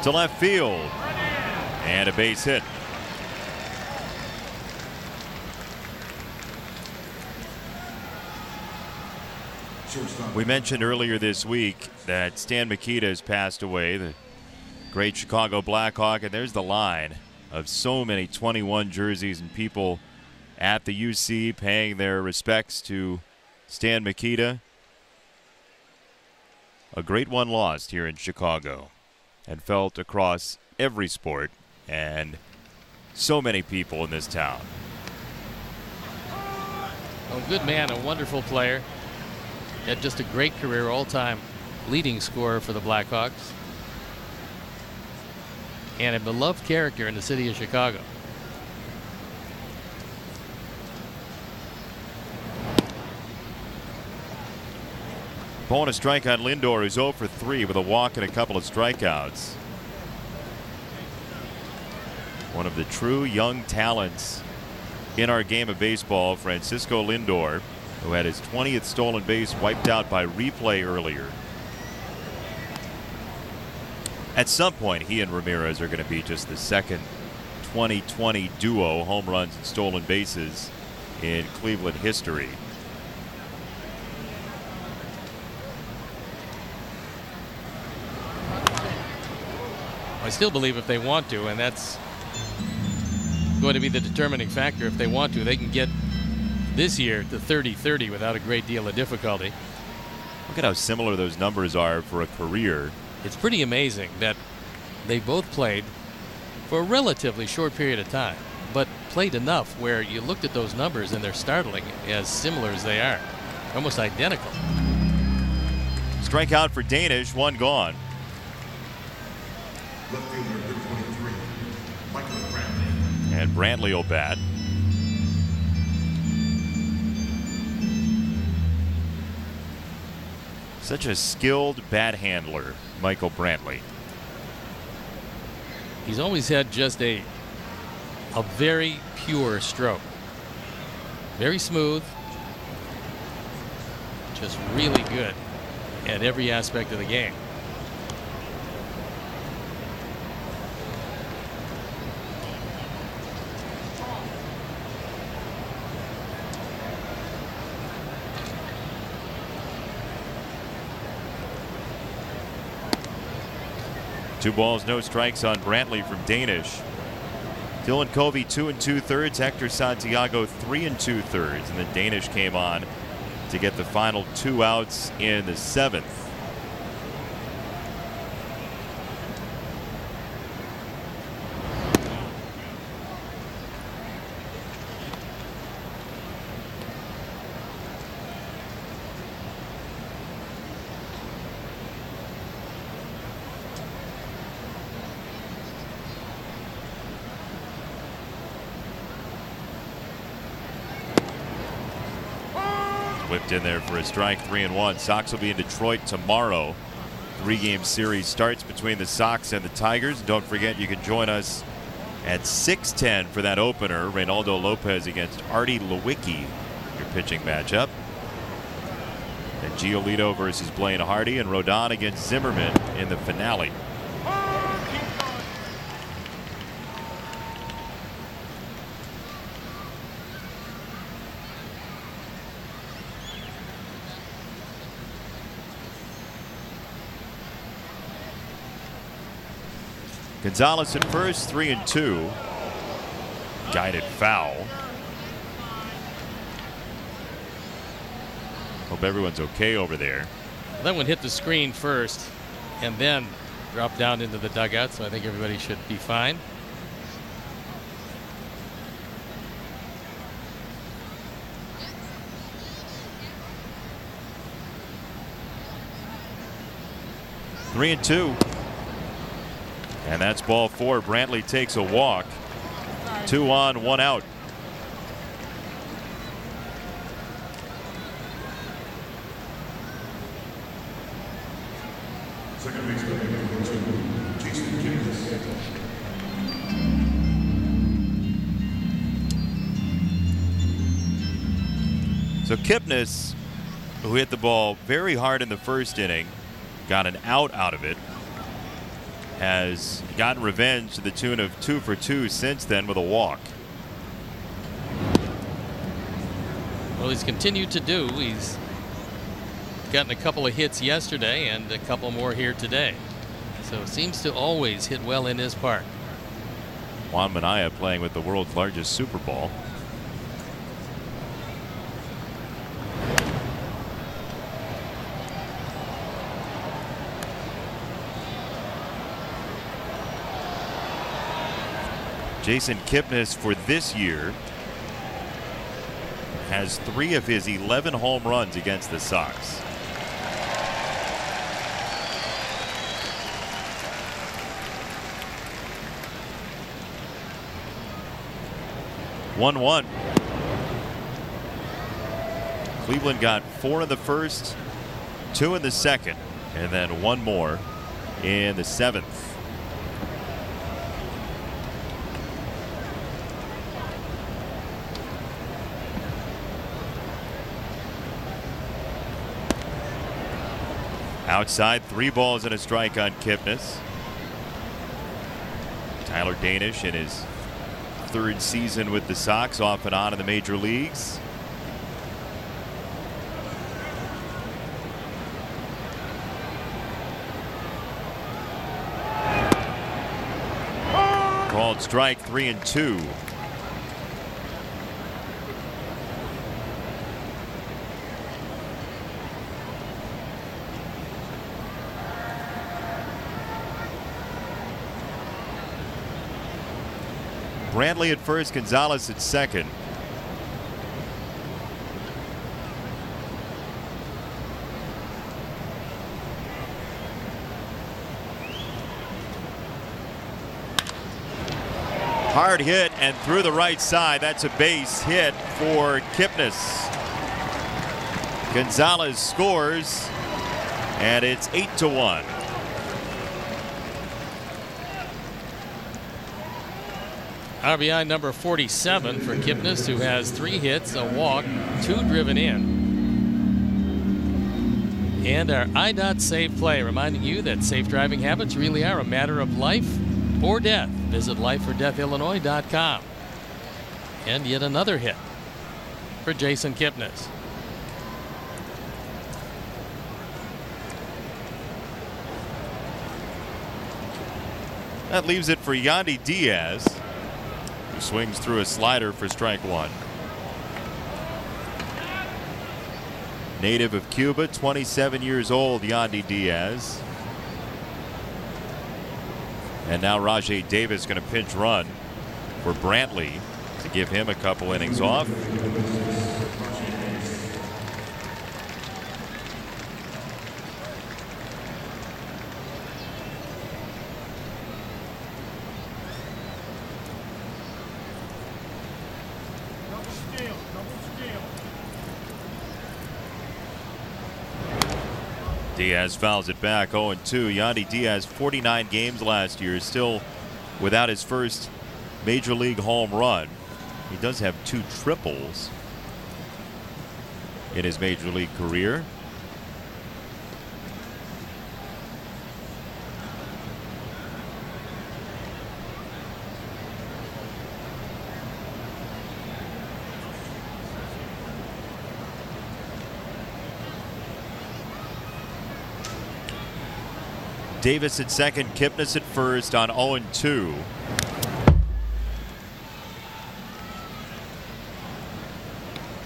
To left field, and a base hit. We mentioned earlier this week that Stan Mikita has passed away, the great Chicago Blackhawk, and there's the line of so many 21 jerseys and people at the UC paying their respects to Stan Mikita. A great one lost here in Chicago, and felt across every sport and so many people in this town. Well, good man, a wonderful player. Had just a great career, all-time leading scorer for the Blackhawks. And a beloved character in the city of Chicago. Pulling a strike on Lindor, who's 0 for 3 with a walk and a couple of strikeouts. One of the true young talents in our game of baseball, Francisco Lindor, who had his 20th stolen base wiped out by replay earlier. At some point, he and Ramirez are going to be just the second 2020 duo home runs and stolen bases in Cleveland history. I still believe if they want to, and that's going to be the determining factor, if they want to, they can get this year to 30-30 without a great deal of difficulty. Look at how similar those numbers are for a career. It's pretty amazing that they both played for a relatively short period of time, but played enough where you looked at those numbers and they're startling, as similar as they are. Almost identical. Strikeout for Danish, one gone. Left fielder number 23, Michael Brantley. And Brantley will bat. Such a skilled bat handler, Michael Brantley. He's always had just a very pure stroke. Very smooth. Just really good at every aspect of the game. Two balls, no strikes on Brantley from Danish. Dylan Covey 2 2/3, Hector Santiago 3 2/3, and then Danish came on to get the final 2 outs in the 7th. Whipped in there for a strike, 3-1. Sox will be in Detroit tomorrow. 3-game series starts between the Sox and the Tigers. Don't forget, you can join us at 6:10 for that opener. Reynaldo Lopez against Artie Lewicki, your pitching matchup. And Giolito versus Blaine Hardy, and Rodon against Zimmerman in the finale. Gonzalez at first, 3-2. Guided foul. Hope everyone's okay over there. That one hit the screen first and then dropped down into the dugout, so I think everybody should be fine. Three and two. And that's ball four. Brantley takes a walk. 2 on, 1 out. Second baseman, Jason Kipnis. So Kipnis, who hit the ball very hard in the first inning, got an out of it, has gotten revenge to the tune of 2 for 2 since then with a walk. Well, he's continued to do. He's gotten a couple of hits yesterday and a couple more here today. So seems to always hit well in his park. Juan Minaya playing with the world's largest super ball. Jason Kipnis for this year has 3 of his 11 home runs against the Sox. One. Cleveland got 4 in the first, 2 in the second, and then 1 more in the 7th. Outside, 3 balls and a strike on Kipnis. Tyler Danish in his 3rd season with the Sox, off and on in the major leagues. Called strike, 3-2. Brantley at first, Gonzalez at second. Hard hit and through the right side. That's a base hit for Kipnis. Gonzalez scores, and it's 8-1. RBI number 47 for Kipnis, who has 3 hits, a walk, 2 driven in. And our IDOT Safe Play, reminding you that safe driving habits really are a matter of life or death. Visit lifeordeathillinois.com. And yet another hit for Jason Kipnis. That leaves it for Yandy Diaz, who swings through a slider for strike 1. Native of Cuba, 27 years old, Yandy Diaz. And now Rajay Davis going to pinch run for Brantley to give him a couple innings off. Diaz fouls it back, 0-2. Yandy Diaz, 49 games last year, still without his first major league home run. He does have 2 triples in his major league career. Davis at second, Kipnis at first on 0-2.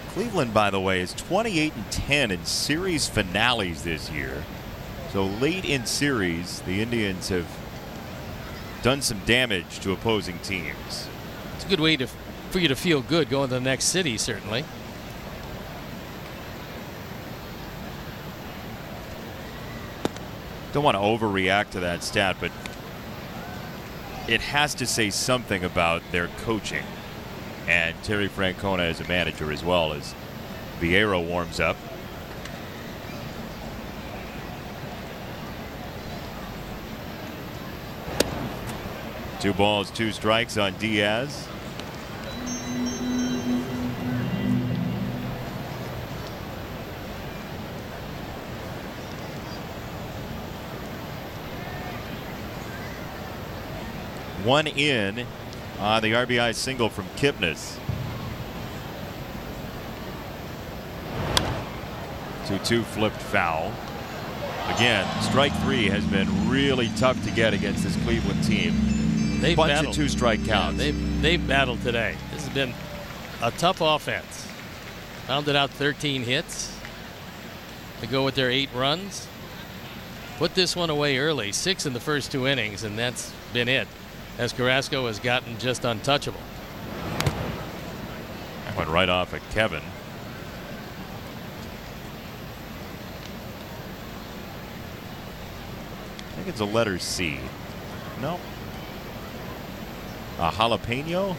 Cleveland, by the way, is 28-10 in series finales this year. So late in series, the Indians have done some damage to opposing teams. It's a good way for you to feel good going to the next city, certainly. Don't want to overreact to that stat, but it has to say something about their coaching and Terry Francona as a manager, as well as Vieira warms up. Two balls, two strikes on Diaz. One in on the RBI single from Kipnis. 2-2 flipped foul. Again, strike three has been really tough to get against this Cleveland team. They've Bunch battled. of two-strike counts. Yeah, they've battled today. This has been a tough offense. Pounded out 13 hits to go with their 8 runs. Put this one away early, 6 in the first 2 innings, and that's been it, as Carrasco has gotten just untouchable. That went right off at Kevin. I think it's a letter C. No. A jalapeno?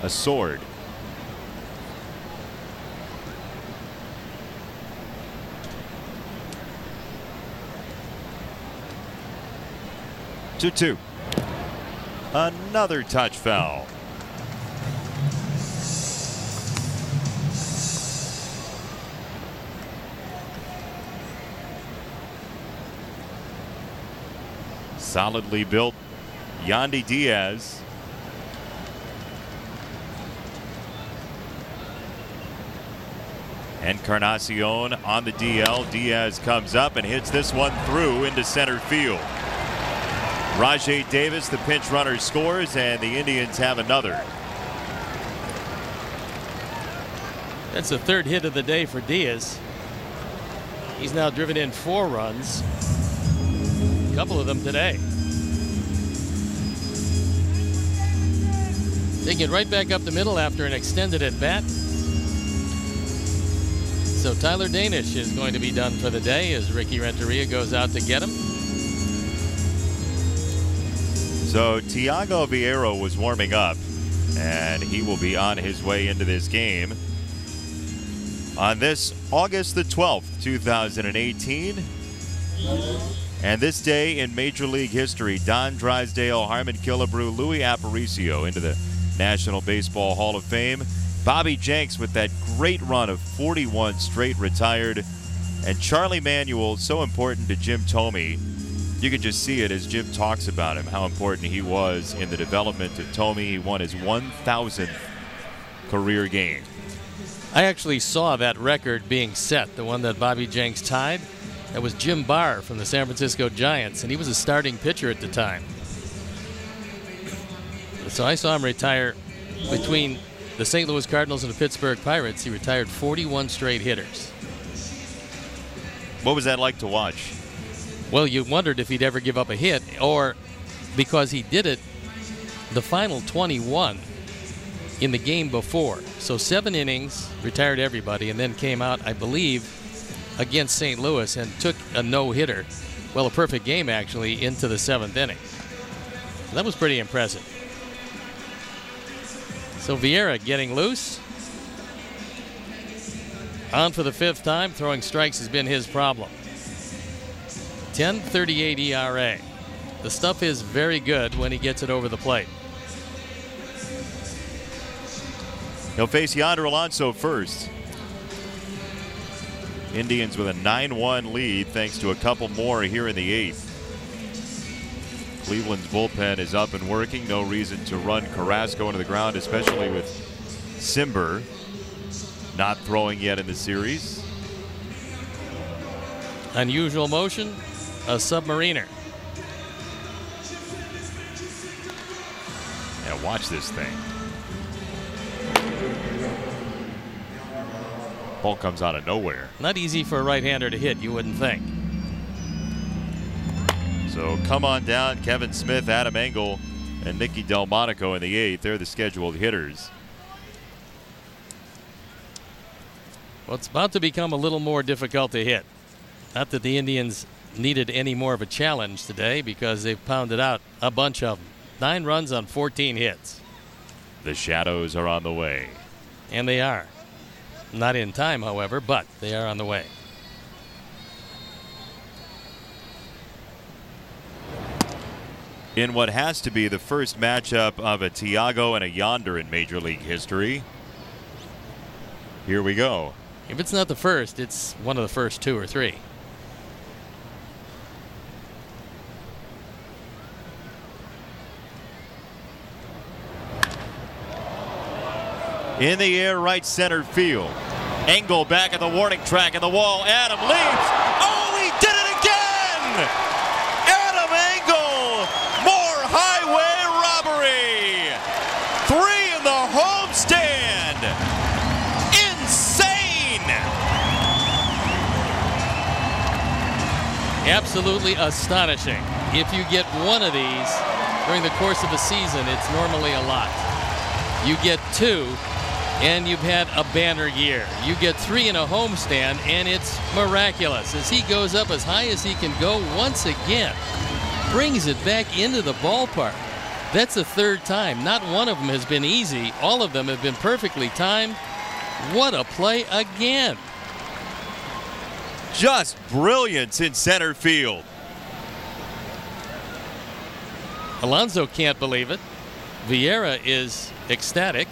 A sword. Two. Another touch foul. Solidly built Yandy Diaz. Encarnacion on the DL. Diaz comes up and hits this one through into center field. Rajay Davis, the pinch runner, scores, and the Indians have another. That's the 3rd hit of the day for Diaz. He's now driven in 4 runs. A couple of them today. Taking it right back up the middle after an extended at bat. So Tyler Danish is going to be done for the day as Ricky Renteria goes out to get him. So Thiago Vieira was warming up, and he will be on his way into this game on this August the 12th, 2018. And this day in Major League history, Don Drysdale, Harmon Killebrew, Louis Aparicio into the National Baseball Hall of Fame. Bobby Jenks with that great run of 41 straight retired. And Charlie Manuel, so important to Jim Thome. You can just see it as Jim talks about him, how important he was in the development of Thome. He won his 1,000th career game. I actually saw that record being set, the one that Bobby Jenks tied. That was Jim Barr from the San Francisco Giants, and he was a starting pitcher at the time. So I saw him retire between the St. Louis Cardinals and the Pittsburgh Pirates. He retired 41 straight hitters. What was that like to watch? Well, you wondered if he'd ever give up a hit, or because he did it the final 21 in the game before. So 7 innings, retired everybody, and then came out, I believe, against St. Louis and took a no-hitter, well, a perfect game actually, into the 7th inning. So that was pretty impressive. So Vieira getting loose. On for the 5th time. Throwing strikes has been his problem. 10.38 ERA. The stuff is very good when he gets it over the plate. He'll face Yonder Alonso first. Indians with a 9-1 lead thanks to a couple more here in the 8th. Cleveland's bullpen is up and working. No reason to run Carrasco into the ground, especially with Simber. not throwing yet in the series. Unusual motion, a submariner. Yeah, watch this thing. Ball comes out of nowhere. Not easy for a right-hander to hit, you wouldn't think. So come on down, Kevin Smith, Adam Engel, and Nicky Delmonico in the 8th. They're the scheduled hitters. Well, it's about to become a little more difficult to hit. Not that the Indians needed any more of a challenge today because they've pounded out a bunch of them. 9 runs on 14 hits. The Shadows are on the way. And they are. Not in time, however, but they are on the way. In what has to be the first matchup of a Tiago and a Yonder in Major League history. Here we go. If it's not the first, it's one of the first 2 or 3. In the air, right center field. Engel back at the warning track at the wall. Adam leaps. Oh, he did it again! Adam Engel, more highway robbery. 3 in the homestand. Insane! Absolutely astonishing. If you get one of these during the course of a season, it's normally a lot. You get 2. And you've had a banner year. You get 3 in a homestand, and it's miraculous as he goes up as high as he can go once again. Brings it back into the ballpark. That's the 3rd time. Not one of them has been easy. All of them have been perfectly timed. What a play again. Just brilliance in center field. Alonso can't believe it. Vieira is ecstatic.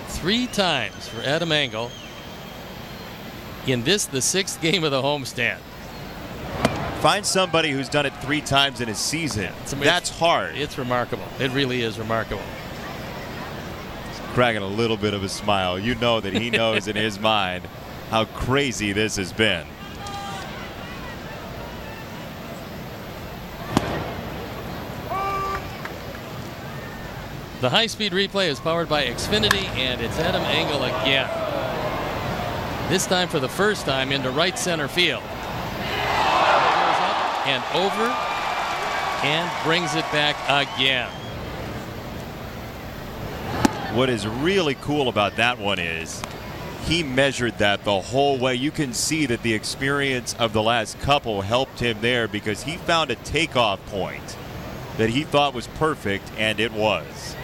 3 times for Adam Engel in this, the 6th game of the homestand. Find somebody who's done it 3 times in a season. That's hard. It's remarkable. It really is remarkable. He's cracking a little bit of a smile. You know that he knows in his mind how crazy this has been. The high-speed replay is powered by Xfinity, and it's Adam Engel again. This time for the first time into right center field. Goes up and over and brings it back again. What is really cool about that one is he measured that the whole way. You can see that the experience of the last couple helped him there because he found a takeoff point that he thought was perfect, and it was.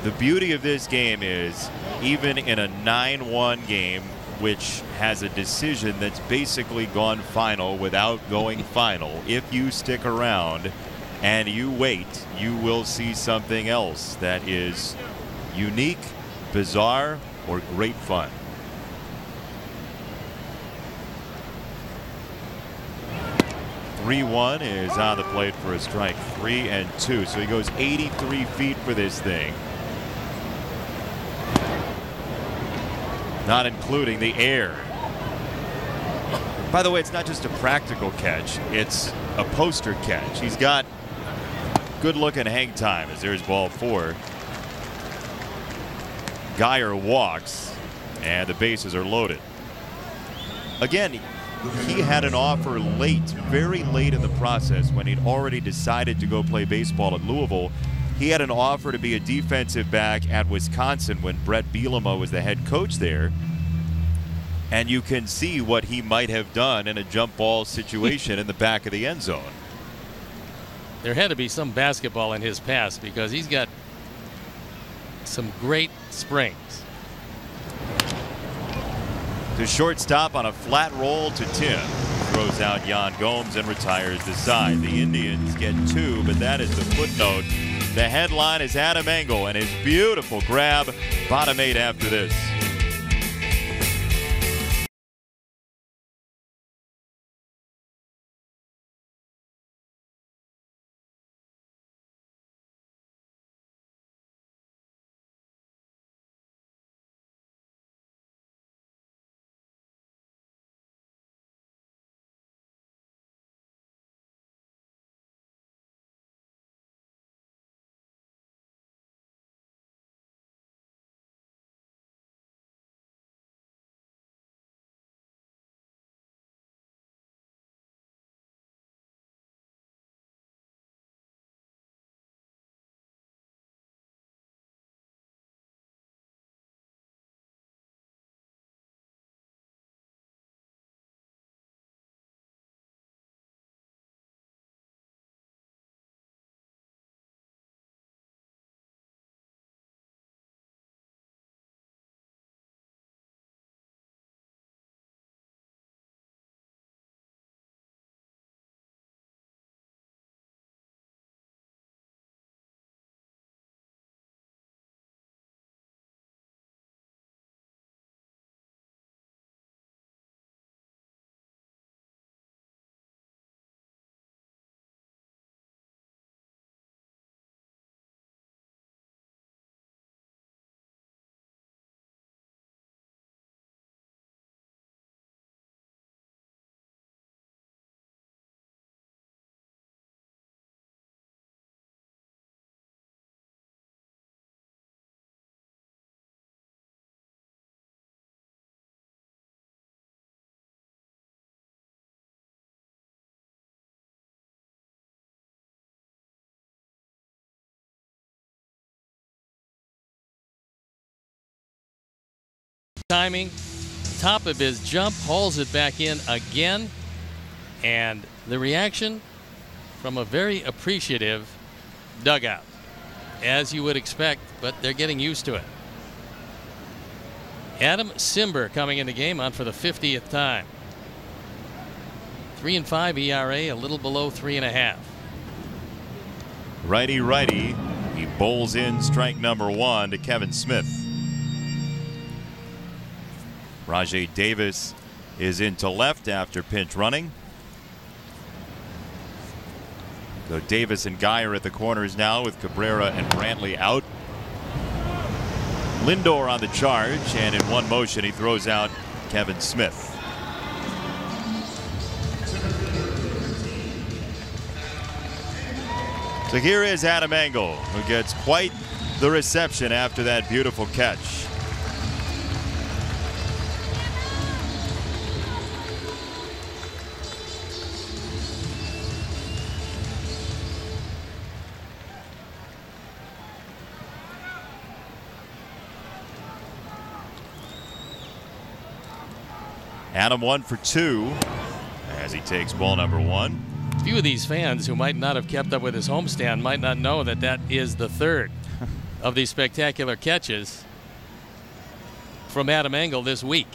The beauty of this game is, even in a 9-1 game, which has a decision that's basically gone final without going final, if you stick around and you wait, you will see something else that is unique, bizarre, or great fun. .31 is on the plate for a strike, 3-2. So he goes 83 feet for this thing. Not including the air. By the way, it's not just a practical catch, it's a poster catch. He's got good looking hang time as there's ball 4. Geyer walks, and the bases are loaded. Again, he had an offer late, very late in the process when he'd already decided to go play baseball at Louisville. He had an offer to be a defensive back at Wisconsin when Brett Bielema was the head coach there. And you can see what he might have done in a jump ball situation in the back of the end zone. There had to be some basketball in his past because he's got some great springs. To shortstop on a flat roll to Tim. Throws out Yan Gomes and retires the side. The Indians get 2, but that is the footnote. The headline is Adam Engel and his beautiful grab. Bottom 8 after this. timing, top of his jump, hauls it back in again, and the reaction from a very appreciative dugout, as you would expect, but they're getting used to it. Adam Simber coming in the game on for the 50th time. 3.5 ERA, a little below 3.5. Righty. He bowls in strike number 1 to Kevin Smith. Rajay Davis is into left after pinch running. So Davis and Guy are at the corners now with Cabrera and Brantley out. Lindor on the charge, and in one motion he throws out Kevin Smith. So here is Adam Engel, who gets quite the reception after that beautiful catch. Adam 1 for 2 as he takes ball number 1. A few of these fans who might not have kept up with his homestand might not know that that is the third of these spectacular catches from Adam Engel this week.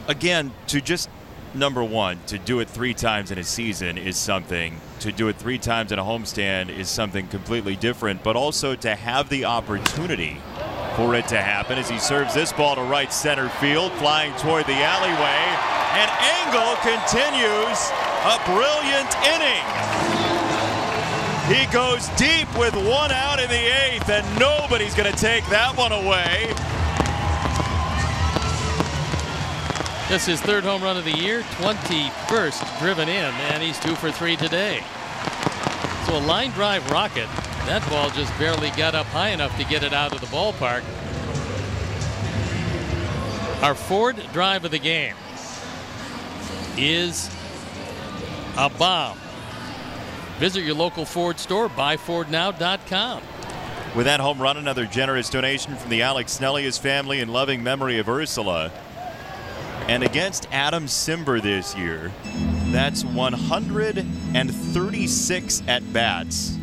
Again, to just number 1, to do it 3 times in a season is something. To do it 3 times in a homestand is something completely different, but also to have the opportunity for it to happen as he serves this ball to right center field, flying toward the alleyway, and Engel continues a brilliant inning. He goes deep with 1 out in the 8th, and nobody's going to take that one away. This is his 3rd home run of the year, 21st driven in, and he's 2 for 3 today. So a line drive rocket. That ball just barely got up high enough to get it out of the ballpark. Our Ford drive of the game is a bomb. Visit your local Ford store, buyfordnow.com. With that home run, another generous donation from the Alex Snellius family in loving memory of Ursula. And against Adam Simber this year, that's 136 at-bats.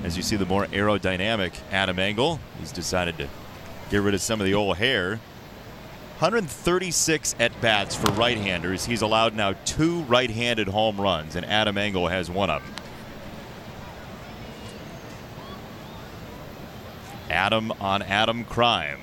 As you see the more aerodynamic Adam Engel, he's decided to get rid of some of the old hair. 136 at-bats for right-handers. He's allowed now 2 right-handed home runs, and Adam Engel has 1 of them. Adam on Adam crime.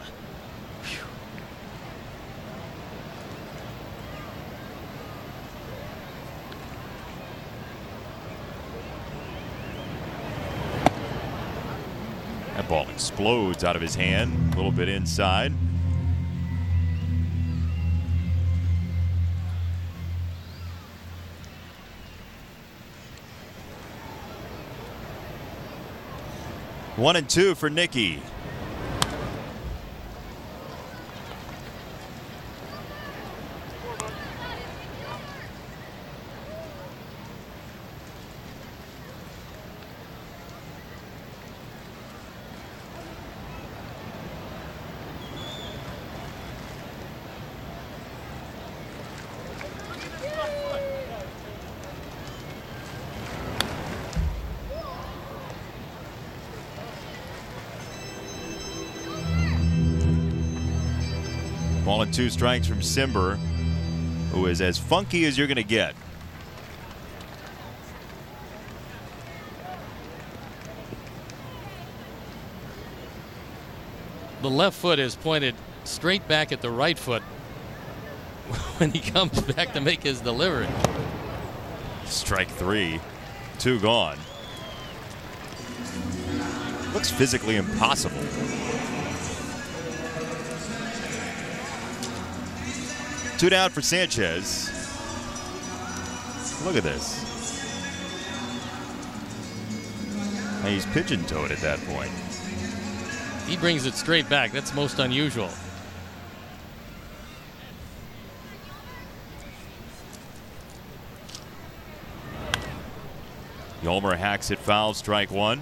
That ball explodes out of his hand, a little bit inside. One and 2 for Nicky. Ball and 2 strikes from Simber, who is as funky as you're going to get. The left foot is pointed straight back at the right foot when he comes back to make his delivery. Strike 3, 2 gone. Looks physically impossible. Two down for Sanchez. Look at this. And he's pigeon-toed at that point. He brings it straight back. That's most unusual. Yolmer hacks it foul, strike 1.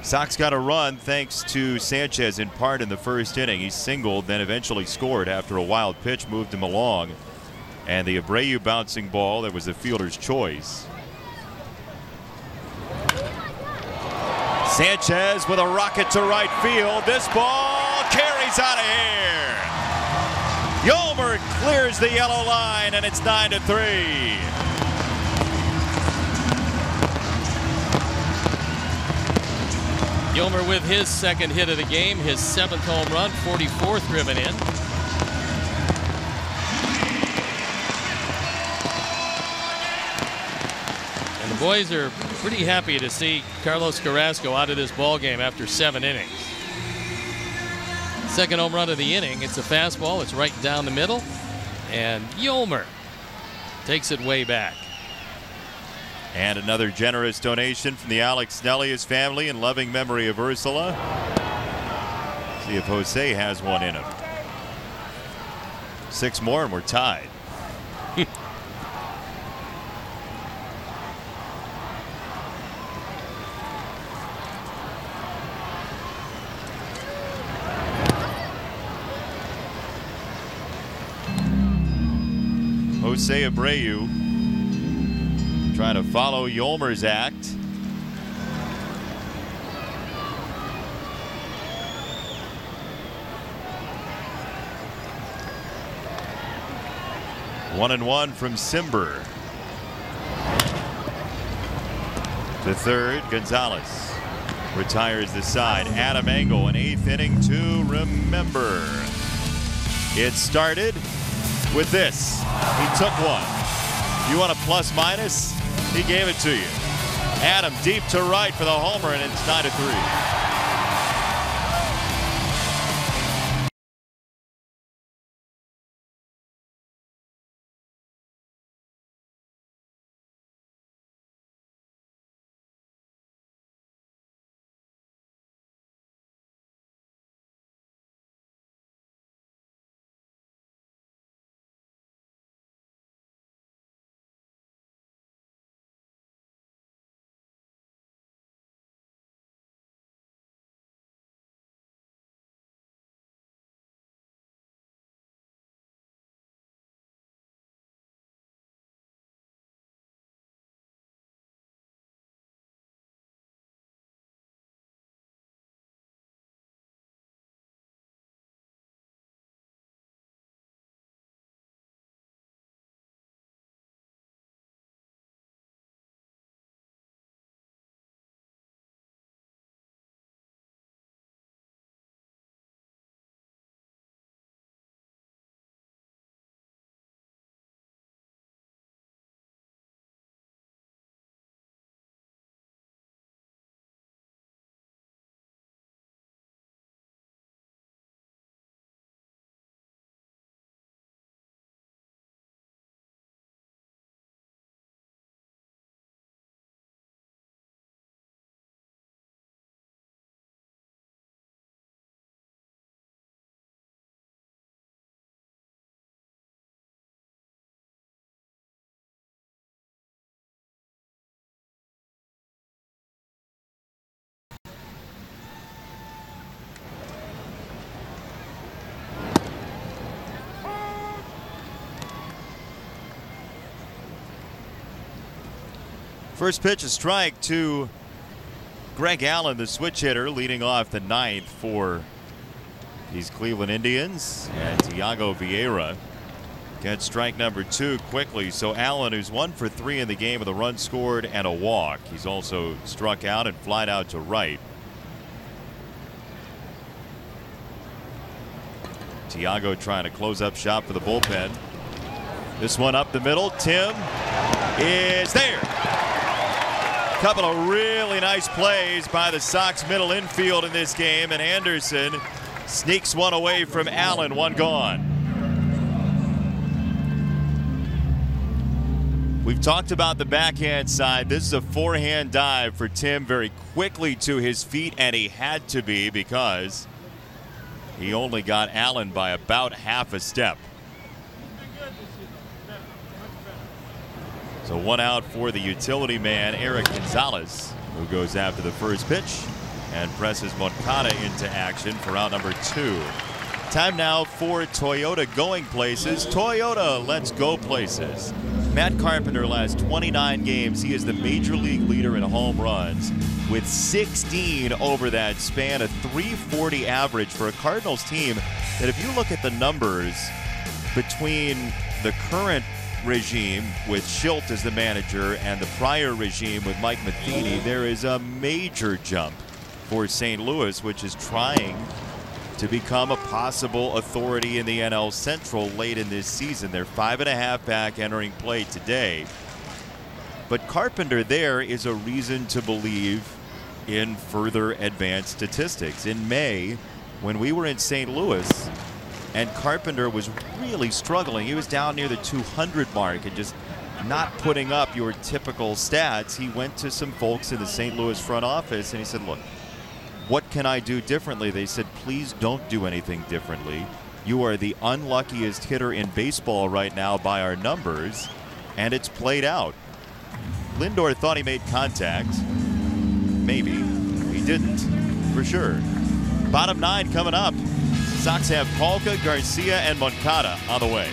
Sox got a run thanks to Sanchez in part in the first inning. He singled, then eventually scored after a wild pitch moved him along. And the Abreu bouncing ball that was the fielder's choice. Sanchez with a rocket to right field. This ball carries out of here. Yolmer clears the yellow line, and it's 9-3. Yolmer with his second hit of the game, his 7th home run, 44th driven in. And the boys are pretty happy to see Carlos Carrasco out of this ball game after 7 innings. Second home run of the inning. It's a fastball. It's right down the middle. And Yolmer takes it way back. And another generous donation from the Alex Snellius family in loving memory of Ursula. See if Jose has one in him. 6 more and we're tied. Jose Abreu trying to follow Yolmer's act. One and one from Simber. The third, Gonzalez retires the side. Adam Engel, an 8th inning to remember. It started with this. He took one. You want a plus minus? He gave it to you. Adam deep to right for the homer, and it's 9-3. First pitch, a strike to Greg Allen, the switch hitter, leading off the 9th for these Cleveland Indians. And Thiago Vieira gets strike number 2 quickly. So Allen, who's 1 for 3 in the game with a run scored and a walk. He's also struck out and flied out to right. Thiago trying to close up shop for the bullpen. This one up the middle. Tim is there. Couple of really nice plays by the Sox middle infield in this game, and Anderson sneaks one away from Allen. One gone. We've talked about the backhand side. This is a forehand dive for Tim, very quickly to his feet, and he had to be because he only got Allen by about half a step. So 1 out for the utility man, Eric Gonzalez, who goes after the first pitch. and presses Moncada into action for out number 2. Time now for Toyota going places. Toyota, let's go places. Matt Carpenter last 29 games. He is the major league leader in home runs with 16 over that span, a .340 average for a Cardinals team that, if you look at the numbers between the current regime with Schilt as the manager and the prior regime with Mike Matheny, there is a major jump for St. Louis, which is trying to become a possible authority in the NL Central late in this season. They're 5.5 back entering play today. But Carpenter there is a reason to believe in further advanced statistics. In May, when we were in St. Louis and Carpenter was really struggling, he was down near the 200 mark and just not putting up your typical stats, he went to some folks in the St. Louis front office and he said, look, what can I do differently? They said, please don't do anything differently. You are the unluckiest hitter in baseball right now by our numbers, and it's played out. Lindor thought he made contact. Maybe. He didn't, for sure. Bottom 9 coming up. Sox have Polka, Garcia, and Moncada on the way.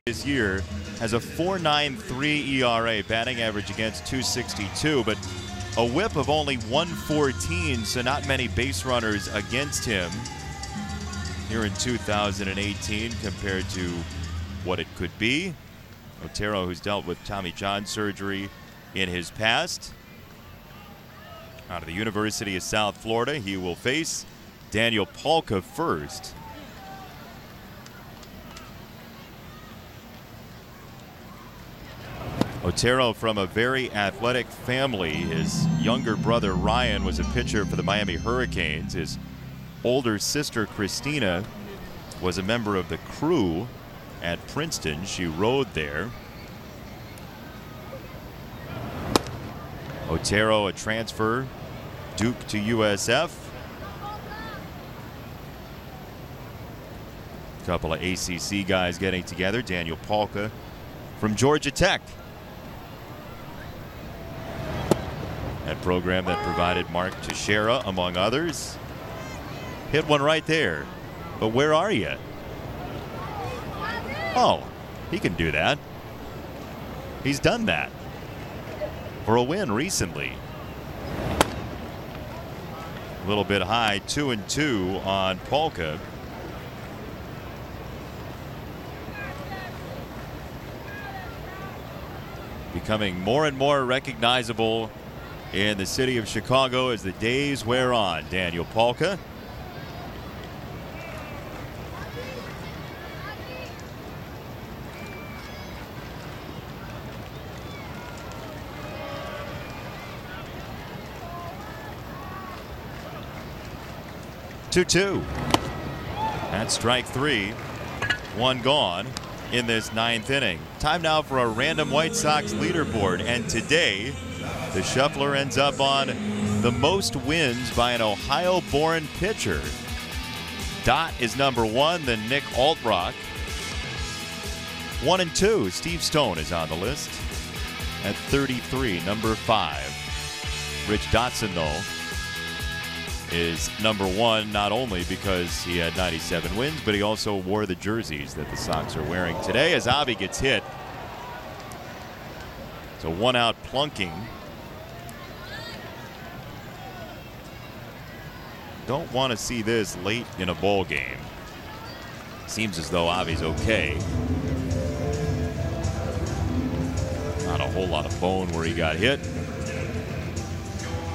This year has a .493 ERA, batting average against .262, but a whip of only .114, so not many base runners against him here in 2018 compared to what it could be. Otero, who's dealt with Tommy John surgery in his past. Out of the University of South Florida, he will face Daniel Polka first. Otero from a very athletic family. His younger brother Ryan was a pitcher for the Miami Hurricanes. His older sister Christina was a member of the crew at Princeton. She rode there. Otero, a transfer, Duke to USF. A couple of ACC guys getting together. Daniel Polka from Georgia Tech. That program that provided Mark Teixeira, among others. Hit one right there. But where are you? Oh, he can do that. He's done that for a win recently. A little bit high, 2-2 on Polka. Becoming more and more recognizable in the city of Chicago as the days wear on. Daniel Polka. 2-2. That's strike 3. 1 gone in this 9th inning. Time now for a random White Sox leaderboard, and today the shuffler ends up on the most wins by an Ohio-born pitcher. Dot is number 1, then Nick Altrock. 1 and 2, Steve Stone is on the list at 33. Number 5, Rich Dotson, though, is number 1, not only because he had 97 wins, but he also wore the jerseys that the Sox are wearing today as Avi gets hit. So 1 out plunking. Don't want to see this late in a ball game. Seems as though Avi's okay. Not a whole lot of bone where he got hit.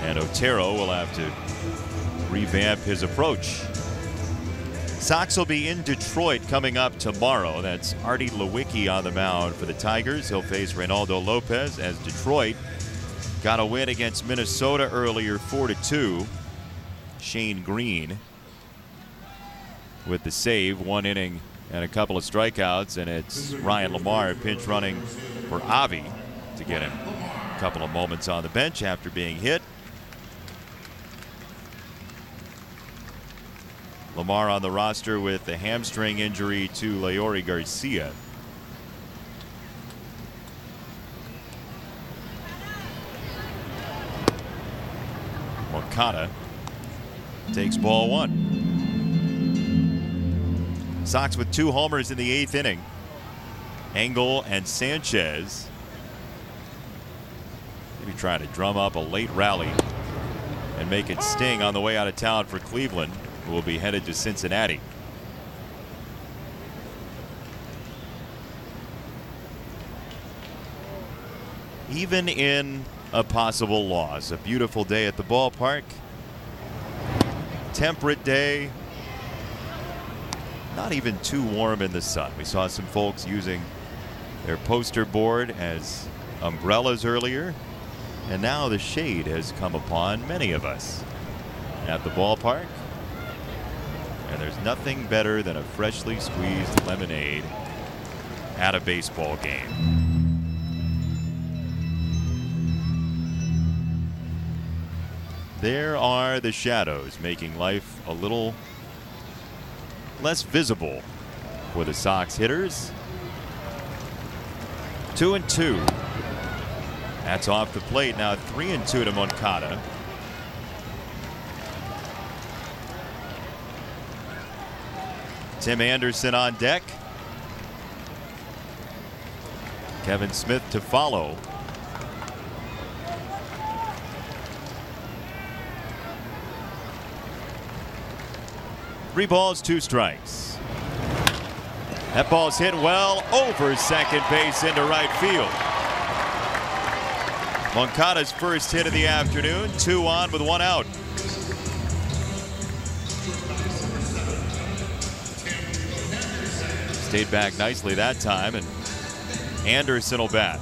And Otero will have to revamp his approach. Sox will be in Detroit coming up tomorrow. That's Artie Lewicki on the mound for the Tigers. He'll face Reynaldo Lopez as Detroit got a win against Minnesota earlier, 4-2. Shane Green with the save, 1 inning and a couple of strikeouts, and it's Ryan Lamar pinch running for Avi to get him a couple of moments on the bench after being hit. Lamar on the roster with a hamstring injury to Leori Garcia. Moncada takes ball 1. Sox with 2 homers in the 8th inning. Engel and Sanchez maybe trying to drum up a late rally and make it sting on the way out of town for Cleveland, who will be headed to Cincinnati. Even in a possible loss, a beautiful day at the ballpark. Temperate day. Not even too warm in the sun. We saw some folks using their poster board as umbrellas earlier, and now the shade has come upon many of us at the ballpark. And there's nothing better than a freshly squeezed lemonade at a baseball game. There are the shadows making life a little less visible for the Sox hitters. 2-2. That's off the plate. Now 3-2 to Moncada. Tim Anderson on deck. Kevin Smith to follow. Three balls, 2 strikes. That ball's hit well over second base into right field. Moncada's first hit of the afternoon, 2 on with 1 out. Stayed back nicely that time, and Anderson will bat.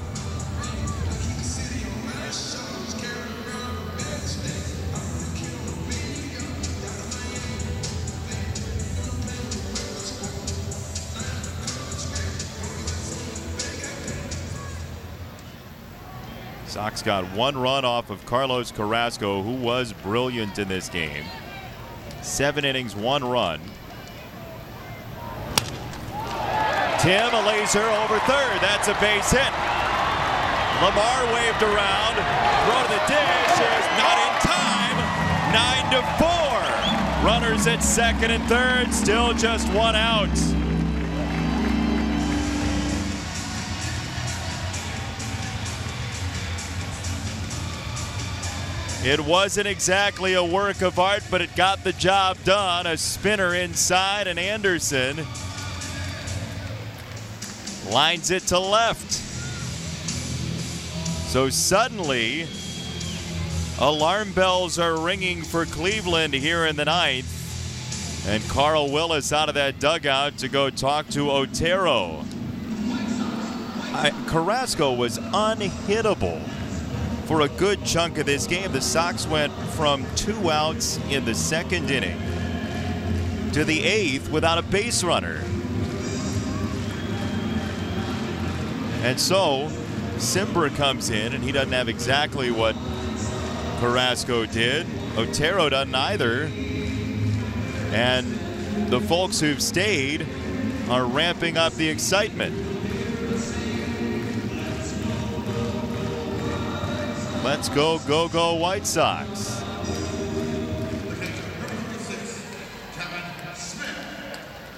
Sox got 1 run off of Carlos Carrasco, who was brilliant in this game. 7 innings, 1 run. Tim, a laser over third. That's a base hit. Lamar waved around. Throw to the dish is not in time. 9-4. Runners at second and third. Still just 1 out. It wasn't exactly a work of art, but it got the job done. A spinner inside, and Anderson lines it to left. So suddenly, alarm bells are ringing for Cleveland here in the 9th. And Carl Willis out of that dugout to go talk to Otero. Carrasco was unhittable for a good chunk of this game. The Sox went from 2 outs in the 2nd inning to the 8th without a base runner. And so Simber comes in, and he doesn't have exactly what Carrasco did. Otero doesn't either. And the folks who've stayed are ramping up the excitement. Let's go, go, go White Sox.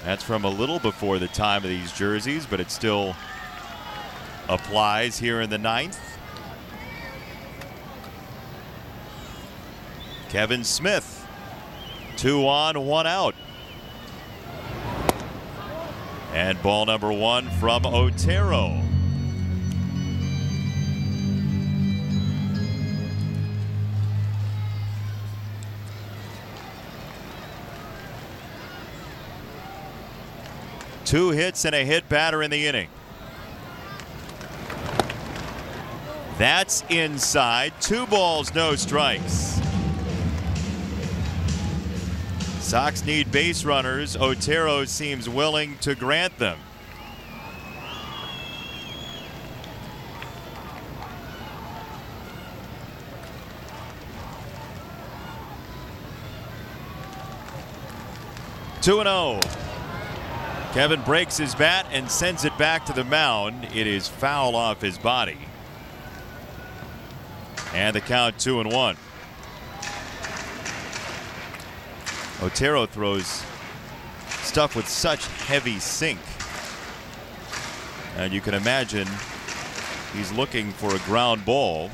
That's from a little before the time of these jerseys, but it still applies here in the 9th. Kevin Smith, 2 on, 1 out. And ball number 1 from Otero. Two hits and a hit batter in the inning. That's inside. 2 balls, no strikes. Sox need base runners. Otero seems willing to grant them. Two and 0. Kevin breaks his bat and sends it back to the mound. It is foul off his body. And the count 2-1. Otero throws stuff with such heavy sink. And you can imagine he's looking for a ground ball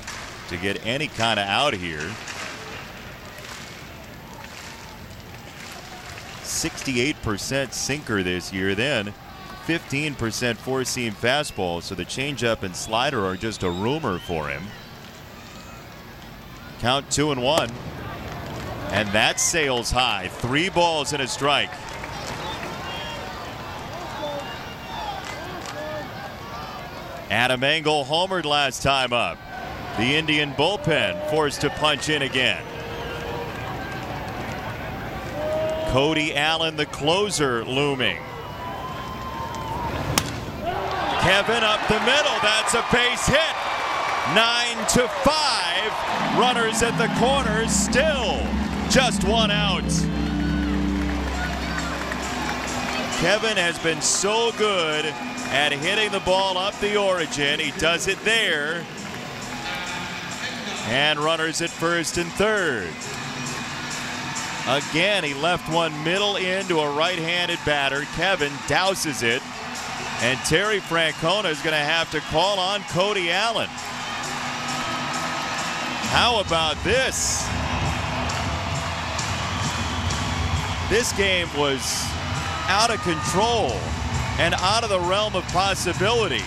to get any kind of out here. 68% sinker this year, then 15% four-seam fastball, so the changeup and slider are just a rumor for him. Count 2-1, and that sails high. 3 balls and a strike. Adam Engel homered last time up. The Indian bullpen forced to punch in again. Cody Allen, the closer, looming. Kevin up the middle. That's a base hit. 9-5. Runners at the corners. Still just 1 out. Kevin has been so good at hitting the ball up the origin. He does it there. And runners at first and third. Again, he left one middle into a right-handed batter. Kevin douses it. And Terry Francona is going to have to call on Cody Allen. How about this? This game was out of control and out of the realm of possibility.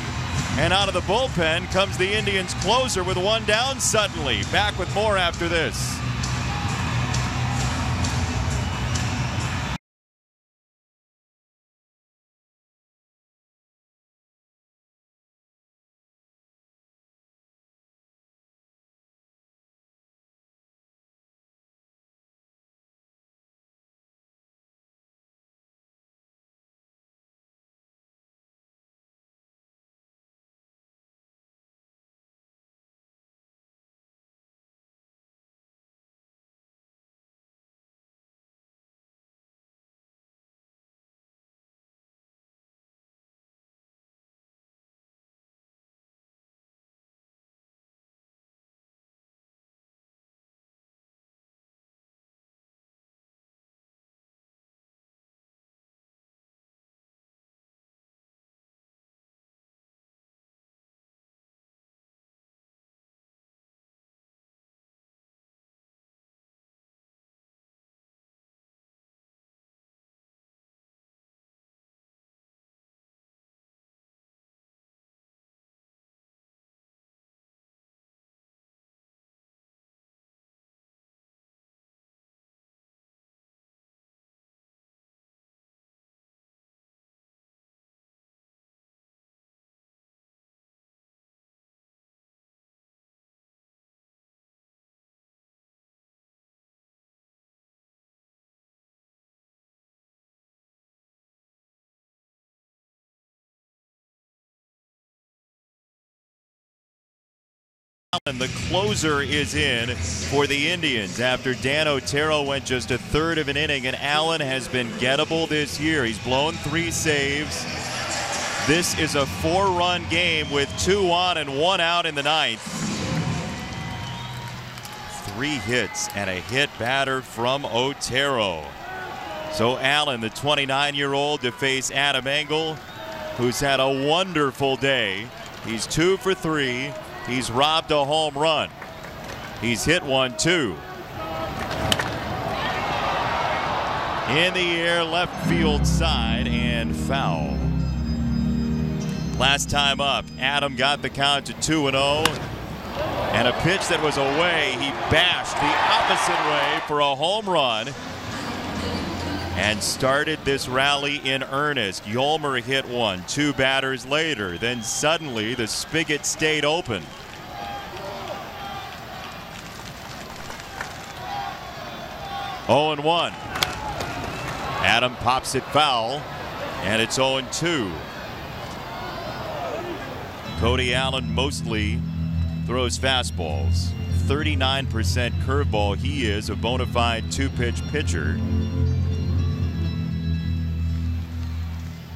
And out of the bullpen comes the Indians' closer with 1 down suddenly. Back with more after this. Allen, the closer, is in for the Indians after Dan Otero went just a third of an inning, and Allen has been gettable this year. He's blown 3 saves. This is a 4-run game with 2 on and 1 out in the 9th. 3 hits and a hit batter from Otero. So Allen, the 29-year-old, to face Adam Engel, who's had a wonderful day. He's 2 for 3. He's robbed a home run. He's hit 1 too. In the air, left field side, and foul. Last time up, Adam got the count to 2-0. And a pitch that was away, he bashed the opposite way for a home run and started this rally in earnest. Yolmer hit 1 2 batters later. Then suddenly the spigot stayed open. Oh and 1. Adam pops it foul, and it's 0-2. Cody Allen mostly throws fastballs. 39% curveball. He is a bona fide 2-pitch pitcher.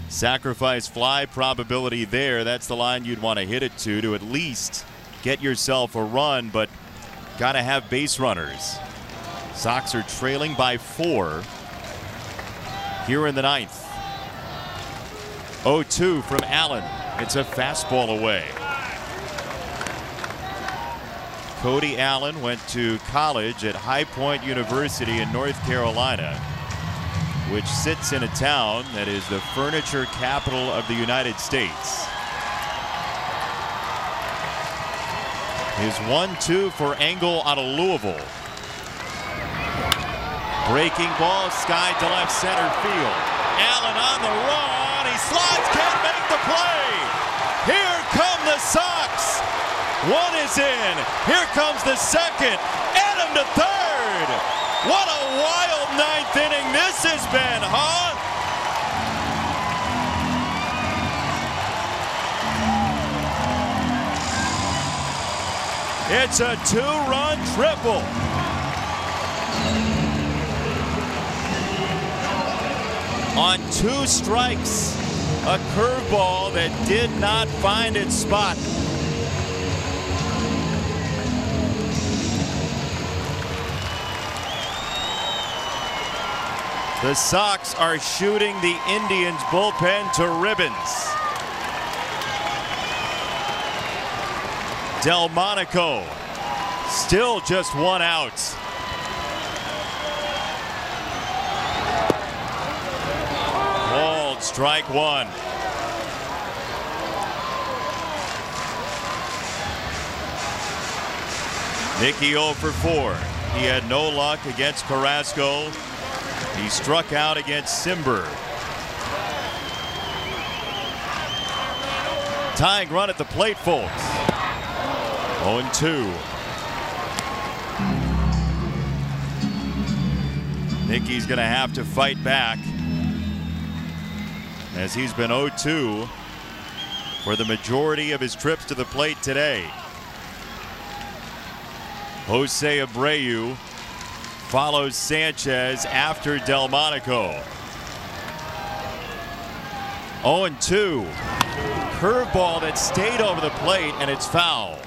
Sacrifice fly probability there. That's the line you'd want to hit it to at least get yourself a run, but got to have base runners. Sox are trailing by 4 here in the 9th. 0-2 from Allen. It's a fastball away. Cody Allen went to college at High Point University in North Carolina, which sits in a town that is the furniture capital of the United States. His 1-2 for Engel out of Louisville. Breaking ball, sky to left center field. Allen on the run. He slides, can't make the play. Here come the Sox. 1 is in. Here comes the second. Adam to third. What a wild 9th inning this has been, huh? It's a 2-run triple. On 2 strikes, a curveball that did not find its spot. The Sox are shooting the Indians bullpen to ribbons. Delmonico still just 1 out. Called strike 1. Nicky 0 for 4. He had no luck against Carrasco. He struck out against Simber. Tying run at the plate, folks. 0-2. Nicky's going to have to fight back, as he's been 0-2 for the majority of his trips to the plate today. Jose Abreu follows Sanchez after Delmonico. 0-2. Curveball that stayed over the plate, and it's foul.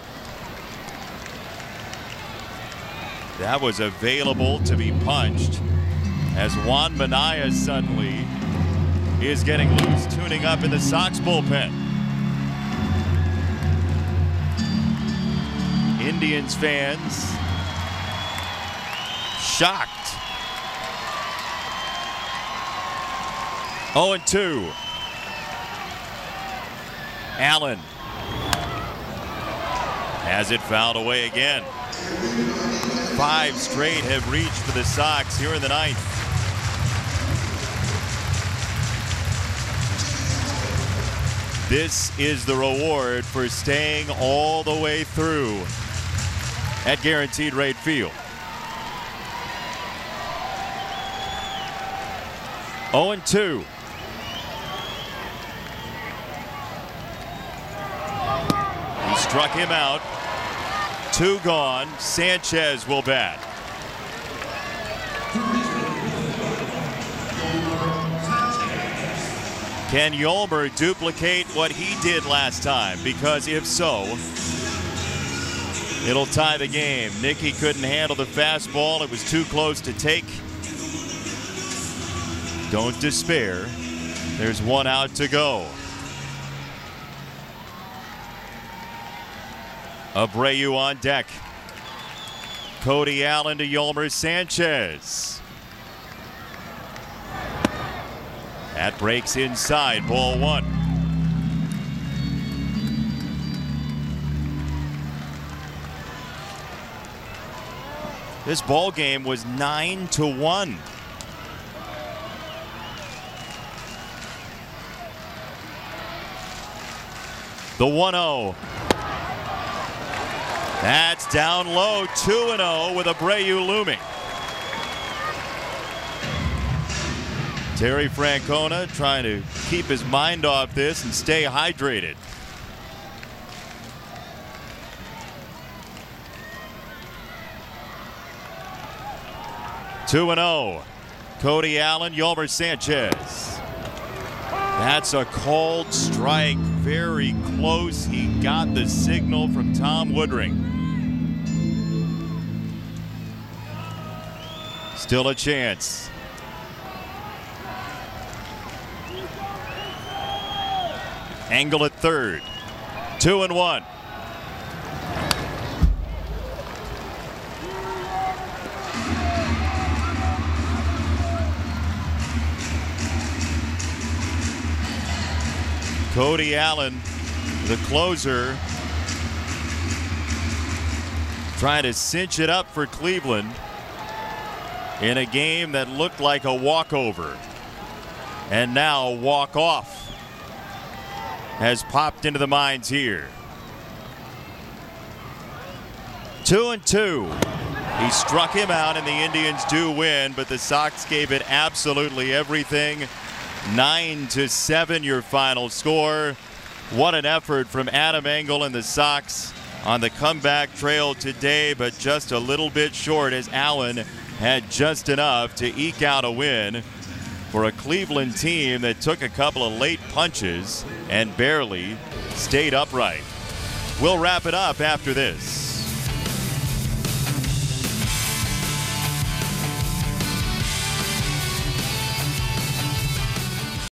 That was available to be punched, as Juan Minaya suddenly is getting loose, tuning up in the Sox bullpen. Indians fans shocked. 0-2. Allen has it fouled away again. 5 straight have reached for the Sox here in the 9th. This is the reward for staying all the way through at Guaranteed Rate Field. 0-2. He struck him out. 2 gone. Sanchez will bat. Can Yolmer duplicate what he did last time? Because if so, it'll tie the game. Nicky couldn't handle the fastball. It was too close to take. Don't despair. There's 1 out to go. Abreu on deck. Cody Allen to Yolmer Sanchez. That breaks inside, ball 1. This ball game was 9-1. The 1-0. That's down low, 2-0 with Abreu looming. Terry Francona trying to keep his mind off this and stay hydrated. Two and 0. Cody Allen, Yolmer Sanchez. That's a called strike. Very close. He got the signal from Tom Woodring. Still a chance. Angle at third. 2-1. Cody Allen, the closer, trying to cinch it up for Cleveland in a game that looked like a walkover. And now walk-off has popped into the minds here. 2-2. He struck him out and the Indians do win, but the Sox gave it absolutely everything. 9-7 your final score. What an effort from Adam Engel and the Sox on the comeback trail today, but just a little bit short as Allen had just enough to eke out a win for a Cleveland team that took a couple of late punches and barely stayed upright. We'll wrap it up after this.